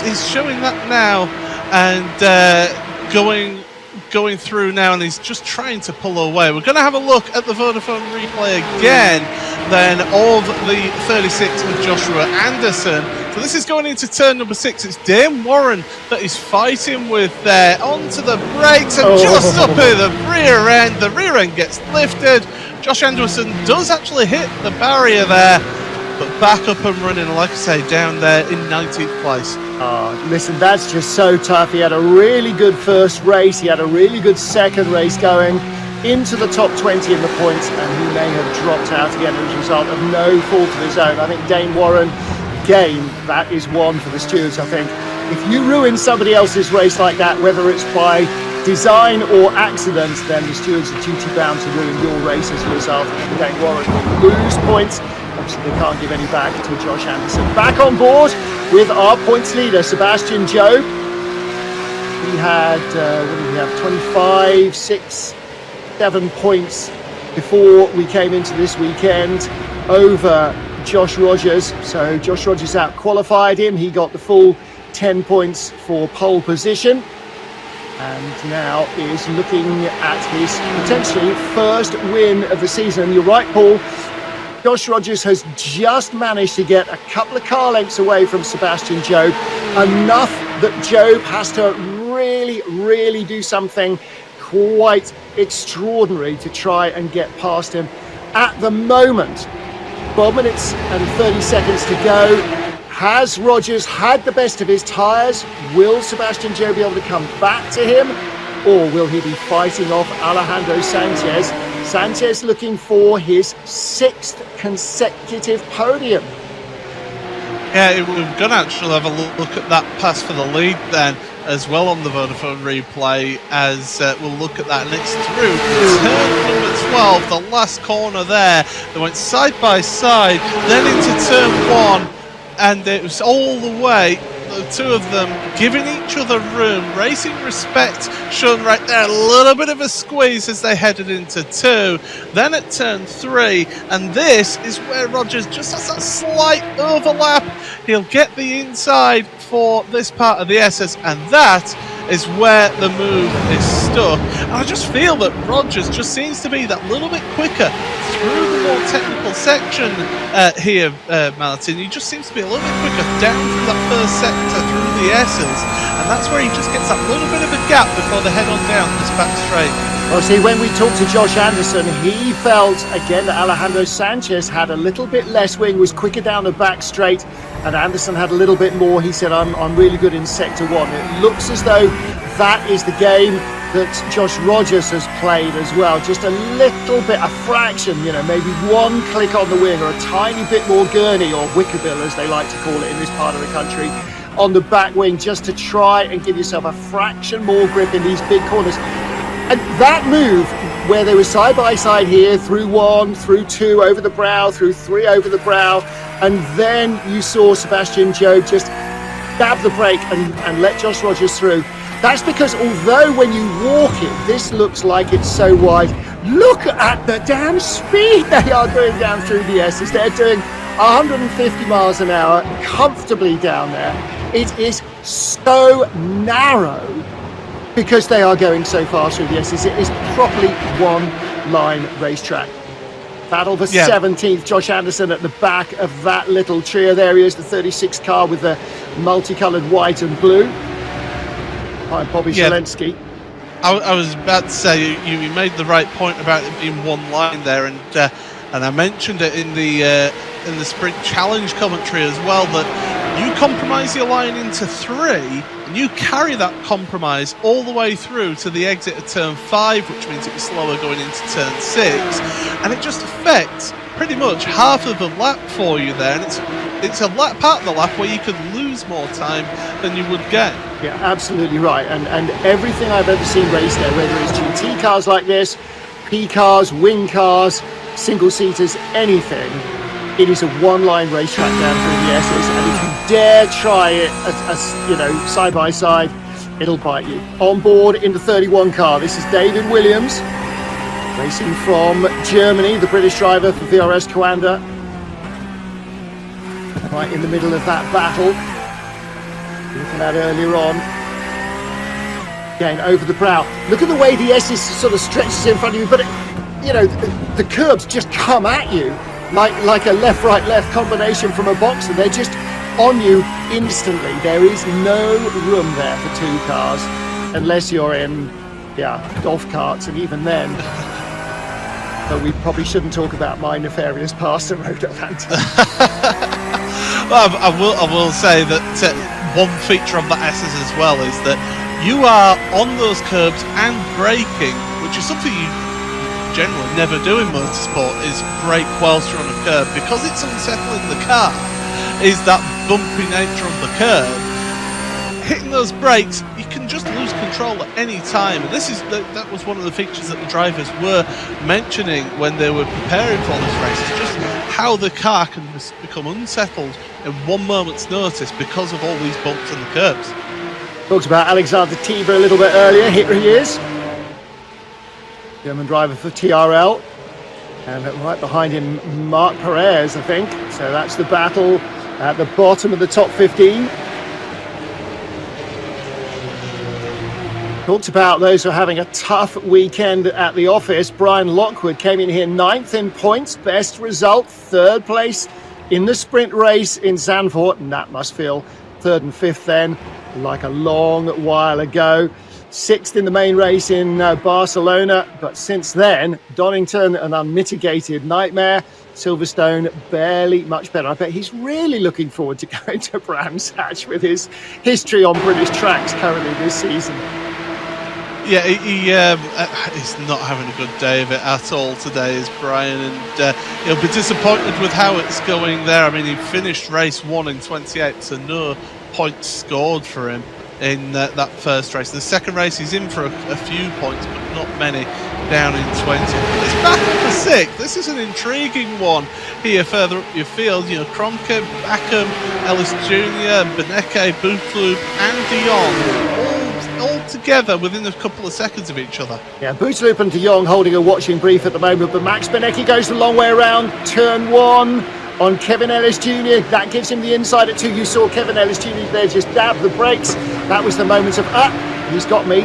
he's showing that now and going through now, and he's just trying to pull away. We're going to have a look at the Vodafone replay again then of the 36 of Joshua Anderson. So this is going into turn number 6. It's Dane Warren that he's fighting with there. Onto the brakes and just up at the rear end. The rear end gets lifted. Josh Anderson does actually hit the barrier there, but back up and running, like I say, down there in 19th place. Listen, that's just so tough. He had a really good first race. He had a really good second race going into the top 20 in the points, and he may have dropped out again as a result of no fault of his own. I think Dane Warren, again, that is one for the stewards. I think if you ruin somebody else's race like that, whether it's by design or accident, then the stewards are duty bound to ruin your race as a result. And Dane Warren will lose points. Obviously, they can't give any back to Josh Anderson. Back on board with our points leader, Sebastian Jobe. He had, what did we have, 25, 6, 7 points before we came into this weekend over Josh Rogers. So Josh Rogers out-qualified him. He got the full 10 points for pole position, and now is looking at his potentially first win of the season. And you're right, Paul. Josh Rogers has just managed to get a couple of car lengths away from Sebastian Jobe, enough that Jobe has to really do something quite extraordinary to try and get past him. At the moment, 12 minutes and 30 seconds to go. Has Rogers had the best of his tyres? Will Sebastian Jobe be able to come back to him? Or will he be fighting off Alejandro Sanchez? Sanchez looking for his 6th consecutive podium. Yeah, we're going to actually have a look at that pass for the lead then as well on the Vodafone replay, as we'll look at that, and it's through turn number 12, the last corner there. They went side by side, then into turn 1, and it was all the way, the two of them giving each other room, racing respect shown right there, a little bit of a squeeze as they headed into 2, then at turn 3, and this is where Rogers just has that slight overlap. He'll get the inside for this part of the SS, and that is where the move is stuck. And I just feel that Rogers just seems to be that little bit quicker through the more technical section here, Martin. He just seems to be a little bit quicker down through that first sector through the S's, and that's where he just gets that little bit of a gap before they head on down this back straight. Well, see, when we talked to Josh Anderson, he felt, again, that Alejandro Sanchez had a little bit less wing, was quicker down the back straight, and Anderson had a little bit more. He said, I'm really good in sector 1. It looks as though that is the game that Josh Rogers has played as well. Just a little bit, a fraction, maybe one click on the wing, or a tiny bit more gurney, or wickerbill, as they like to call it in this part of the country, on the back wing, just to try and give yourself a fraction more grip in these big corners. And that move, where they were side by side here, through 1, through 2, over the brow, through 3, over the brow, and then you saw Sebastian Jobe just dab the brake and let Josh Rogers through. That's because although when you walk it, this looks like it's so wide, look at the damn speed they are going down through the S's. They're doing 150 miles an hour comfortably down there. It is so narrow, because they are going so fast through the S's. It is properly one-line racetrack. Battle for 17th, Josh Anderson at the back of that little trio. There he is, the 36 car with the multicoloured white and blue. Hi, Bobby Zelensky. I was about to say, you made the right point about it being one line there, and I mentioned it in the Sprint Challenge commentary as well, that You compromise your line into 3, and you carry that compromise all the way through to the exit of turn 5, which means it's slower going into turn 6, and it just affects pretty much half of the lap for you there, and it's a lap, part of the lap where you could lose more time than you would get. Yeah, absolutely right. And everything I've ever seen raced there, whether it's GT cars like this, P cars, wing cars, single-seaters, anything, it is a one-line racetrack down through the S's, and if you dare try it as side by side, it'll bite you. On board in the 31 car, this is David Williams, racing from Germany, the British driver for VRS Coanda. Right in the middle of that battle. Looking at earlier on. Again, over the brow. Look at the way the S's sort of stretches in front of you, but the curbs just come at you like a left-right-left combination from a boxer. They're just on you instantly. There is no room there for 2 cars unless you're in golf carts, and even then. But we probably shouldn't talk about my nefarious past at Road Atlanta. Well, I will say that one feature of the S's as well is that you are on those curbs and braking, which is something you generally never do in motorsport, is brake whilst you're on a curb, because it's unsettling the car, is that bumpy nature of the curb. Hitting those brakes, you can just lose control at any time, and that was one of the features that the drivers were mentioning when they were preparing for this race, is just how the car can become unsettled in one moment's notice because of all these bumps and the curbs. Talked about Alexander Tiber a little bit earlier. Here he is, German driver for TRL, and right behind him Marc Perez, I think. So that's the battle at the bottom of the top 15. Talked about those who are having a tough weekend at the office. Brian Lockwood came in here 9th in points, best result, 3rd place in the sprint race in Zandvoort, and that must feel 3rd and 5th then, like a long while ago. 6th in the main race in Barcelona, but since then, Donington, an unmitigated nightmare. Silverstone, barely much better. I bet he's really looking forward to going to Brands Hatch with his history on British tracks currently this season. Yeah, he's not having a good day of it at all today, is Brian, and he'll be disappointed with how it's going there. I mean, he finished race 1 in 28, so no points scored for him in that first race. The second race, he's in for a few points, but not many, down in 20. It's back up for 6th. This is an intriguing one here further up your field. Kronke, Backham, Ellis Jr., Benecke, Bootloop, and Dion, all together within a couple of seconds of each other. Yeah, Bootloop and De Jong holding a watching brief at the moment, but Max Benecke goes the long way around. Turn 1 on Kevin Ellis Jr. That gives him the inside at 2. You saw Kevin Ellis Jr. there just dab the brakes. That was the moment of, he's got me.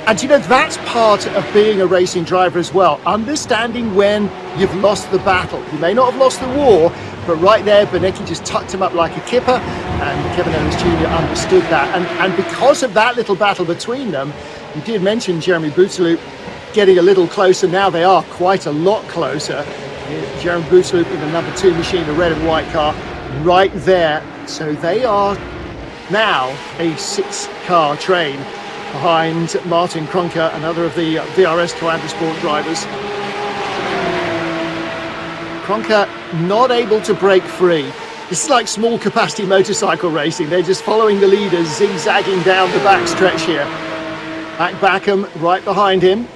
And that's part of being a racing driver as well. Understanding when you've lost the battle. You may not have lost the war, but right there, Benecke just tucked him up like a kipper, and Kevin Ellis Jr. understood that. And because of that little battle between them, you did mention Jeremy Bootloop getting a little closer. Now they are quite a lot closer. Jeremy Bootloop in the number 2 machine, the red and white car, right there. So they are now a 6-car train behind Martin Kronke, another of the VRS Coanda Sport drivers. Kronke not able to break free. This is like small capacity motorcycle racing. They're just following the leaders, zigzagging down the back stretch here. Mac Backham right behind him.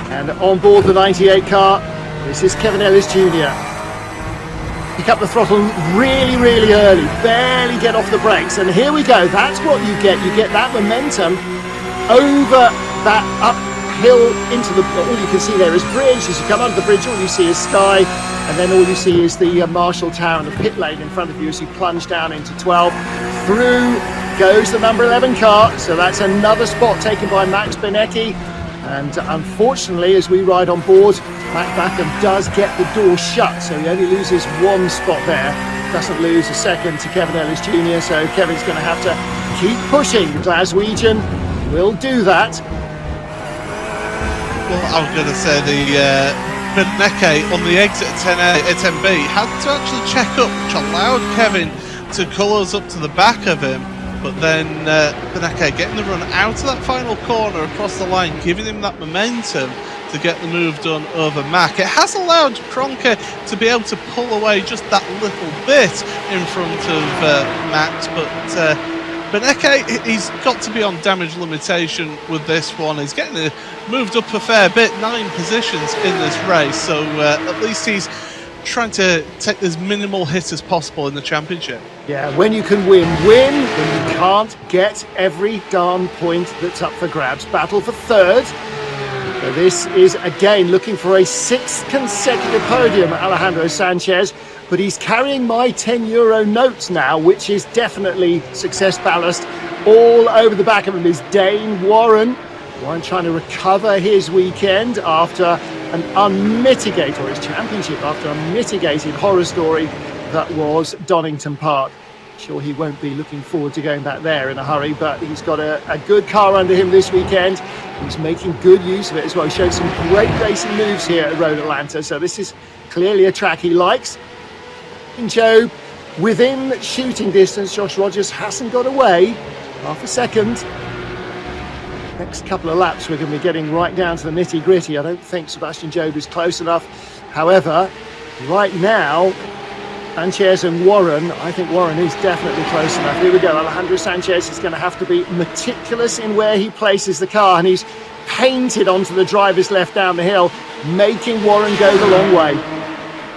And on board the 98 car, this is Kevin Ellis Jr. Pick up the throttle really, really early. Barely get off the brakes. And here we go. That's what you get. You get that momentum over that uphill into the... All you can see there is bridge. As you come under the bridge, all you see is sky. And then all you see is the Marshall Tower and the pit lane in front of you as you plunge down into 12. Through goes the number 11 car. So that's another spot taken by Max Benecke. And unfortunately, as we ride on board, Mac Backham does get the door shut, so he only loses 1 spot there. Doesn't lose a second to Kevin Ellis Jr., so Kevin's going to have to keep pushing. The Glaswegian will do that. Well, I was going to say the Benecke on the exit at 10B had to actually check up, which allowed Kevin to close up to the back of him. But then Beneke getting the run out of that final corner across the line, giving him that momentum to get the move done over Mack. It has allowed Kroenke to be able to pull away just that little bit in front of Max, but Beneke, he's got to be on damage limitation with this one. He's getting moved up a fair bit, 9 positions in this race, so at least he's trying to take as minimal hit as possible in the championship. Yeah, when you can win, when you can't get every darn point that's up for grabs. Battle for third. So this is again looking for a 6th consecutive podium, Alejandro Sanchez, but he's carrying my €10 notes now, which is definitely success ballast. All over the back of him is Dane Warren. Warren trying to recover his weekend after an unmitigated, or his championship after a mitigated horror story that was Donington Park. Sure, he won't be looking forward to going back there in a hurry, but he's got a good car under him this weekend. He's making good use of it as well. He showed some great racing moves here at Road Atlanta, so this is clearly a track he likes. And Joe, within shooting distance, Josh Rogers hasn't got away. Half a second. Next couple of laps, we're going to be getting right down to the nitty-gritty. I don't think Sebastian Jobe is close enough. However, right now, Sanchez and Warren, I think Warren is definitely close enough. Here we go. Alejandro Sanchez is going to have to be meticulous in where he places the car, and he's painted onto the driver's left down the hill, making Warren go the long way.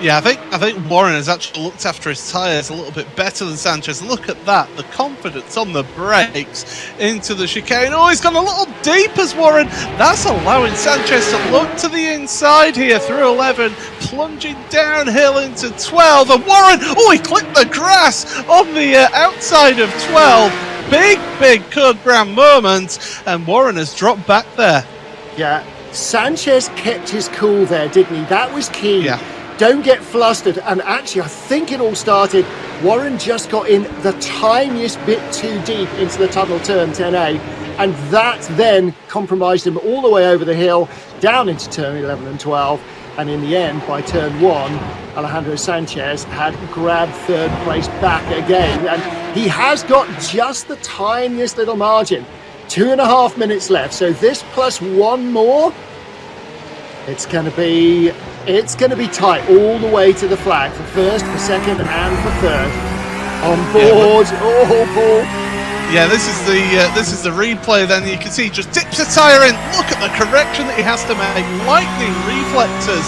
Yeah, I think Warren has actually looked after his tyres a little bit better than Sanchez. Look at that, the confidence on the brakes into the chicane. Oh, he's gone a little deep as Warren. That's allowing Sanchez to look to the inside here through 11, plunging downhill into 12. And Warren, oh, he clipped the grass on the outside of 12. Big code brown moment, and Warren has dropped back there. Yeah, Sanchez kept his cool there, didn't he? That was key. Yeah. Don't get flustered. And actually, I think it all started, Warren just got in the tiniest bit too deep into the tunnel turn 10A, and that then compromised him all the way over the hill, down into turn 11 and 12. And in the end, by turn 1, Alejandro Sanchez had grabbed third place back again. And he has got just the tiniest little margin. 2.5 minutes left. So this plus one more, it's going to be tight all the way to the flag for first, for second, and for third. On board. Oh, Paul. Yeah, this is the replay. Then you can see he just dips a tyre in. Look at the correction that he has to make. Lightning reflectors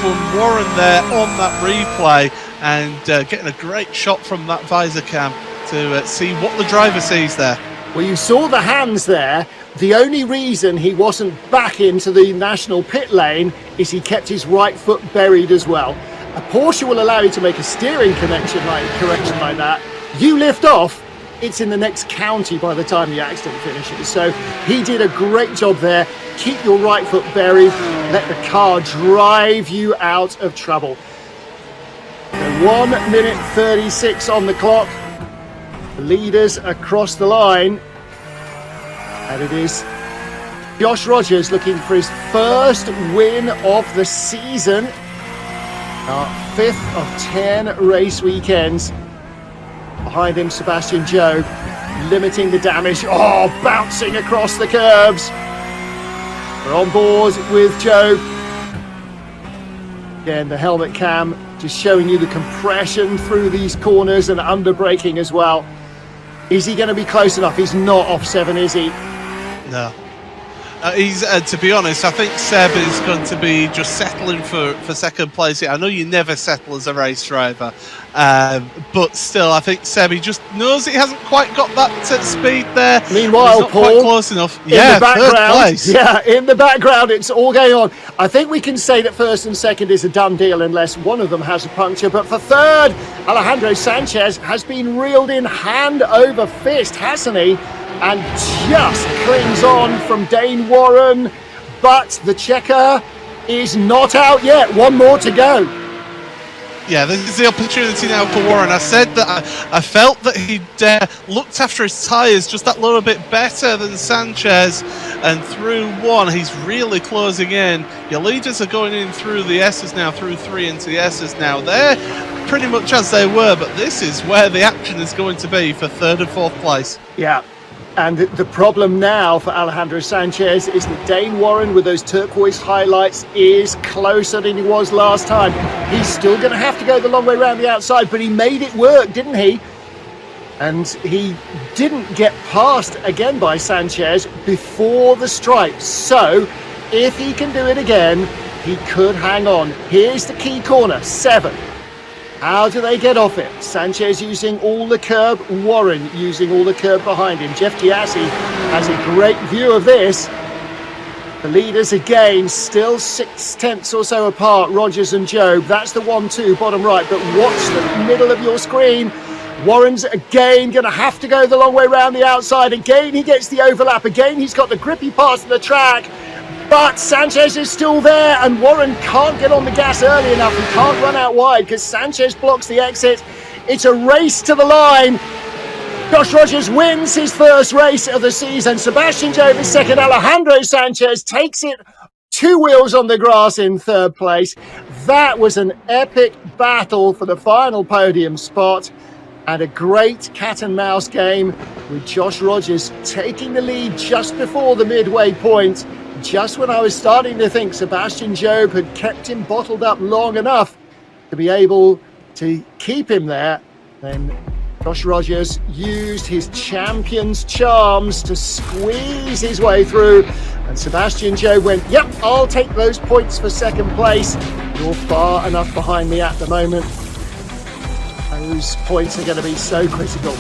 from Warren there on that replay, and getting a great shot from that visor cam to see what the driver sees there. Well, you saw the hands there. The only reason he wasn't back into the national pit lane is he kept his right foot buried as well. A Porsche will allow you to make a steering correction like that. You lift off, it's in the next county by the time the accident finishes. So he did a great job there. Keep your right foot buried. Let the car drive you out of trouble. So 1 minute 36 on the clock. The leaders across the line. And it is Josh Rogers looking for his first win of the season. Our 5th of 10 race weekends. Behind him, Sebastian Jobe, limiting the damage. Oh, bouncing across the curbs. We're on board with Jobe. Again, the helmet cam just showing you the compression through these corners and under braking as well. Is he going to be close enough? He's not off 7, is he? No. He's to be honest, I think Seb is going to be just settling for second place here. I know you never settle as a race driver, but still, I think Seb, he just knows he hasn't quite got that speed there. Meanwhile, not Paul, quite close enough. In the background, in the background, it's all going on. I think we can say that first and second is a done deal unless one of them has a puncture. But for third, Alejandro Sanchez has been reeled in hand over fist, hasn't he? And just clings on from Dane Warren, but the checker is not out yet. One more to go. Yeah, this is the opportunity now for Warren. I said that I felt that he'd looked after his tyres just that little bit better than Sanchez, and through 1, he's really closing in. Your leaders are going in through the S's now, through 3 into the S's now. They're pretty much as they were, but this is where the action is going to be for 3rd and 4th place. Yeah. And the problem now for Alejandro Sanchez is that Dane Warren, with those turquoise highlights, is closer than he was last time. He's still going to have to go the long way around the outside, but he made it work, didn't he? And he didn't get passed again by Sanchez before the stripes. So if he can do it again, he could hang on. Here's the key corner, 7. How do they get off it? Sanchez using all the curb, Warren using all the curb behind him. Jeff Giassi has a great view of this. The leaders again, still 6/10 or so apart, Rogers and Jobe. That's the 1-2, bottom right. But watch the middle of your screen. Warren's again going to have to go the long way around the outside. Again, he gets the overlap. Again, he's got the grippy pass to the track. But Sanchez is still there, and Warren can't get on the gas early enough. He can't run out wide because Sanchez blocks the exit. It's a race to the line. Josh Rogers wins his first race of the season. Sebastian Jobe is second. Alejandro Sanchez takes it 2 wheels on the grass in 3rd place. That was an epic battle for the final podium spot, and a great cat and mouse game with Josh Rogers taking the lead just before the midway point. Just when I was starting to think Sebastian Jobe had kept him bottled up long enough to be able to keep him there, then Josh Rogers used his champion's charms to squeeze his way through, and Sebastian Jobe went, yep, I'll take those points for 2nd place. You're far enough behind me at the moment. Those points are going to be so critical.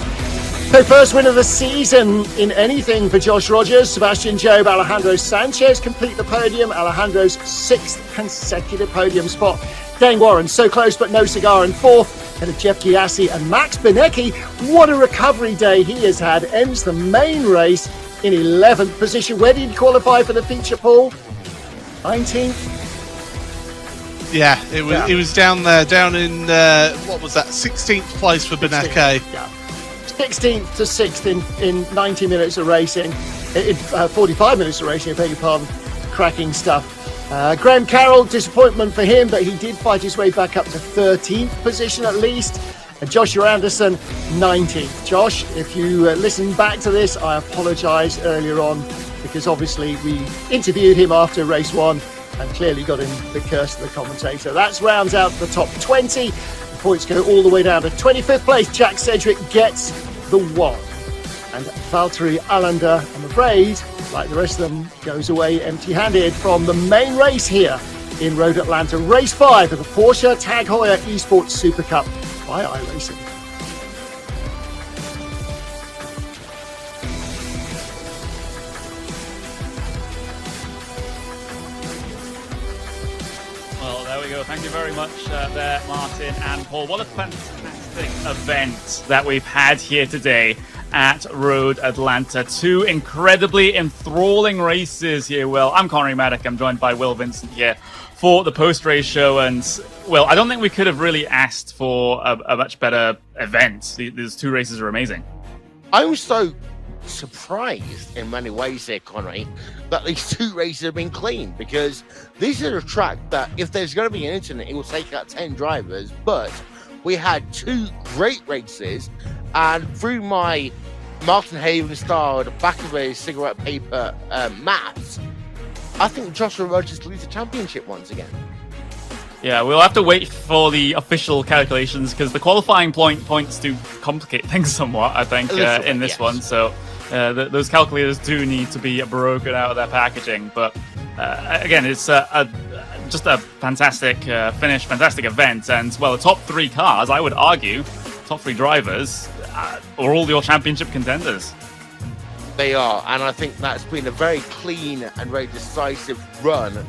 So first win of the season in anything for Josh Rogers. Sebastian Jobe, Alejandro Sanchez complete the podium. Alejandro's 6th consecutive podium spot. Dane Warren, so close but no cigar in 4th. And Jeff Giassi and Max Benecki. What a recovery day he has had. Ends the main race in 11th position. Where did he qualify for the feature, Paul? 19th? Yeah, it was down there, down in, what was that, 16th place for Benecki. Yeah. 16th to 6th in 90 minutes of racing, in 45 minutes of racing, I beg your pardon. Cracking stuff. Graham Carroll, disappointment for him, but he did fight his way back up to 13th position at least. And Joshua Anderson, 19th. Josh, if you listen back to this, I apologise earlier on, because obviously we interviewed him after race 1 and clearly got him the curse of the commentator. That rounds out the top 20. The points go all the way down to 25th place. Jack Sedgwick gets the 1. And Valtteri Allender, I'm afraid, like the rest of them, goes away empty-handed from the main race here in Road Atlanta. Race 5 of the Porsche Tag Heuer Esports Supercup by iRacing. Well, there we go. Thank you very much there, Martin and Paul. What a fantastic event that we've had here today at Road Atlanta. 2 incredibly enthralling races here, Will. I'm Connery Maddock. I'm joined by Will Vincent here for the post-race show. And, Will, I don't think we could have really asked for a much better event. These 2 races are amazing. I'm so surprised in many ways here, Connery, that these 2 races have been clean, because this is a track that if there's going to be an incident, it will take out 10 drivers. But we had 2 great races, and through my Martin Haven styled back of a cigarette paper maths, I think Joshua Rogers leads the championship once again. Yeah, we'll have to wait for the official calculations, because the qualifying points do complicate things somewhat, I think, in this one. So those calculators do need to be broken out of their packaging. But again, it's just a fantastic finish, fantastic event. And, well, the top 3 cars, I would argue, top 3 drivers, are all your championship contenders. They are, and I think that's been a very clean and very decisive run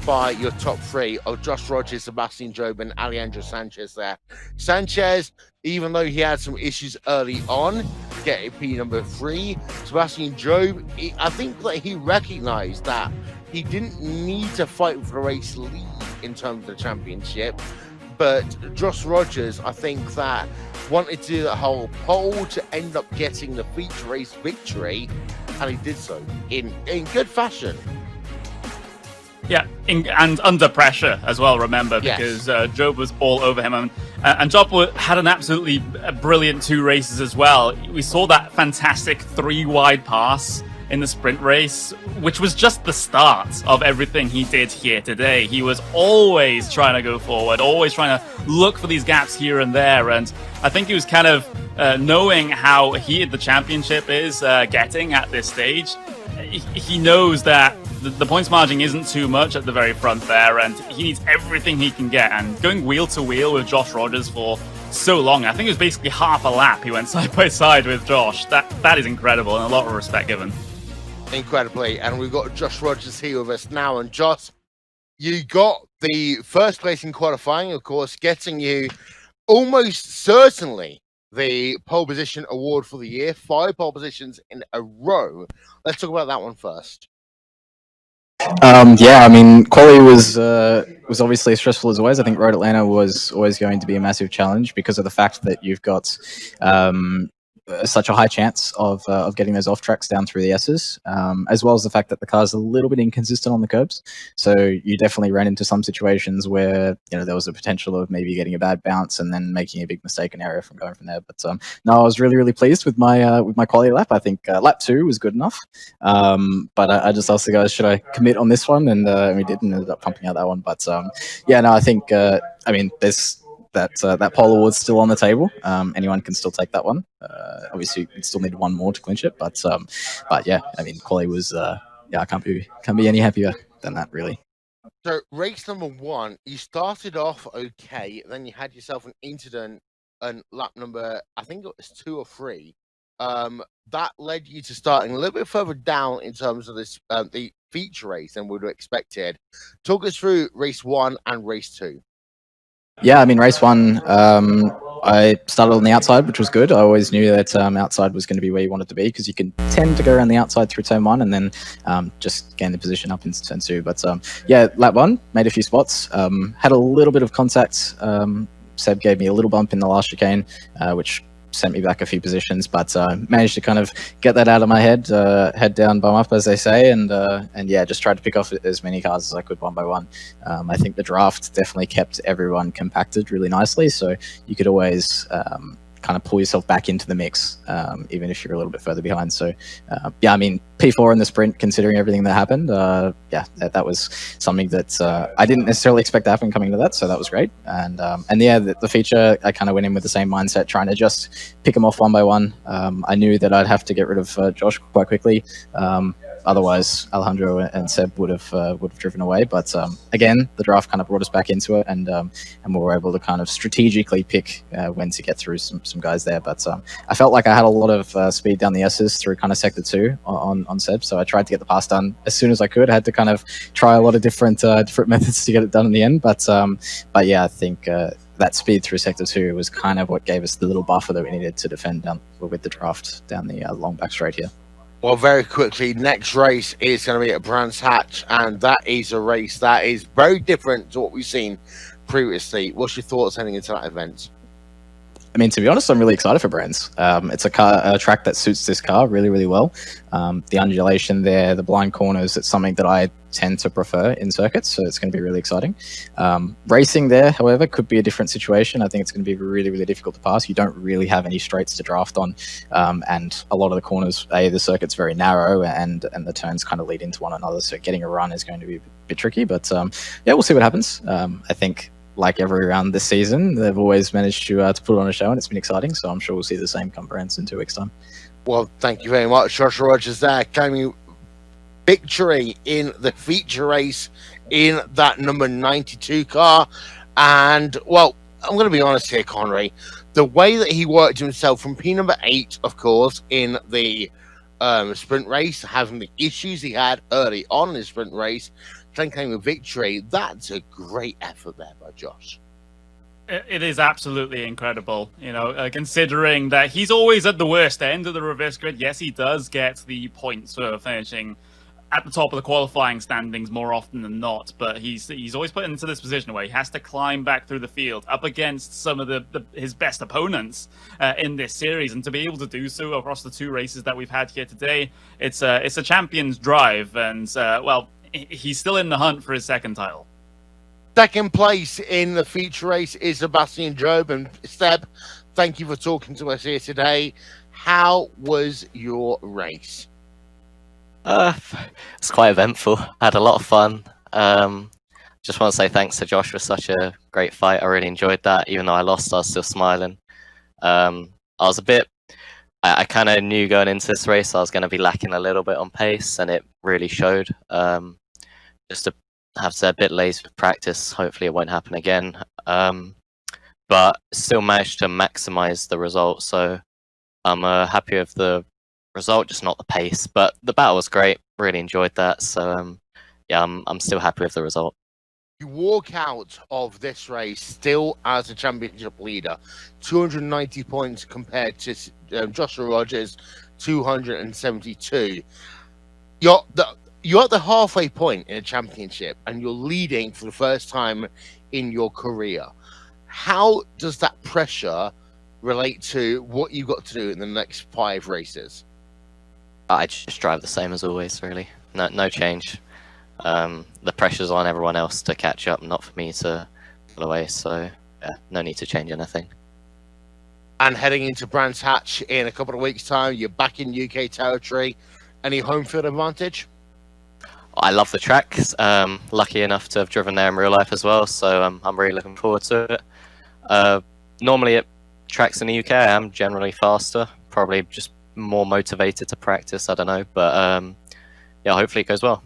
by your top 3 of Josh Rogers, Sebastian Jobe, and Alejandro Sanchez there. Sanchez, even though he had some issues early on, getting P number 3. Sebastian Jobe, I think that he recognised that he didn't need to fight for the race lead in terms of the championship. But Josh Rogers, I think that wanted to do the whole pole to end up getting the feature race victory, and he did so in good fashion. Yeah, and under pressure as well, remember, because Job was all over him. And Job had an absolutely brilliant 2 races as well. We saw that fantastic 3 wide pass in the sprint race, which was just the start of everything he did here today. He was always trying to go forward, always trying to look for these gaps here and there. And I think he was kind of knowing how heated the championship is getting at this stage. He knows that the points margin isn't too much at the very front there, and he needs everything he can get. And going wheel to wheel with Josh Rogers for so long, I think it was basically half a lap he went side by side with Josh. That is incredible, and a lot of respect given. Incredibly. And we've got Josh Rogers here with us now. And Josh, you got the first place in qualifying, of course, getting you almost certainly the pole position award for the year. 5 pole positions in a row. Let's talk about that one first. Yeah, I mean, quali was obviously stressful as always. I think Road Atlanta was always going to be a massive challenge because of the fact that you've got such a high chance of getting those off tracks down through the S's, as well as the fact that the car's a little bit inconsistent on the curbs. So you definitely ran into some situations where there was a potential of maybe getting a bad bounce and then making a big mistake and error from going from there. But no, I was really pleased with my quality lap. I think lap 2 was good enough. But I just asked the guys, should I commit on this one? And we did, and ended up pumping out that one. But yeah, no, I think I mean there's that pole award's still on the table. Anyone can still take that one. Obviously, you still need one more to clinch it. But yeah, I mean, quali was I can't be any happier than that, really. So race number 1, you started off okay, then you had yourself an incident on lap number, I think it was 2 or 3. That led you to starting a little bit further down in terms of this the feature race than we would have expected. Talk us through race 1 and race 2. Yeah, I mean, race 1, I started on the outside, which was good. I always knew that outside was going to be where you wanted to be because you can tend to go around the outside through turn 1 and then just gain the position up into turn 2. But yeah, lap 1, made a few spots, had a little bit of contact. Seb gave me a little bump in the last chicane, which sent me back a few positions, but managed to kind of get that out of my head, head down, bum up, as they say, and yeah, just tried to pick off as many cars as I could one by one. I think the draft definitely kept everyone compacted really nicely, so you could always kind of pull yourself back into the mix, even if you're a little bit further behind. So yeah, I mean, P4 in the sprint, considering everything that happened, yeah, that was something that I didn't necessarily expect to happen coming to that, so that was great. And yeah, the feature, I kind of went in with the same mindset, trying to just pick them off one by one. I knew that I'd have to get rid of Josh quite quickly. Otherwise, Alejandro and Seb would have driven away. But again, the draft kind of brought us back into it, and we were able to kind of strategically pick when to get through some guys there. But I felt like I had a lot of speed down the S's through kind of sector 2 on Seb, so I tried to get the pass done as soon as I could. I had to kind of try a lot of different methods to get it done in the end. But yeah, I think that speed through sector 2 was kind of what gave us the little buffer that we needed to defend down with the draft down the long back straight here. Well, very quickly, next race is going to be at Brands Hatch, and that is a race that is very different to what we've seen previously. What's your thoughts heading into that event? I mean, to be honest, I'm really excited for Brands. It's a track that suits this car really well. The undulation there, the blind corners, it's something that I tend to prefer in circuits, so it's going to be really exciting. Racing there, however, could be a different situation. I think it's going to be really difficult to pass. You don't really have any straights to draft on, and a lot of the corners, the circuit's very narrow, and the turns kind of lead into one another, so getting a run is going to be a bit tricky, but yeah, we'll see what happens. I think, like every round this season, they've always managed to put on a show, and it's been exciting, so I'm sure we'll see the same come Brands in 2 weeks' time. Well, thank you very much, Josh Rogers there, claiming victory in the feature race in that number 92 car. And, well, I'm going to be honest here, Connery, the way that he worked himself from P number 8, of course, in the sprint race, having the issues he had early on in the sprint race, then came a victory. That's a great effort there by Josh. It is absolutely incredible, considering that he's always at the worst end of the reverse grid. Yes, he does get the points for finishing at the top of the qualifying standings more often than not, but he's always put into this position where he has to climb back through the field up against some of his best opponents in this series, and to be able to do so across the 2 races that we've had here today, it's a champion's drive. And well, he's still in the hunt for his second title. Second place in the feature race is Sebastian Job. And Seb, thank you for talking to us here today. How was your race? It's quite eventful. I had a lot of fun. Just want to say thanks to Josh for such a great fight. I really enjoyed that. Even though I lost, I was still smiling. I was a bit... I kind of knew going into this race I was going to be lacking a little bit on pace, and it really showed. Just to have to a bit lazy with practice. Hopefully it won't happen again. But still managed to maximize the result, so I'm happy with the result, just not the pace. But the battle was great. Really enjoyed that. So yeah, I'm still happy with the result. You walk out of this race still as a championship leader, 290 points compared to Joshua Rogers, 272. You're at the halfway point in a championship, and you're leading for the first time in your career. How does that pressure relate to what you've got to do in the next 5 races? I just drive the same as always, really. No change. The pressure's on everyone else to catch up, not for me to pull away. So yeah, no need to change anything. And heading into Brands Hatch in a couple of weeks' time, you're back in UK territory. Any home field advantage? I love the track. Lucky enough to have driven there in real life as well, so I'm really looking forward to it. Normally at tracks in the UK, I am generally faster, probably just more motivated to practice, I don't know, but yeah, hopefully it goes well.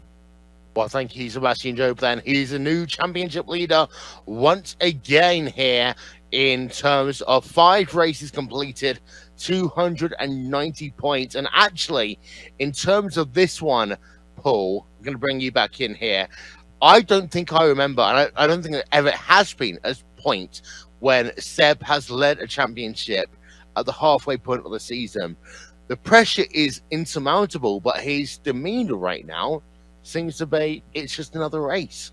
Well, thank you, Sebastian Job, then. He's a new championship leader once again here in terms of 5 races completed, 290 points. And actually, in terms of this one, Paul, I'm going to bring you back in here. I don't think I remember, and I don't think it ever has been a point when Seb has led a championship at the halfway point of the season. The pressure is insurmountable, but his demeanor right now seems to be, it's just another race.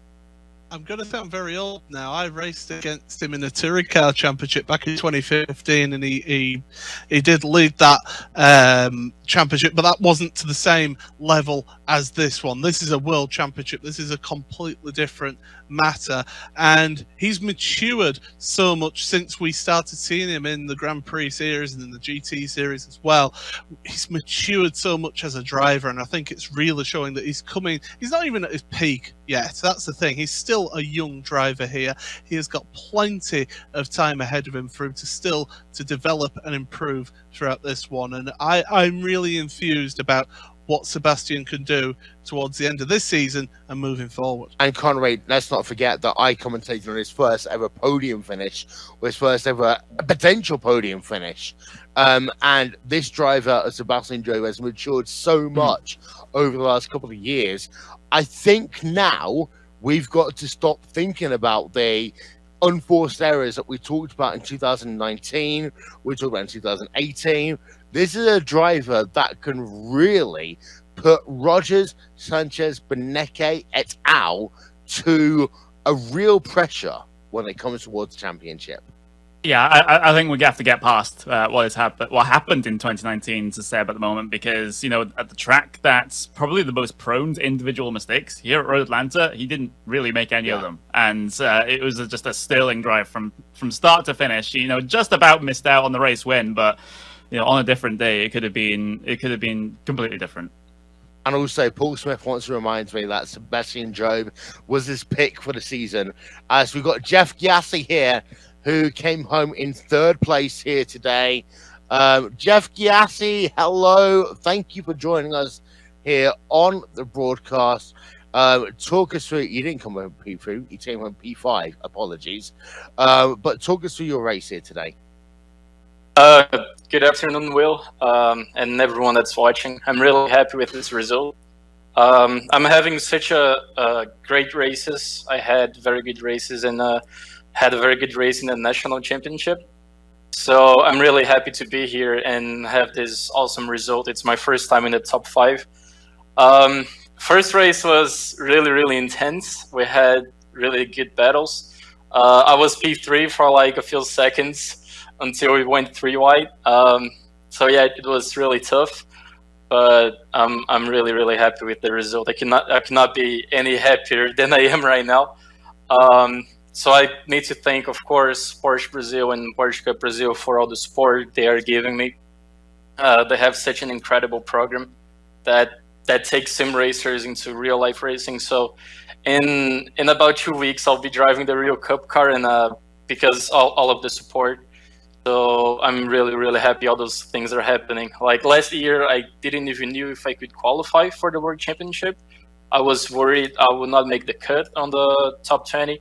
I'm going to sound very old now. I raced against him in the touring car championship back in 2015, and he did lead that championship, but that wasn't to the same level as this one. This is a world championship. This is a completely different matter, and he's matured so much since we started seeing him in the Grand Prix series and in the GT series as well. He's matured so much as a driver, and I think it's really showing that he's not even at his peak yet. That's the thing. He's still a young driver here. He has got plenty of time ahead of him for him to develop and improve throughout this one, and I'm really enthused about what Sebastian can do towards the end of this season and moving forward. And Conrad, let's not forget that I commentated on his first ever podium finish, or his first ever potential podium finish. And this driver, Sebastian Job, has matured so much over the last couple of years. I think now we've got to stop thinking about the unforced errors that we talked about in 2019, we talked about in 2018. This is a driver that can really put Rogers, Sanchez, Beneke, et al. To a real pressure when it comes towards the championship. Yeah, I think we have to get past what happened in 2019 to Seb at the moment, because, you know, at the track that's probably the most prone to individual mistakes. Here at Road Atlanta, he didn't really make any of them, and it was just a sterling drive from start to finish. You know, just about missed out on the race win, but you know, on a different day, it could have been completely different. And also, Paul Smith wants to remind me that Sebastian Job was his pick for the season, as we've got Jeff Gyasi here, who came home in 3rd place here today. Jeff Gyasi, hello. Thank you for joining us here on the broadcast. Talk us through, you didn't come home P3, you came home P5, apologies. But talk us through your race here today. Good afternoon, Will, and everyone that's watching. I'm really happy with this result. I'm having such a great races. I had very good races and had a very good race in the national championship. So I'm really happy to be here and have this awesome result. It's my first time in the top 5. First race was really, really intense. We had really good battles. I was P3 for like a few seconds until we went 3 wide. So yeah, it was really tough. but I'm really, really happy with the result. I cannot be any happier than I am right now. So I need to thank, of course, Porsche Brazil and Porsche Cup Brazil for all the support they are giving me. They have such an incredible program that takes sim racers into real life racing. So in about 2 weeks, I'll be driving the real Cup car, and because all of the support. So I'm really, really happy all those things are happening. Like last year, I didn't even knew if I could qualify for the World Championship. I was worried I would not make the cut on the top 20.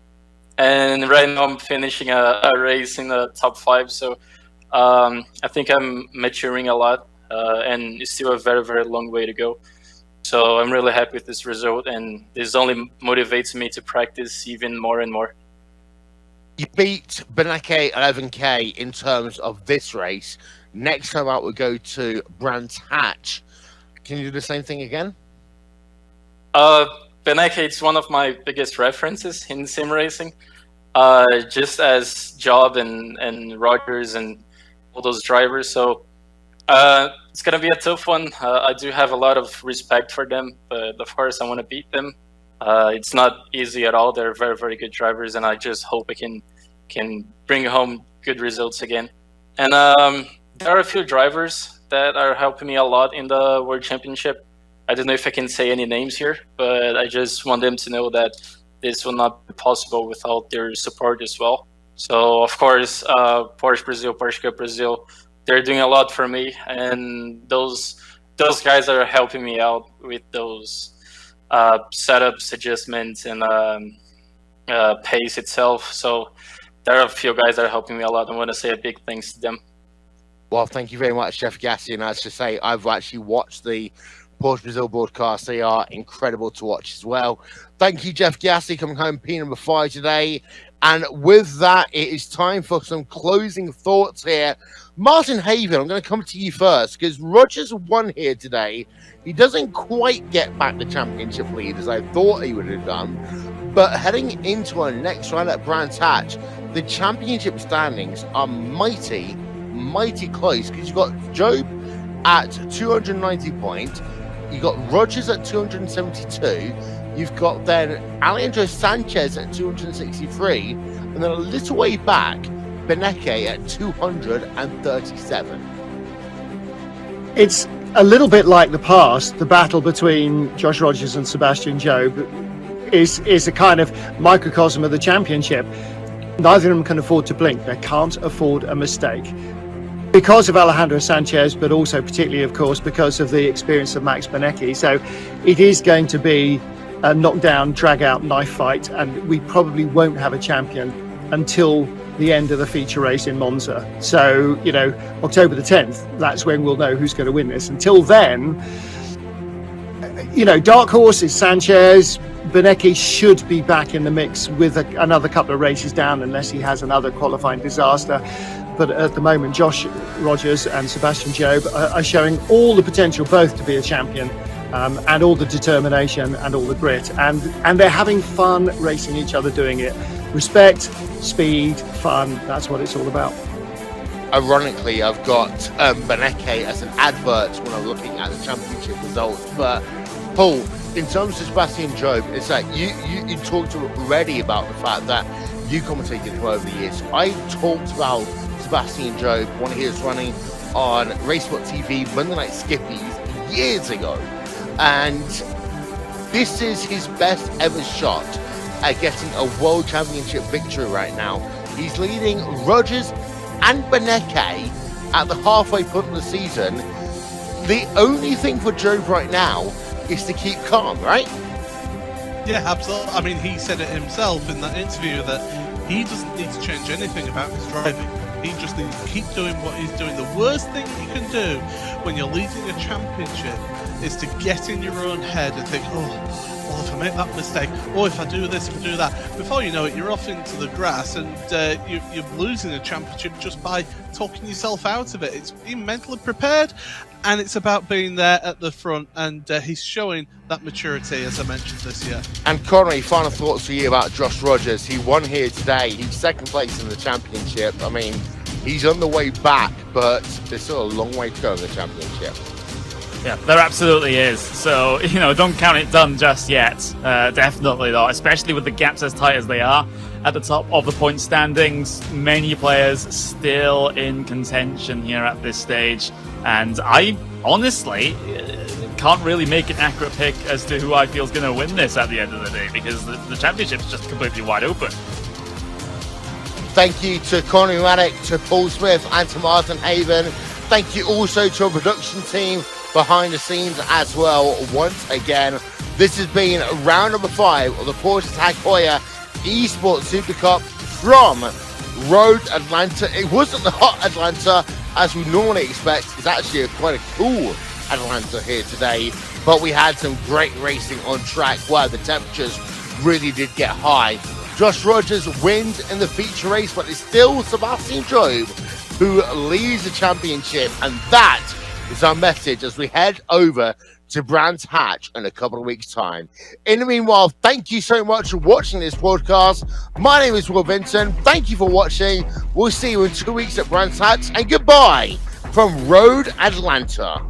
And right now I'm finishing a race in the top 5. So I think I'm maturing a lot, and it's still a very, very long way to go. So I'm really happy with this result, and this only motivates me to practice even more and more. You beat Beneke 11K in terms of this race. Next time out, we'll go to Brands Hatch. Can you do the same thing again? Beneke is one of my biggest references in sim racing. Just as Job and Rogers and all those drivers. So it's going to be a tough one. I do have a lot of respect for them, but of course I want to beat them. It's not easy at all. They're very, very good drivers, and I just hope I can bring home good results again. And there are a few drivers that are helping me a lot in the World Championship. I don't know if I can say any names here, but I just want them to know that this will not be possible without their support as well. So, of course, Porsche Brazil, Porsche Cup Brazil, they're doing a lot for me, and those guys are helping me out with those setups, adjustments, and pace itself. So there are a few guys that are helping me a lot. I want to say a big thanks to them. Well, thank you very much, Jeff Gassi. And as to say, I've actually watched the Porsche Brazil broadcast. They are incredible to watch as well. Thank you, Jeff Gassi, coming home P number 5 today. And with that, it is time for some closing thoughts here. Martin Haven, I'm going to come to you first, because Rogers won here today. He doesn't quite get back the championship lead as I thought he would have done. But heading into our next round at Brands Hatch, the championship standings are mighty close, because you've got Job at 290 points. You've got Rogers at 272. You've got then Alejandro Sanchez at 263. And then a little way back, Beneke at 237. It's a little bit like the past. The battle between Josh Rogers and Sebastian Job is a kind of microcosm of the championship. Neither of them can afford to blink. They can't afford a mistake. Because of Alejandro Sanchez, but also particularly, of course, because of the experience of Max Beneke. So it is going to be a knockdown, drag-out knife fight, and we probably won't have a champion until the end of the feature race in Monza. So, you know, October the 10th, that's when we'll know who's going to win this. Until then, you know, dark horse is Sanchez. Beneke should be back in the mix with another couple of races down, unless he has another qualifying disaster. But at the moment, Josh Rogers and Sebastian Job are showing all the potential both to be a champion, and all the determination and all the grit. And they're having fun racing each other doing it. Respect, speed, fun, that's what it's all about. Ironically, I've got Beneke as an advert when I'm looking at the championship results. But, Paul, in terms of Sebastian Job, it's like you talked already about the fact that you commentated him over the years. I talked about Sebastian Job when he was running on RaceSport TV Monday Night Skippies years ago, and this is his best ever shot at getting a world championship victory right now. He's leading Rogers and Beneke at the halfway point of the season. The only thing for Job right now is to keep calm, right? Yeah, absolutely. I mean, he said it himself in that interview that he doesn't need to change anything about his driving. He just needs to keep doing what he's doing. The worst thing you can do when you're leading a championship is to get in your own head and think, oh, well, if I make that mistake, or if I do this, if I do that, before you know it, you're off into the grass, and you're losing a championship just by talking yourself out of it. It's being mentally prepared, and it's about being there at the front, and he's showing that maturity, as I mentioned, this year. And Connery, final thoughts for you about Josh Rogers. He won here today. He's second place in the championship. I mean, he's on the way back, but there's still a long way to go in the championship. Yeah, there absolutely is. So, don't count it done just yet. Definitely not, especially with the gaps as tight as they are at the top of the point standings. Many players still in contention here at this stage. And I honestly can't really make an accurate pick as to who I feel is going to win this at the end of the day, because the championship's just completely wide open. Thank you to Connie Maddock, to Paul Smith, and to Martin Haven. Thank you also to our production team behind the scenes as well. Once again, this has been round number 5 of the Porsche Tag Heuer Esports Supercup from Road Atlanta. It wasn't the hot Atlanta as we normally expect. It's actually quite a cool Atlanta here today, but we had some great racing on track where the temperatures really did get high. Josh Rogers wins in the feature race, but it's still Sebastian Job who leads the championship, and that is our message as we head over to Brands Hatch in a couple of weeks' time. In the meanwhile, thank you so much for watching this podcast. My name is Will Vinson. Thank you for watching. We'll see you in 2 weeks at Brands Hatch, and goodbye from Road Atlanta.